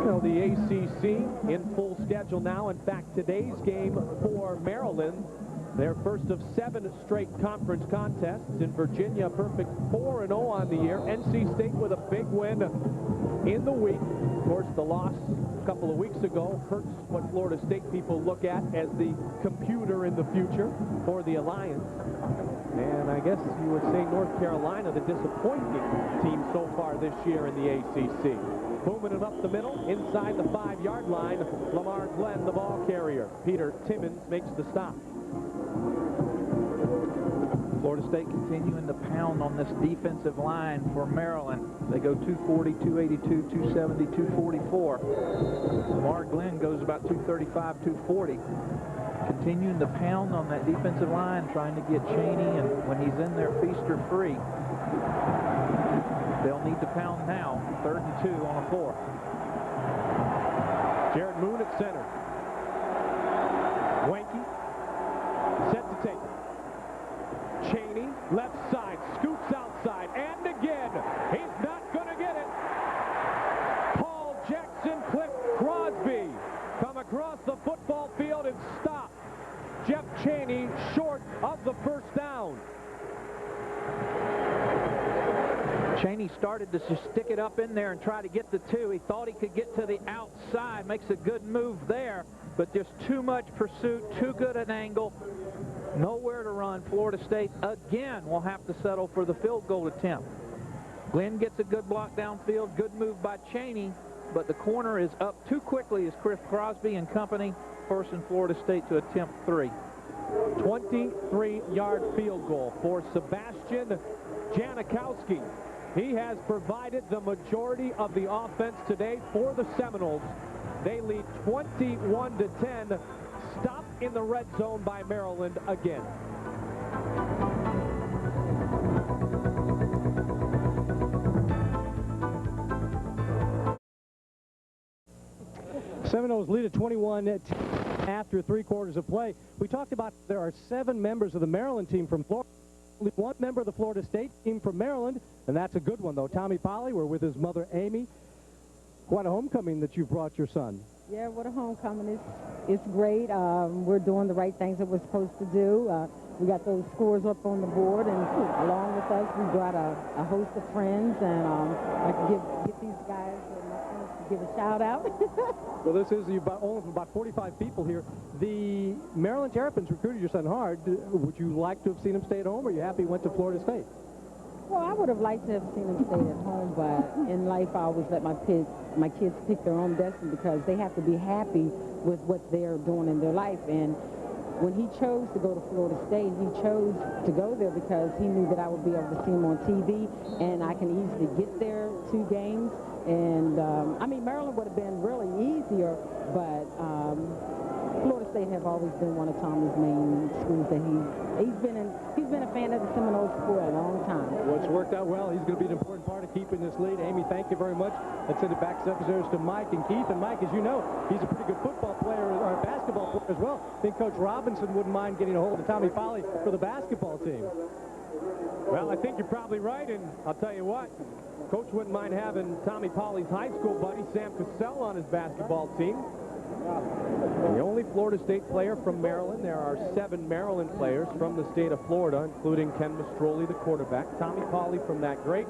Well, the ACC in full schedule now. In fact, today's game for Maryland, their first of 7 straight conference contests. In Virginia, a perfect 4-0 on the year. NC State with a big win in the week. Of course, the loss a couple of weeks ago hurts what Florida State people look at as the computer in the future for the Alliance. And I guess you would say North Carolina, the disappointing team so far this year in the ACC. Booming it up the middle, inside the 5-yard line. Lamar Glenn, the ball carrier. Peter Timmons makes the stop. Florida Florida State continuing to pound on this defensive line for Maryland. They go 240, 282, 270, 244. Lamar Glenn goes about 235, 240. Continuing to pound on that defensive line, trying to get Chaney, and when he's in there, feast or free. They'll need to pound now. 3rd and 2 on a 4. Jared Moon at center. Wanky set to take it. Chaney, left side, scoops outside, and again, he's not going to get it. Paul Jackson, Cliff Crosby come across the football field and stop Jeff Chaney short of the first down. Chaney started to just stick it up in there and try to get the 2. He thought he could get to the outside, makes a good move there, but there's too much pursuit, too good an angle, nowhere to run. Florida State again will have to settle for the field goal attempt. Glenn gets a good block downfield, good move by Chaney, but the corner is up too quickly as Cliff Crosby and company forcing Florida State to attempt 3. 23-yard field goal for Sebastian Janikowski. He has provided the majority of the offense today for the Seminoles. They lead 21-10. Stopped in the red zone by Maryland again. Seminoles lead at 21 after 3 quarters of play. We talked about there are 7 members of the Maryland team from Florida. Only 1 member of the Florida State team from Maryland, and that's a good one, though. Tommy Polly, we're with his mother, Amy. Quite a homecoming that you've brought your son. Yeah, what a homecoming. It's great. We're doing the right things that we're supposed to do. We got those scores up on the board, and along with us, we brought a host of friends, and I can get these guys and my friends to give a shout-out. Well, this is only about 45 people here. The Maryland Terrapins recruited your son hard. Would you like to have seen him stay at home, or are you happy he went to Florida State? Well, I would have liked to have seen him stay at home, but in life, I always let my kids pick their own destiny because they have to be happy with what they're doing in their life. And when he chose to go to Florida State, he chose to go there because he knew that I would be able to see him on TV, and I can easily get there 2 games. And, I mean, Maryland would have been really easier, but Florida State have always been one of Tommy's main schools that he's been a fan of the Seminoles for a long time. Well, it's worked out well. He's going to be an important part of keeping this lead. Amy, thank you very much. Let's send it back upstairs to Mike and Keith. And Mike, as you know, he's a pretty good football player or basketball player as well. I think Coach Robinson wouldn't mind getting a hold of Tommy Polly for the basketball team. Well, I think you're probably right, and I'll tell you what, Coach wouldn't mind having Tommy Polly's high school buddy, Sam Cassell, on his basketball team. The only Florida State player from Maryland. There are 7 Maryland players from the state of Florida, including Ken Mastroli, the quarterback. Tommy Polly from that great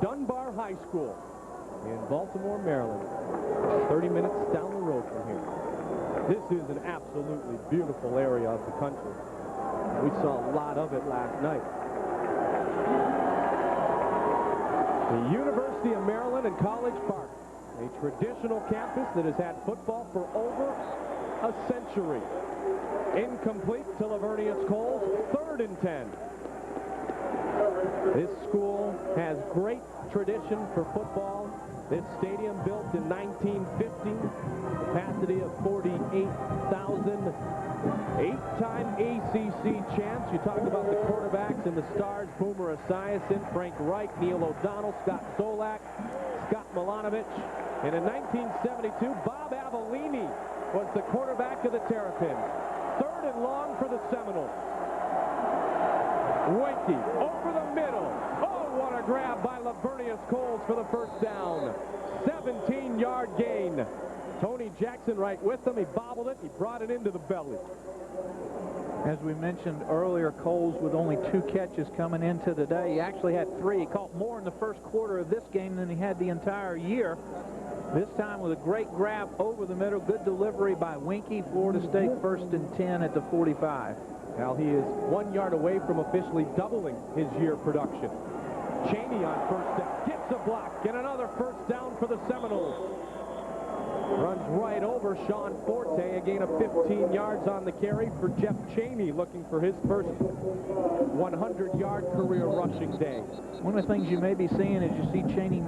Dunbar High School in Baltimore, Maryland. 30 minutes down the road from here. This is an absolutely beautiful area of the country. We saw a lot of it last night. The University of Maryland and College Park, a traditional campus that has had football for over a century. Incomplete to Lavernius Coles, 3rd and 10. This school has great tradition for football. This stadium built in 1950, capacity of 48,000. 8-time ACC champs. You talked about the quarterbacks and the stars, Boomer Esiason, Frank Reich, Neil O'Donnell, Scott Zolak, Scott Milanovic. And in 1972, Bob Avellini was the quarterback of the Terrapins. 3rd and long for the Seminoles. Wanky over the middle. Oh, what a grab by Lavernius Coles for the first down. 17-yard gain. Tony Jackson right with him. He bobbled it. He brought it into the belly. As we mentioned earlier, Coles with only 2 catches coming into today. He actually had 3. He caught more in the first quarter of this game than he had the entire year. This time with a great grab over the middle. Good delivery by Winky. Florida State 1st and 10 at the 45. Now he is 1 yard away from officially doubling his year production. Chaney on first down. Gets a block. And another first down for the Seminoles. Runs right over Sean Forte, a gain of 15 yards on the carry for Jeff Chaney, looking for his first 100-yard career rushing day. One of the things you may be seeing as you see Chaney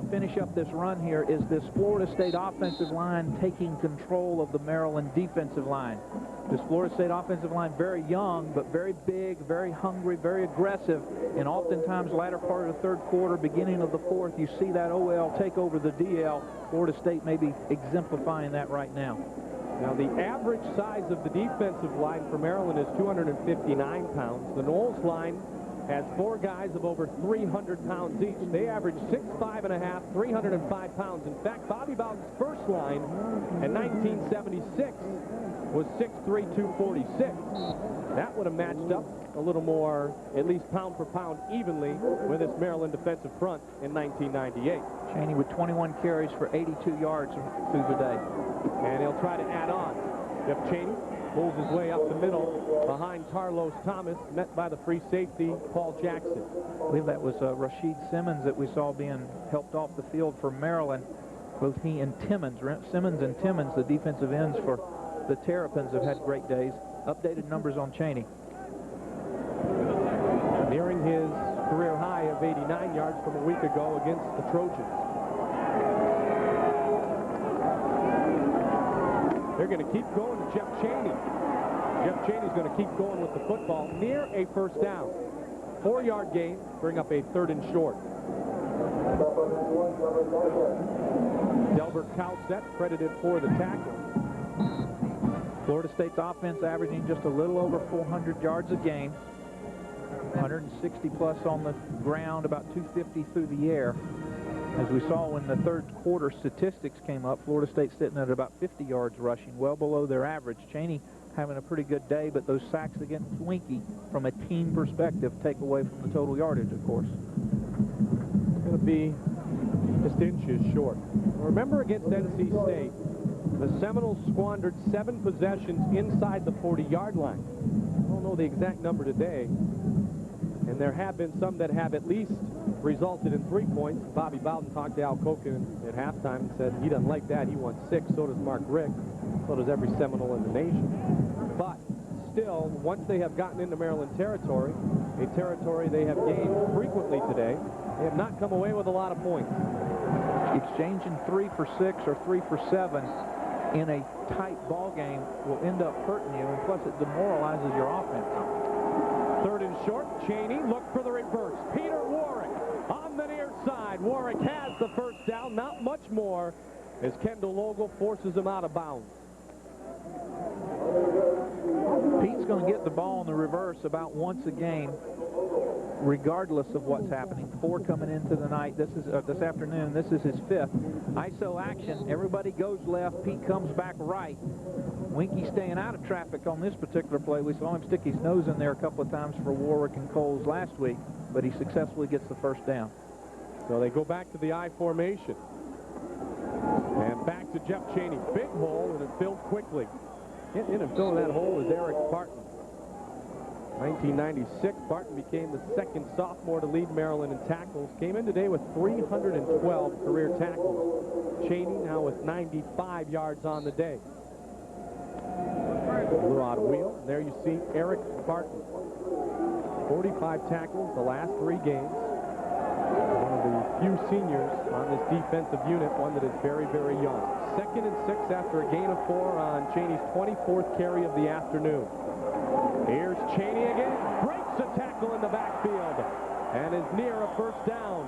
finish up this run here is this Florida State offensive line taking control of the Maryland defensive line. This Florida State offensive line, very young, but very big, very hungry, very aggressive, and oftentimes latter part of the third quarter, beginning of the fourth, you see that OL take over the DL. Florida State may be exemplifying that right now. Now, the average size of the defensive line for Maryland is 259 pounds. The Knowles line has 4 guys of over 300 pounds each. They average 6'5 and a half, 305 pounds. In fact, Bobby Bowden's first line in 1976 was 6'3", 246. That would have matched up a little more, at least pound for pound, evenly with this Maryland defensive front in 1998. Chaney with 21 carries for 82 yards through the day. And he'll try to add on. Jeff Chaney pulls his way up the middle behind Carlos Thomas, met by the free safety, Paul Jackson. I believe that was Rashid Simmons that we saw being helped off the field for Maryland. Both he and Timmons, Simmons and Timmons, the defensive ends for the Terrapins, have had great days. Updated numbers on Chaney. Nearing his career high of 89 yards from a week ago against the Trojans. They're going to keep going to Jeff Chaney. Jeff Chaney's going to keep going with the football near a first down. 4-yard gain, bring up a 3rd and short. Delbert Cowset credited for the tackle. Florida State's offense averaging just a little over 400 yards a game. 160 plus on the ground, about 250 through the air. As we saw when the third quarter statistics came up, Florida State sitting at about 50 yards rushing, well below their average. Chaney having a pretty good day, but those sacks against Winky, from a team perspective, take away from the total yardage, of course. It's going to be just inches short. Remember against NC State, the Seminoles squandered 7 possessions inside the 40-yard line. I don't know the exact number today, and there have been some that have at least resulted in 3 points. Bobby Bowden talked to Al Koken at halftime and said he doesn't like that. He wants 6. So does Mark Rick. So does every Seminole in the nation. But still, once they have gotten into Maryland territory, a territory they have gained frequently today, they have not come away with a lot of points. Exchanging 3 for 6 or 3 for 7 in a tight ball game will end up hurting you, and plus it demoralizes your offense. 3rd and short. Chaney look for the reverse. Peter Warwick on the near side. Warwick has the first down. Not much more as Kendall Ogle forces him out of bounds. Pete's going to get the ball in the reverse about once a game, regardless of what's happening. 4 coming into the night. This afternoon. This is his 5th. ISO action. Everybody goes left. Pete comes back right. Winky staying out of traffic on this particular play. We saw him stick his nose in there a couple of times for Warwick and Coles last week, but he successfully gets the first down. So they go back to the I formation. And back to Jeff Chaney. Big hole, and it filled quickly. Getting in and filling that hole is Eric Barton. 1996, Barton became the 2nd sophomore to lead Maryland in tackles. Came in today with 312 career tackles. Chaney now with 95 yards on the day. A little out of wheel. There you see Eric Barton. 45 tackles the last 3 games. One of the few seniors on this defensive unit, one that is very, very young. 2nd and 6 after a gain of 4 on Chaney's 24th carry of the afternoon. Here's Chaney again. Breaks a tackle in the backfield and is near a first down.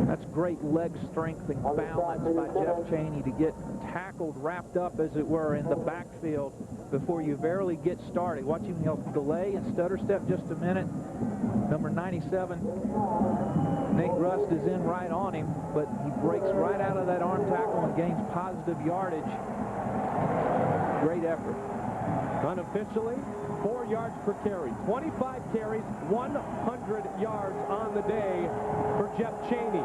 That's great leg strength and balance by Jeff Chaney to get tackled, wrapped up, as it were, in the backfield before you barely get started. Watch him, he'll delay and stutter step just a minute. Number 97, Nate Rust, is in right on him, but he breaks right out of that arm tackle and gains positive yardage. Great effort. Unofficially, 4 yards per carry. 25 carries, 100 yards on the day for Jeff Chaney.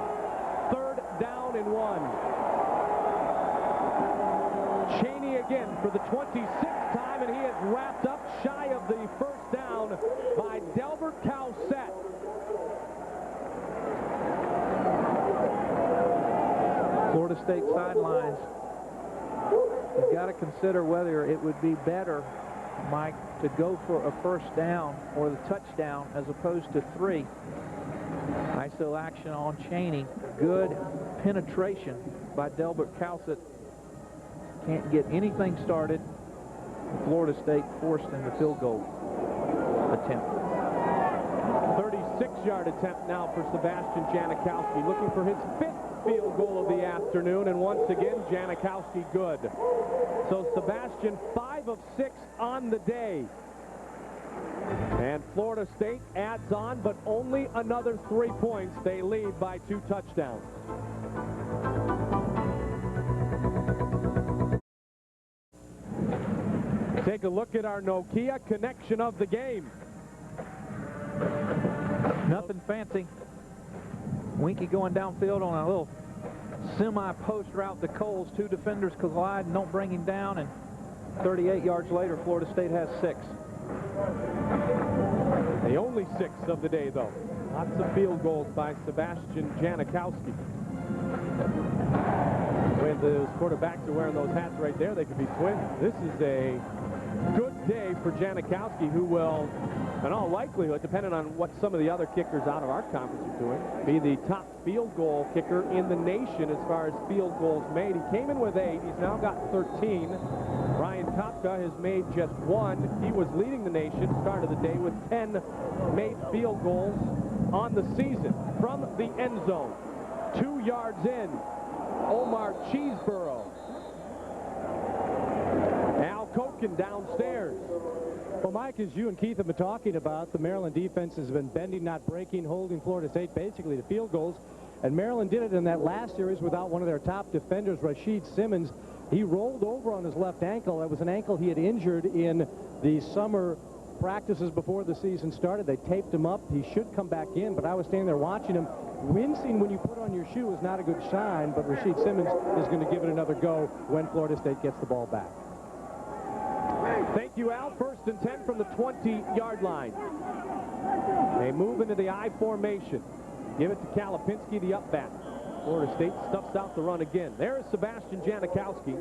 3rd down and 1. Chaney again for the 26th time, and he is wrapped up shy of the first down by Delbert Cowset. State sidelines, you've got to consider whether it would be better, Mike, to go for a first down or the touchdown as opposed to 3. ISO action on Chaney. Good penetration by Delbert Cowsett. Can't get anything started. Florida State forced in the field goal attempt. 36-yard attempt now for Sebastian Janikowski, looking for his 5th field goal of the afternoon, and once again, Janikowski good. So Sebastian 5 of 6 on the day. And Florida State adds on, but only another 3 points. They lead by 2 touchdowns. Take a look at our Nokia connection of the game. Nothing fancy. Winky going downfield on a little semi-post route to Coles. 2 defenders collide and don't bring him down, and 38 yards later, Florida State has 6. The only 6 of the day, though. Lots of field goals by Sebastian Janikowski. When those quarterbacks are wearing those hats right there, they could be twins. This is a good day for Janikowski, who will, in all likelihood, depending on what some of the other kickers out of our conference are doing, be the top field goal kicker in the nation as far as field goals made. He came in with 8. He's now got 13. Ryan Kopka has made just 1. He was leading the nation, started the day with 10 made field goals on the season from the end zone. 2 yards in, Omar Cheeseborough. Al Koken downstairs. Well, Mike, as you and Keith have been talking about, the Maryland defense has been bending, not breaking, holding Florida State basically to field goals. And Maryland did it in that last series without one of their top defenders, Rashid Simmons. He rolled over on his left ankle. That was an ankle he had injured in the summer practices before the season started. They taped him up. He should come back in, but I was standing there watching him. Wincing when you put on your shoe is not a good sign, but Rashid Simmons is going to give it another go when Florida State gets the ball back. Thank you, Al. 1st and 10 from the 20-yard line. They move into the I formation. Give it to Kalapinski, the up back. Florida State stuffs out the run again. There is Sebastian Janikowski.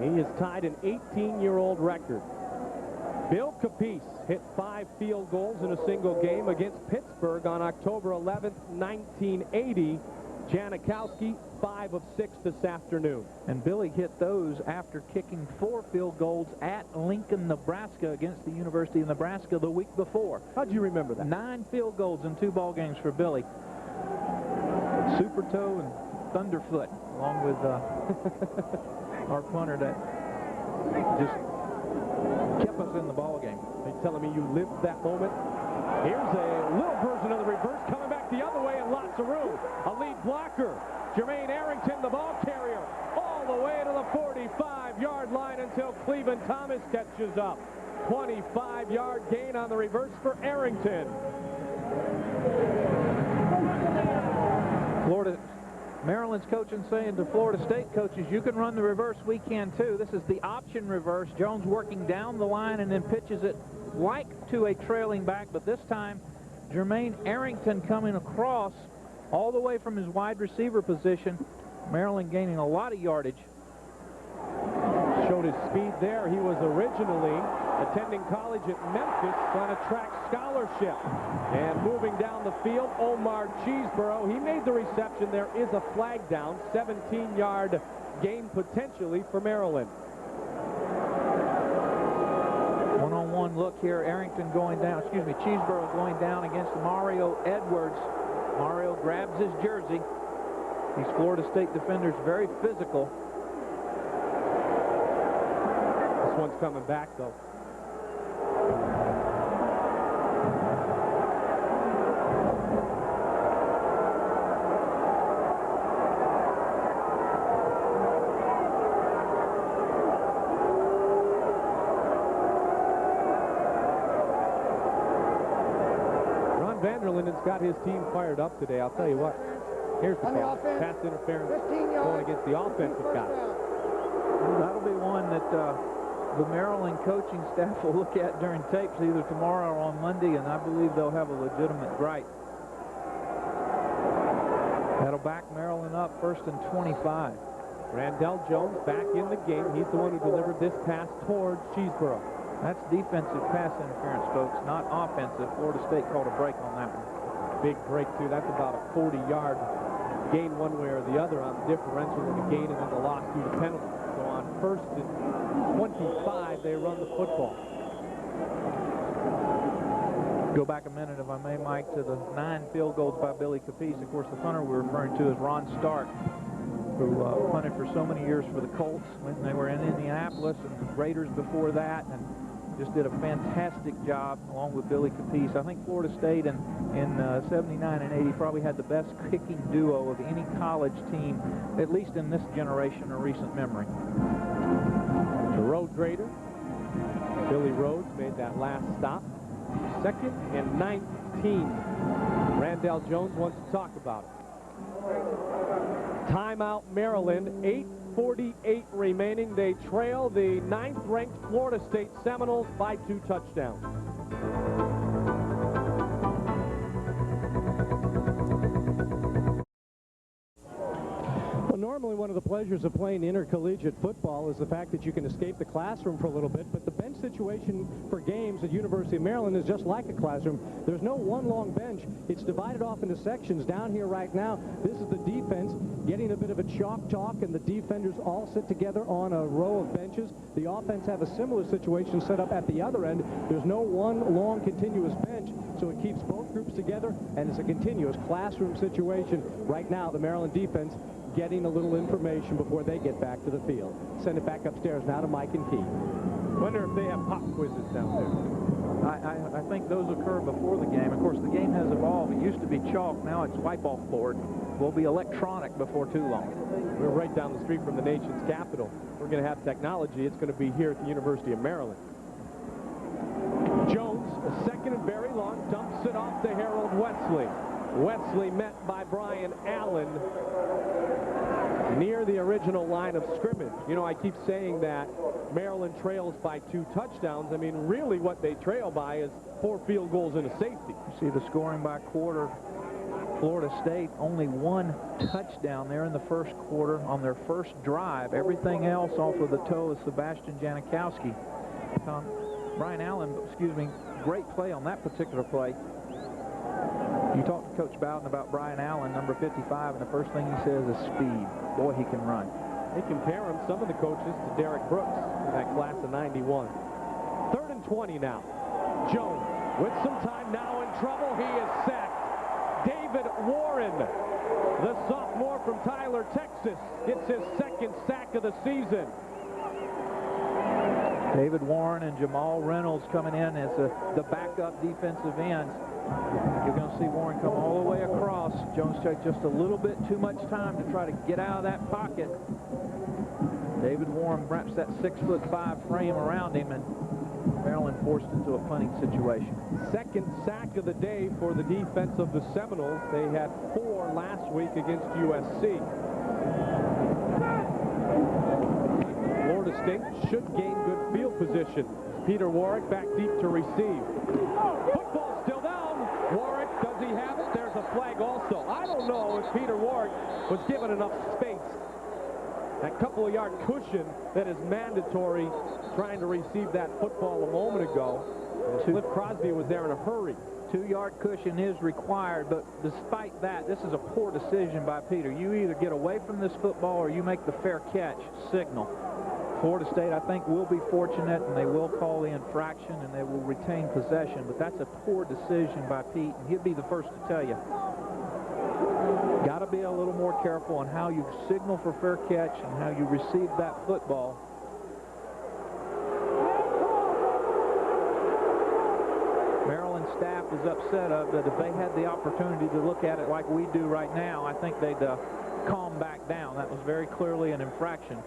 He has tied an 18-year-old record. Bill Capice hit 5 field goals in a single game against Pittsburgh on October 11th, 1980. Janikowski, 5 of 6 this afternoon. And Billy hit those after kicking 4 field goals at Lincoln, Nebraska against the University of Nebraska the week before. How'd you remember that? 9 field goals in 2 ball games for Billy. Super Toe and Thunderfoot, along with our punter that just kept us in the ball game. Are you telling me you lived that moment? Here's a little version of the reverse coming back the other way and lots of room. A lead blocker, Jermaine Arrington, the ball carrier, all the way to the 45-yard line until Cleveland Thomas catches up. 25-yard gain on the reverse for Arrington. Maryland's coaching saying to Florida State coaches, you can run the reverse, we can too. This is the option reverse. Jones working down the line and then pitches it like to a trailing back, but this time Jermaine Arrington coming across all the way from his wide receiver position. Maryland gaining a lot of yardage. Showed his speed there. He was originally attending college at Memphis on a track scholarship. And moving down the field, Omar Cheeseborough. He made the reception. There is a flag down. 17-yard gain potentially for Maryland. One-on-one look here. Arrington going down, Cheeseborough going down against Mario Edwards. Mario grabs his jersey. These Florida State defenders very physical. This one's coming back, though. Vanderlinden's got his team fired up today. I'll tell you what. Here's the call. Pass interference going against the offensive guy. That'll be one that the Maryland coaching staff will look at during tapes either tomorrow or on Monday, and I believe they'll have a legitimate gripe. That'll back Maryland up 1st and 25. Randall Jones back in the game. He's the one who delivered this pass towards Cheeseboro. That's defensive pass interference, folks, not offensive. Florida State called a break on that one. Big break, too. That's about a 40-yard gain one way or the other on the differential of the gain and then the loss due to penalty. So on 1st and 25, they run the football. Go back a minute, if I may, Mike, to the 9 field goals by Billy Capice. Of course, the punter we're referring to is Ron Stark, who punted for so many years for the Colts when they were in Indianapolis, and Raiders before that, and just did a fantastic job along with Billy Capice. I think Florida State in 79 and 80 probably had the best kicking duo of any college team, at least in this generation or recent memory. The road grader, Billy Rhodes, made that last stop. 2nd and 19. Randall Jones wants to talk about it. Timeout, Maryland. 8:48 remaining. They trail the 9th-ranked Florida State Seminoles by 2 touchdowns. Normally, one of the pleasures of playing intercollegiate football is the fact that you can escape the classroom for a little bit, but the bench situation for games at University of Maryland is just like a classroom. There's no one long bench. It's divided off into sections. Down here right now, this is the defense getting a bit of a chalk talk, and the defenders all sit together on a row of benches. The offense have a similar situation set up at the other end. There's no one long continuous bench, so it keeps both groups together, and it's a continuous classroom situation. Right now, the Maryland defense getting a little information before they get back to the field. Send it back upstairs now to Mike and Keith. Wonder if they have pop quizzes down there. I think those occur before the game. Of course, the game has evolved. It used to be chalk. Now it's wipe-off board. Will be electronic before too long. We're right down the street from the nation's capital. We're going to have technology. It's going to be here at the University of Maryland. Jones, a 2nd and very long, dumps it off to Harold Wesley. Wesley met by Brian Allen near the original line of scrimmage. You know, I keep saying that Maryland trails by 2 touchdowns. I mean, really what they trail by is 4 field goals and a safety. You see the scoring by quarter. Florida State only 1 touchdown there in the first quarter on their first drive. Everything else off of the toe of Sebastian Janikowski. Brian Allen, great play on that particular play. You talk to Coach Bowden about Brian Allen, number 55, and the first thing he says is speed. Boy, he can run. They compare him, some of the coaches, to Derek Brooks in that class of 91. 3rd and 20 now. Jones with some time now in trouble. He is sacked. David Warren, the sophomore from Tyler, Texas, gets his 2nd sack of the season. David Warren and Jamal Reynolds coming in as the backup defensive ends. You're going to see Warren come all the way across. Jones took just a little bit too much time to try to get out of that pocket. David Warren wraps that 6'5" frame around him, and Maryland forced into a punting situation. 2nd sack of the day for the defense of the Seminoles. They had 4 last week against USC. Florida State should gain good field position. Peter Warwick back deep to receive. Football still down. Warwick, does he have it? There's a flag also. I don't know if Peter Warwick was given enough space. That couple of yard cushion that is mandatory trying to receive that football a moment ago. Cliff Crosby was there in a hurry. 2-yard cushion is required, but despite that, this is a poor decision by Peter. You either get away from this football or you make the fair catch signal. Florida State, I think, will be fortunate, and they will call the infraction, and they will retain possession, but that's a poor decision by Pete, and he'll be the first to tell you. Got to be a little more careful on how you signal for fair catch and how you receive that football. Maryland staff is upset of that. If they had the opportunity to look at it like we do right now, I think they'd calm back down. That was very clearly an infraction.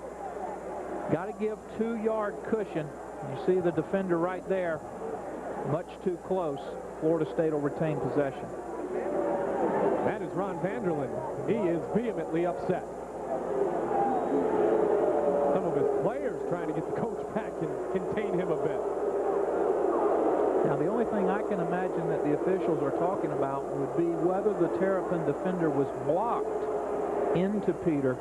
Got to give 2-yard cushion. You see the defender right there. Much too close. Florida State will retain possession. That is Ron Vanderlyn. He is vehemently upset. Some of his players trying to get the coach back and contain him a bit. Now, the only thing I can imagine that the officials are talking about would be whether the Terrapin defender was blocked into Peter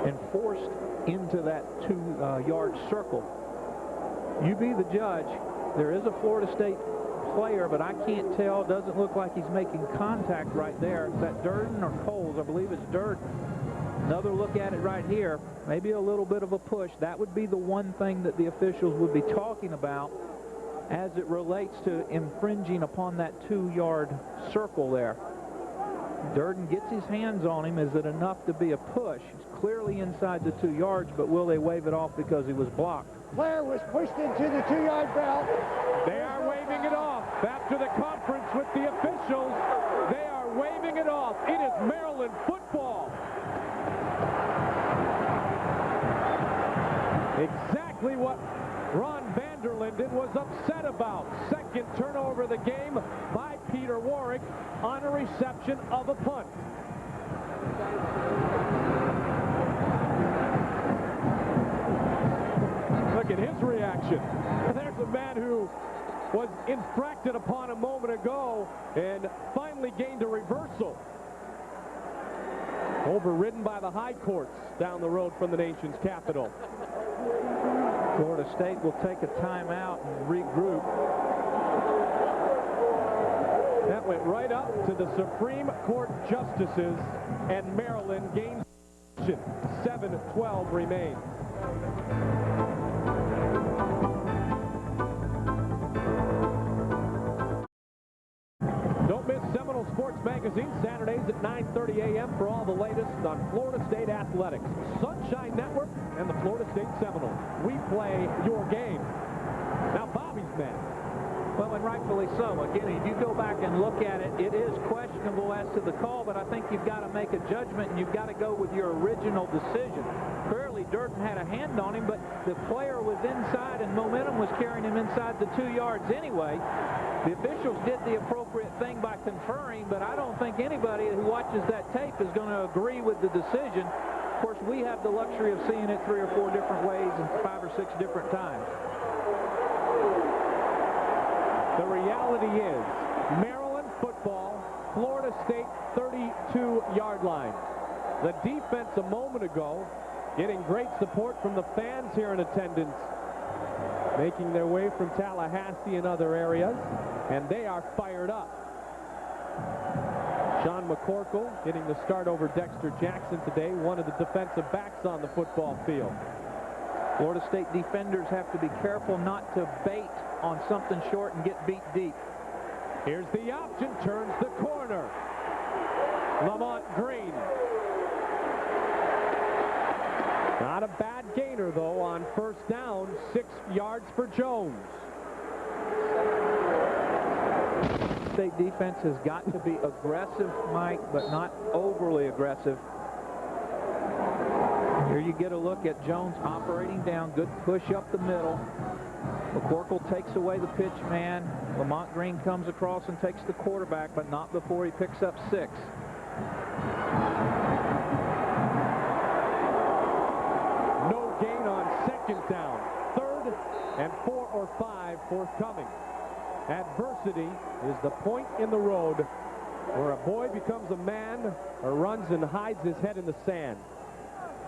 and forced into that 2-yard circle. You be the judge. There is a Florida State player, but I can't tell. Doesn't look like he's making contact right there. Is that Durden or Coles? I believe it's Durden. Another look at it right here. Maybe a little bit of a push. That would be the one thing that the officials would be talking about as it relates to infringing upon that 2-yard circle there. Durden gets his hands on him. Is it enough to be a push? He's clearly inside the 2 yards, but will they wave it off because he was blocked? Player was pushed into the 2-yard belt. They are waving it off. After the conference with the officials, they are waving it off. It is Maryland football. Exactly what Ron Vanderlinden was upset about. Second turnover of the game by Peter Warrick on a reception of a punt. Look at his reaction. There's a man who was infracted upon a moment ago and finally gained a reversal. Overridden by the high courts down the road from the nation's capital. Florida State will take a timeout and regroup. That went right up to the Supreme Court justices, and Maryland gains 7-12 remain. Don't miss Seminole Sports Magazine Saturdays at 9:30 a.m. for all the latest on Florida State athletics. Sunshine Network and the Florida State Seminoles. We play your game. Now Bobby's man. Well, and rightfully so. Again, if you go back and look at it, it is questionable as to the call, but I think you've got to make a judgment, and you've got to go with your original decision. Clearly, Durden had a hand on him, but the player was inside, and momentum was carrying him inside the 2 yards anyway. The officials did the appropriate thing by conferring, but I don't think anybody who watches that tape is going to agree with the decision. Of course, we have the luxury of seeing it 3 or 4 different ways and 5 or 6 different times. The reality is, Maryland football, Florida State 32-yard line. The defense a moment ago getting great support from the fans here in attendance, making their way from Tallahassee and other areas, and they are fired up. Sean McCorkle getting the start over Dexter Jackson today, one of the defensive backs on the football field. Florida State defenders have to be careful not to bait on something short and get beat deep. Here's the option, turns the corner. Lamont Green. Not a bad gainer, though, on first down, 6 yards for Jones. State defense has got to be aggressive, Mike, but not overly aggressive. Here you get a look at Jones operating down, good push up the middle. McCorkle takes away the pitch man. Lamont Green comes across and takes the quarterback, but not before he picks up 6. No gain on second down. 3rd and 4 or 5 forthcoming. Adversity is the point in the road where a boy becomes a man or runs and hides his head in the sand.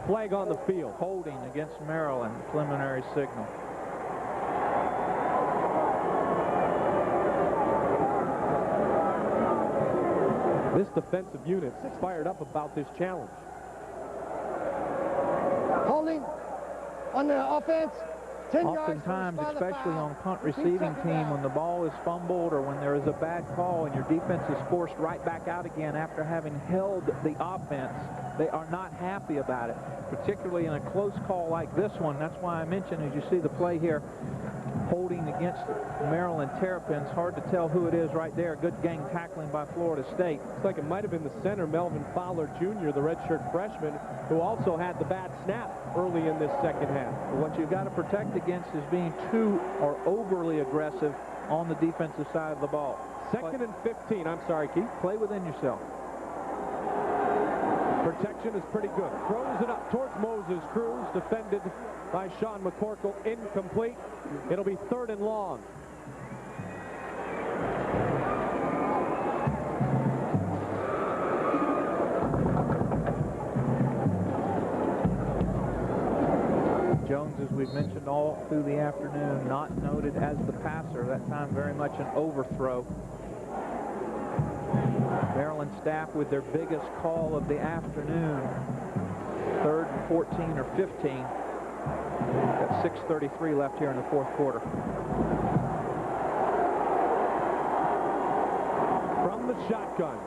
Flag on the field. Holding against Maryland, preliminary signal. This defensive unit is fired up about this challenge. Holding on the offense. 10 Oftentimes, yards especially on punt receiving team, when the ball is fumbled or when there is a bad call and your defense is forced right back out again after having held the offense, they are not happy about it, particularly in a close call like this one. That's why I mentioned, as you see the play here, holding against Maryland Terrapins. Hard to tell who it is right there. Good gang tackling by Florida State. Looks like it might have been the center, Melvin Fowler Jr., the redshirt freshman, who also had the bad snap early in this second half. But what you've got to protect against is being too or overly aggressive on the defensive side of the ball. 2nd and 15. I'm sorry, Keith. Play within yourself. Protection is pretty good. Throws it up towards Moses Cruz, defended by Sean McCorkle. Incomplete. It'll be 3rd and long. we've mentioned all through the afternoon, not noted as the passer. That time very much an overthrow. Maryland staff with their biggest call of the afternoon. 3rd and 14 or 15. Got 6:33 left here in the fourth quarter. From the shotgun,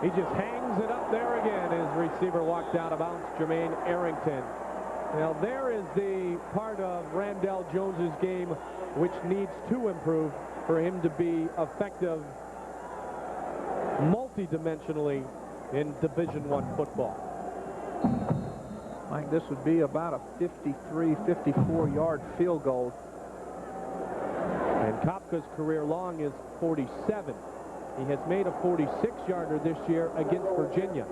he just hangs it up there again. His receiver walked out of bounds, Jermaine Arrington. Now there is the part of Randall Jones's game which needs to improve for him to be effective multi-dimensionally in Division I football. Mike, this would be about a 53, 54-yard field goal. And Kopka's career long is 47. He has made a 46-yarder this year against Virginia.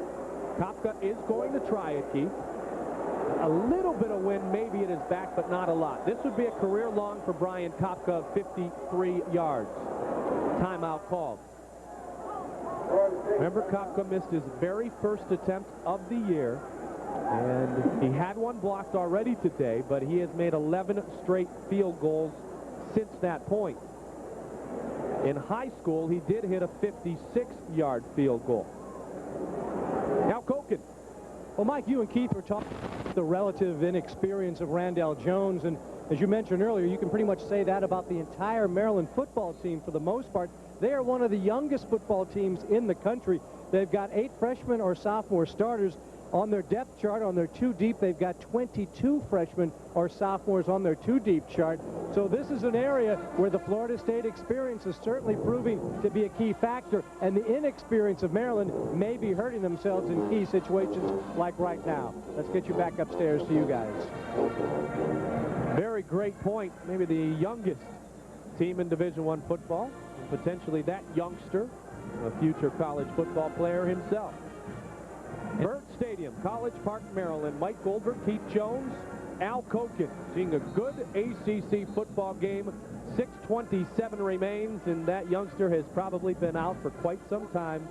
Kopka is going to try it, Keith. A little bit of wind maybe at his back, but not a lot. This would be a career long for Brian Kopka of 53 yards. Timeout called. Remember, Kopka missed his very first attempt of the year, and he had one blocked already today, but he has made 11 straight field goals since that point. In high school, he did hit a 56-yard field goal. Now Koken. Well, Mike, you and Keith were talking about the relative inexperience of Randall Jones, and as you mentioned earlier, you can pretty much say that about the entire Maryland football team for the most part. They are one of the youngest football teams in the country. They've got 8 freshmen or sophomore starters. On their depth chart, on their 2 deep, they've got 22 freshmen or sophomores on their 2 deep chart. So this is an area where the Florida State experience is certainly proving to be a key factor, and the inexperience of Maryland may be hurting themselves in key situations like right now. Let's get you back upstairs to you guys. Very great point. Maybe the youngest team in Division I football, potentially that youngster, a future college football player himself. Burt Stadium, College Park, Maryland. Mike Goldberg, Keith Jones, Al Koken, seeing a good ACC football game. 6:27 remains, and that youngster has probably been out for quite some time.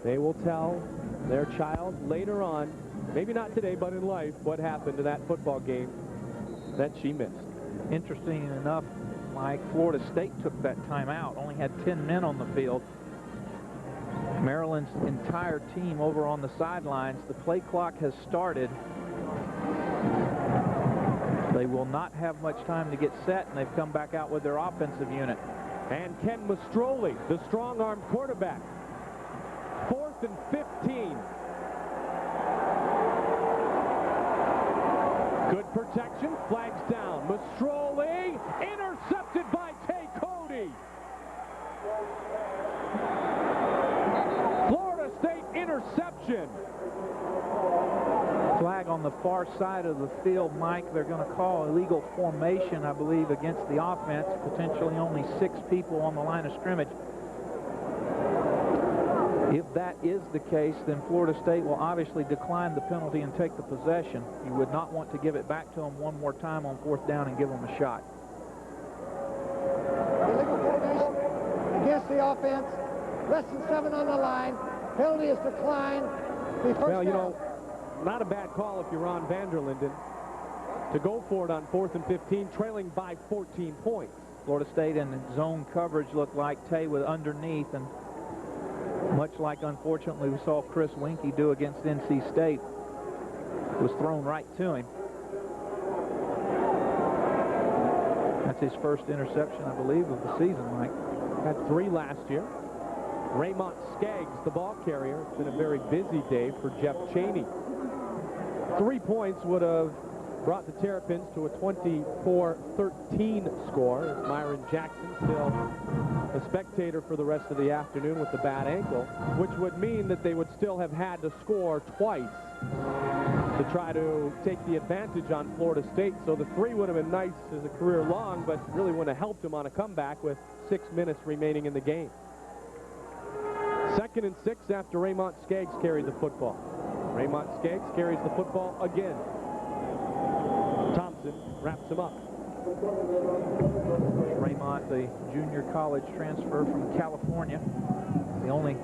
They will tell their child later on, maybe not today, but in life, what happened to that football game that she missed. Interesting enough, Mike, Florida State took that time out, only had 10 men on the field. Maryland's entire team over on the sidelines. The play clock has started. They will not have much time to get set, and they've come back out with their offensive unit. And Ken Mastroli, the strong-arm quarterback. 4th and 15. Good protection, flags down. Mastroli, intercepted by Tay Cody. Florida State interception. Flag on the far side of the field, Mike. They're going to call illegal formation, I believe, against the offense. Potentially only 6 people on the line of scrimmage. If that is the case, then Florida State will obviously decline the penalty and take the possession. You would not want to give it back to them one more time on 4th down and give them a shot. Illegal formation against the offense. Less than 7 on the line. Penalty is declined. Well, you know, not a bad call if you're Ron Vanderlinden to go for it on 4th and 15, trailing by 14 points. Florida State in zone coverage looked like Tay with underneath, and much like, unfortunately, we saw Chris Winkie do against NC State, was thrown right to him. That's his first interception, I believe, of the season, Mike. Had 3 last year. Raymont Skaggs, the ball carrier. It's been a very busy day for Jeff Chaney. 3 points would have brought the Terrapins to a 24-13 score. Myron Jackson still a spectator for the rest of the afternoon with the bad ankle, which would mean that they would still have had to score twice to try to take the advantage on Florida State. So the 3 would have been nice as a career long, but really wouldn't have helped him on a comeback with 6 minutes remaining in the game. 2nd and 6 after Raymont Skaggs carried the football. Raymont Skaggs carries the football again. Thompson wraps him up. Raymont, the junior college transfer from California, the only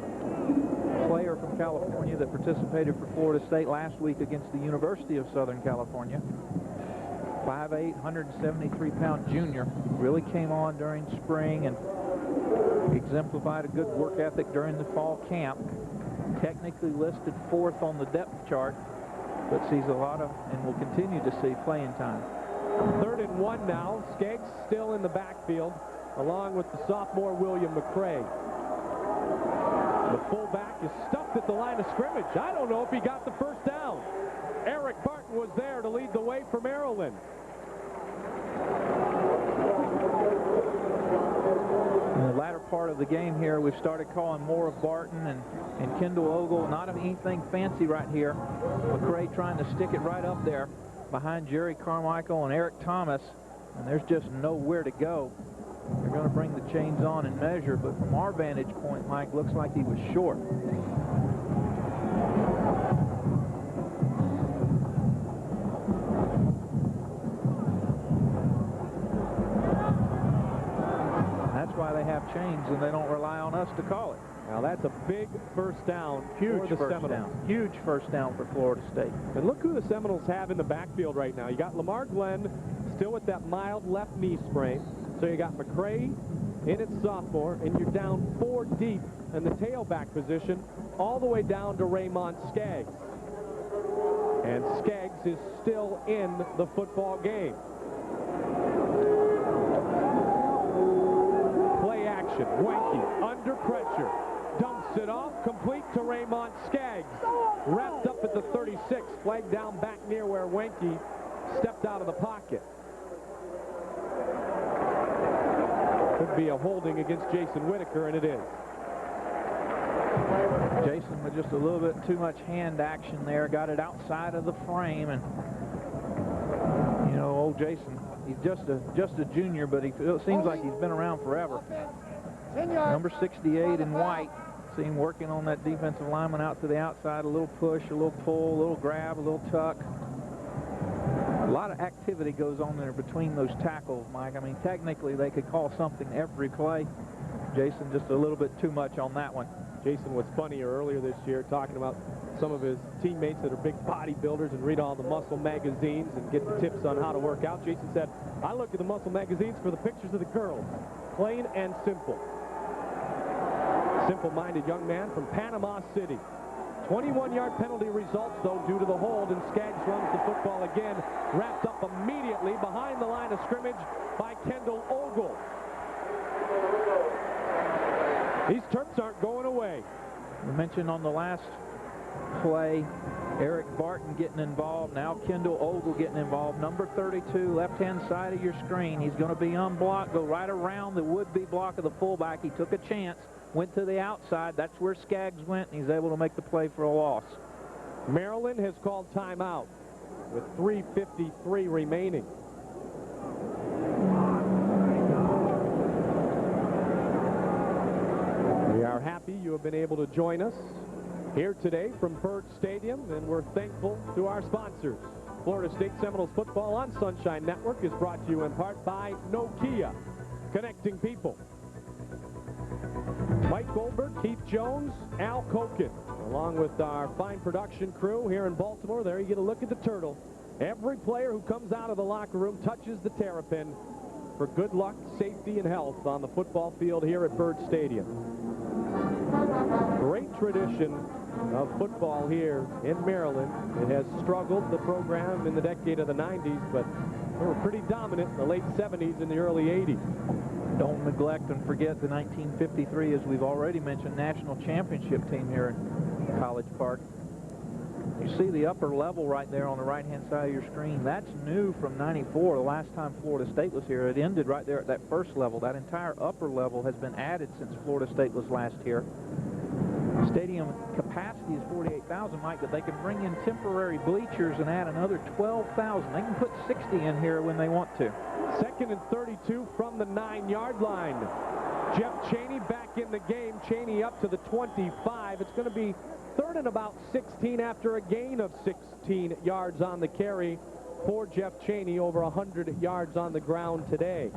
player from California that participated for Florida State last week against the University of Southern California. 5'8", 173-pound junior. Really came on during spring and exemplified a good work ethic during the fall camp. Technically listed 4th on the depth chart, but sees a lot of, and will continue to see, playing time. 3rd and 1 now. Skeggs still in the backfield, along with the sophomore William McCray. The fullback is stuffed at the line of scrimmage. I don't know if he got the first down. Eric Barton was there to lead the way for Maryland. In the latter part of the game here, we've started calling more of Barton and Kendall Ogle. Not of anything fancy right here. McCray trying to stick it right up there behind Jerry Carmichael and Eric Thomas, and there's just nowhere to go. They're going to bring the chains on and measure, but from our vantage point, Mike, looks like he was short. That's why they have chains, and they don't rely on us to call it. Now that's a big first down. Huge for the first Seminoles. down. Huge first down for Florida State. And look who the Seminoles have in the backfield right now. You got Lamar Glenn still with that mild left knee sprain. So you got McCray in at sophomore, and you're down 4 deep in the tailback position, all the way down to Raymond Skaggs. And Skaggs is still in the football game. Play action. Wenke under pressure. Dumps it off, complete to Raymond Skaggs. Wrapped up at the 36, flagged down back near where Wenke stepped out of the pocket. Could be a holding against Jason Whitaker, and it is. Jason with just a little bit too much hand action there. Got it outside of the frame, and you know, old Jason, he's just a junior, but it seems like he's been around forever. Number 68 in white. See him working on that defensive lineman out to the outside. A little push, a little pull, a little grab, a little tuck. A lot of activity goes on there between those tackles, Mike. I mean, technically, they could call something every play. Jason just a little bit too much on that one. Jason was funnier earlier this year talking about some of his teammates that are big bodybuilders and read all the muscle magazines and get the tips on how to work out. Jason said, I look at the muscle magazines for the pictures of the girls. Plain and simple. Simple-minded young man from Panama City. 21-yard penalty results, though, due to the hold, and Skaggs runs the football again, wrapped up immediately behind the line of scrimmage by Kendall Ogle. These Terps aren't going away. We mentioned on the last play, Eric Barton getting involved. Now Kendall Ogle getting involved. Number 32, left-hand side of your screen. He's going to be unblocked, go right around the would-be block of the fullback. He took a chance, went to the outside. That's where Skaggs went, and he's able to make the play for a loss. Maryland has called timeout with 3:53 remaining. We are happy you have been able to join us here today from Byrd Stadium, and we're thankful to our sponsors. Florida State Seminoles football on Sunshine Network is brought to you in part by Nokia, connecting people. Mike Goldberg, Keith Jones, Al Koken, along with our fine production crew here in Baltimore. There you get a look at the turtle. Every player who comes out of the locker room touches the terrapin for good luck, safety, and health on the football field here at Byrd Stadium. Great tradition of football here in Maryland. It has struggled, the program, in the decade of the 90s, but they were pretty dominant in the late 70s and the early 80s. Don't neglect and forget the 1953, as we've already mentioned, national championship team here in College Park. You see the upper level right there on the right-hand side of your screen. That's new from '94, the last time Florida State was here. It ended right there at that first level. That entire upper level has been added since Florida State was last here. Stadium capacity is 48,000, Mike, but they can bring in temporary bleachers and add another 12,000. They can put 60 in here when they want to. 2nd and 32 from the 9-yard line. Jeff Chaney back in the game. Chaney up to the 25. It's going to be 3rd and about 16 after a gain of 16 yards on the carry for Jeff Chaney, over 100 yards on the ground today.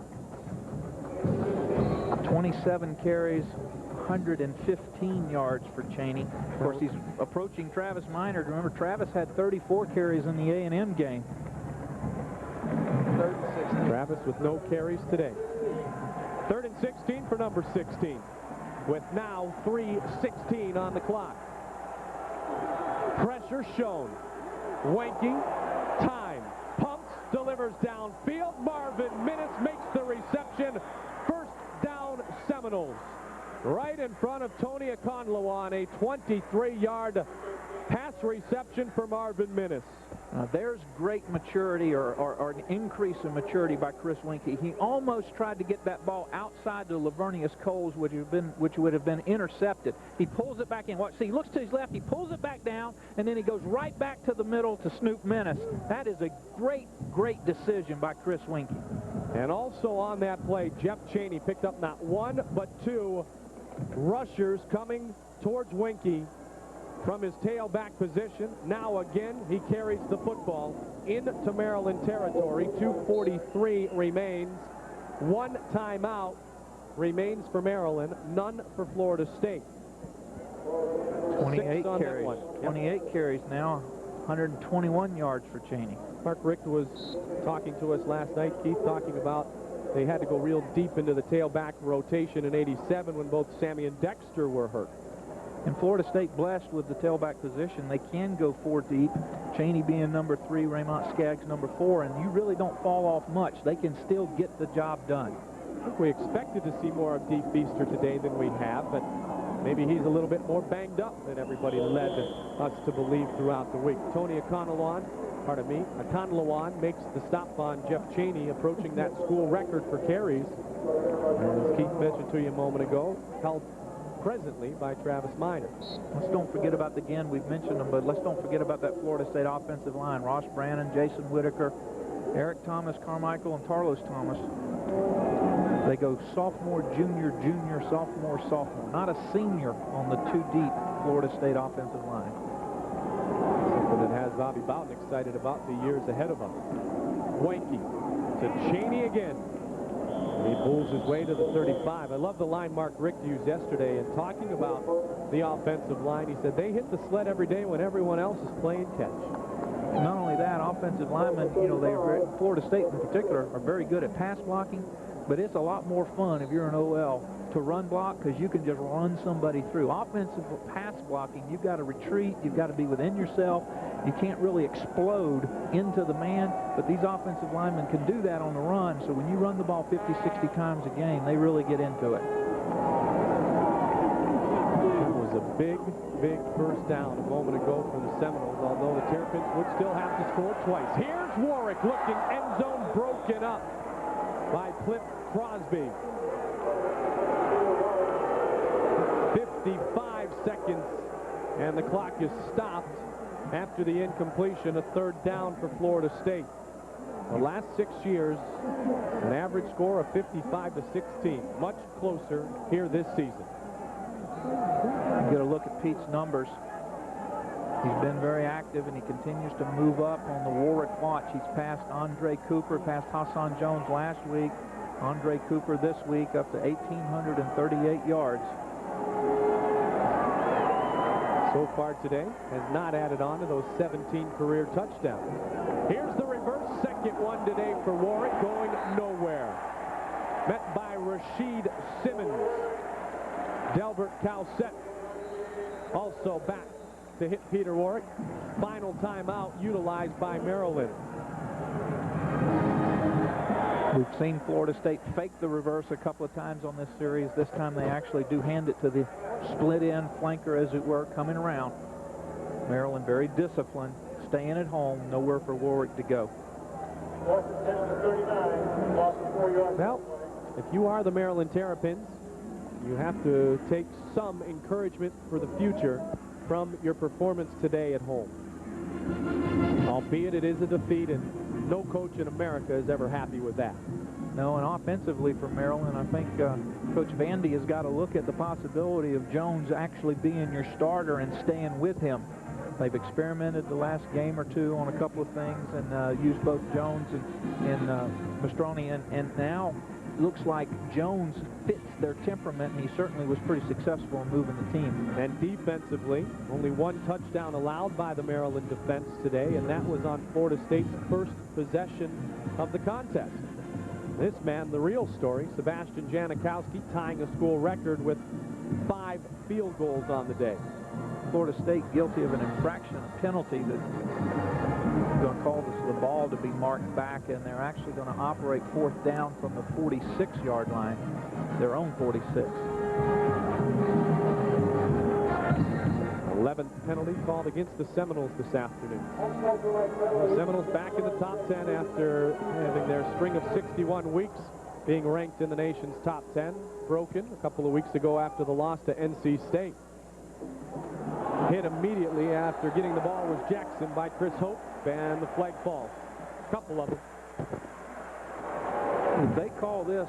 27 carries, 115 yards for Chaney. Of course, he's approaching Travis Minard. Remember, Travis had 34 carries in the A&M game. Travis with no carries today. 3rd and 16 for number 16, with now 3:16 on the clock. Pressure shown. Wanky, time, pumps, delivers downfield. Marvin Minnis makes the reception. First down, Seminoles. Right in front of Tony Econlawon, a 23-yard pass reception for Marvin Minnis. There's great maturity or an increase in maturity by Chris Weinke. He almost tried to get that ball outside to Lavernius Coles, which would have been intercepted. He pulls it back in. Watch, see, he looks to his left, he pulls it back down, and then he goes right back to the middle to Snoop Minnis. That is a great, great decision by Chris Weinke. And also on that play, Jeff Chaney picked up not one but two rushers coming towards Weinke from his tailback position. Now again, he carries the football into Maryland territory. 2:43 remains. One timeout remains for Maryland, none for Florida State. 28 carries. 28 carries now, 121 yards for Chaney. Mark Richt was talking to us last night, Keith, talking about they had to go real deep into the tailback rotation in '87 when both Sammy and Dexter were hurt. And Florida State blessed with the tailback position. They can go 4 deep. Chaney being number 3, Raymont Skaggs number 4, and you really don't fall off much. They can still get the job done. I think we expected to see more of Dee Feaster today than we have, but maybe he's a little bit more banged up than everybody led us to believe throughout the week. Tony Econlawon makes the stop on Jeff Chaney, approaching that school record for carries. And as Keith mentioned to you a moment ago, held presently by Travis Minor. Let's don't forget about, again, we've mentioned them, but let's don't forget about that Florida State offensive line. Ross Brannon, Jason Whitaker, Eric Thomas, Carmichael, and Tarlos Thomas. They go sophomore, junior, junior, sophomore, sophomore. Not a senior on the 2 deep Florida State offensive line. Something that has Bobby Bowden excited about the years ahead of him. Weinke to Chaney again. He pulls his way to the 35. I love the line Mark Richt used yesterday in talking about the offensive line. He said they hit the sled every day when everyone else is playing catch. Not only that, offensive linemen, you know, Florida State in particular are very good at pass blocking, but it's a lot more fun if you're an OL to run block because you can just run somebody through. Offensive pass blocking, you've got to retreat, you've got to be within yourself. You can't really explode into the man, but these offensive linemen can do that on the run, so when you run the ball 50, 60 times a game, they really get into it. That was a big, big first down a moment ago for the Seminoles, although the Terrapins would still have to score twice. Here's Warwick looking, end zone broken up by Cliff Crosby. 55 seconds, and the clock is stopped after the incompletion. A 3rd down for Florida State. The last 6 years, an average score of 55-16. Much closer here this season. You get a look at Pete's numbers. He's been very active, and he continues to move up on the Warwick watch. He's passed Andre Cooper, passed Hassan Jones last week. Andre Cooper this week up to 1,838 yards. So far today, has not added on to those 17 career touchdowns. Here's the reverse, second one today for Warwick, going nowhere. Met by Rashid Simmons. Delbert Cowsett also back to hit Peter Warwick. Final timeout utilized by Maryland. We've seen Florida State fake the reverse a couple of times on this series. This time they actually do hand it to the split-end flanker, as it were, coming around. Maryland very disciplined, staying at home, nowhere for Warwick to go. Well, if you are the Maryland Terrapins, you have to take some encouragement for the future from your performance today at home. Albeit it is a defeat, and no coach in America is ever happy with that. No, and offensively for Maryland, I think Coach Vandy has got to look at the possibility of Jones actually being your starter and staying with him. They've experimented the last game or two on a couple of things and used both Jones and Mastroni, and now looks like Jones fits their temperament, and he certainly was pretty successful in moving the team. And defensively, only 1 touchdown allowed by the Maryland defense today, and that was on Florida State's first possession of the contest. This man, the real story, Sebastian Janikowski, tying a school record with 5 field goals on the day. Florida State guilty of an infraction, a penalty that going to call the ball to be marked back, and they're actually going to operate 4th down from the 46-yard line, their own 46. 11th penalty called against the Seminoles this afternoon. The Seminoles back in the top 10 after having their string of 61 weeks being ranked in the nation's top 10, broken a couple of weeks ago after the loss to NC State. Hit immediately after getting the ball was Jackson by Chris Hope, and the flag falls. A couple of them. If they call this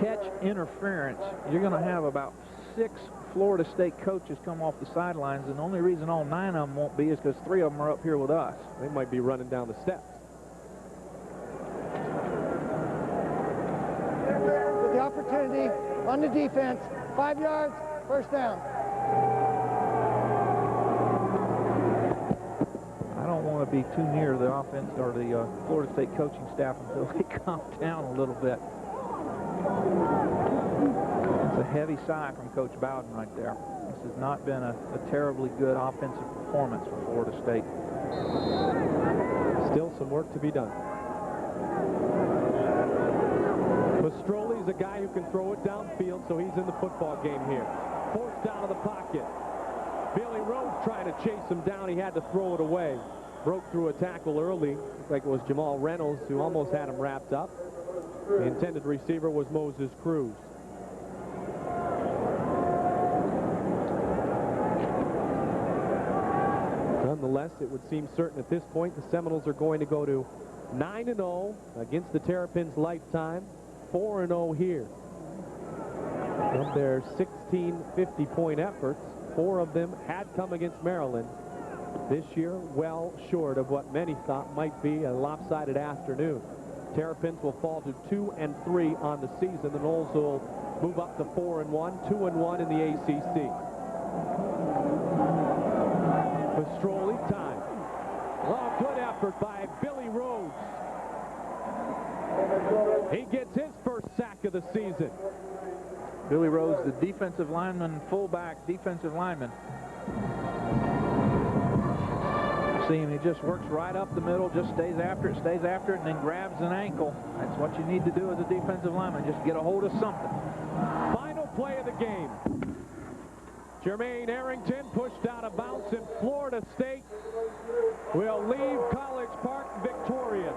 catch interference, you're going to have about 6 Florida State coaches come off the sidelines, and the only reason all 9 of them won't be is because 3 of them are up here with us. They might be running down the steps. With the opportunity on the defense, 5 yards, 1st down. I don't want to be too near the offense or the Florida State coaching staff until they calm down a little bit. It's a heavy sigh from Coach Bowden right there. This has not been a terribly good offensive performance for Florida State. Still some work to be done. Mastroli's a guy who can throw it downfield, so he's in the football game here. Forced out of the pocket. Billy Rhodes trying to chase him down. He had to throw it away. Broke through a tackle early. Looked like it was Jamal Reynolds who almost had him wrapped up. The intended receiver was Moses Cruz. Nonetheless, it would seem certain at this point the Seminoles are going to go to 9-0 against the Terrapins lifetime, 4-0 here. Of their 16 50-point efforts, 4 of them had come against Maryland. This year, well short of what many thought might be a lopsided afternoon. Terrapins will fall to 2-3 on the season. The Noles will move up to 4-1, 2-1 in the ACC. Mastroli time. Oh, good effort by Billy Rhodes. He gets his first sack of the season. Billy Rhodes, the defensive lineman, fullback, defensive lineman. See him, he just works right up the middle, just stays after it, and then grabs an ankle. That's what you need to do as a defensive lineman, just get a hold of something. Final play of the game. Jermaine Arrington pushed out of bounds, and Florida State will leave College Park victorious.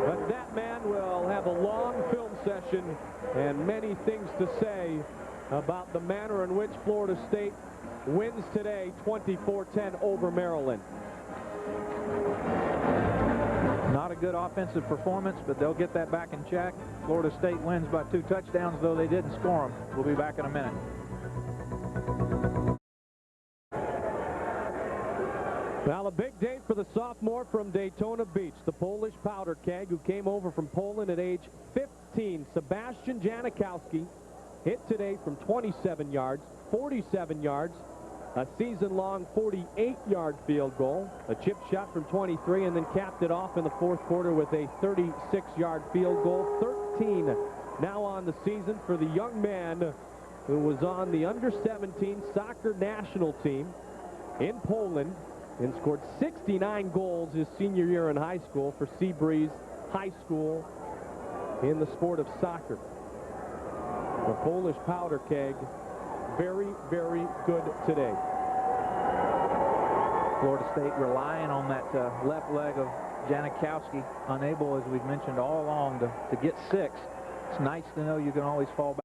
But that man will have a long film session and many things to say about the manner in which Florida State wins today 24-10 over Maryland. Not a good offensive performance, but they'll get that back in check. Florida State wins by 2 touchdowns, though they didn't score them. We'll be back in a minute. Well, a big day for the sophomore from Daytona Beach, the Polish powder keg who came over from Poland at age 15. Sebastian Janikowski hit today from 27 yards, 47 yards, a season-long 48-yard field goal, a chip shot from 23, and then capped it off in the 4th quarter with a 36-yard field goal. 13 now on the season for the young man who was on the under-17 soccer national team in Poland and scored 69 goals his senior year in high school for Seabreeze High School in the sport of soccer. The Polish powder keg, very, very good today. Florida State relying on that left leg of Janikowski, unable, as we've mentioned all along, to get 6. It's nice to know you can always fall back.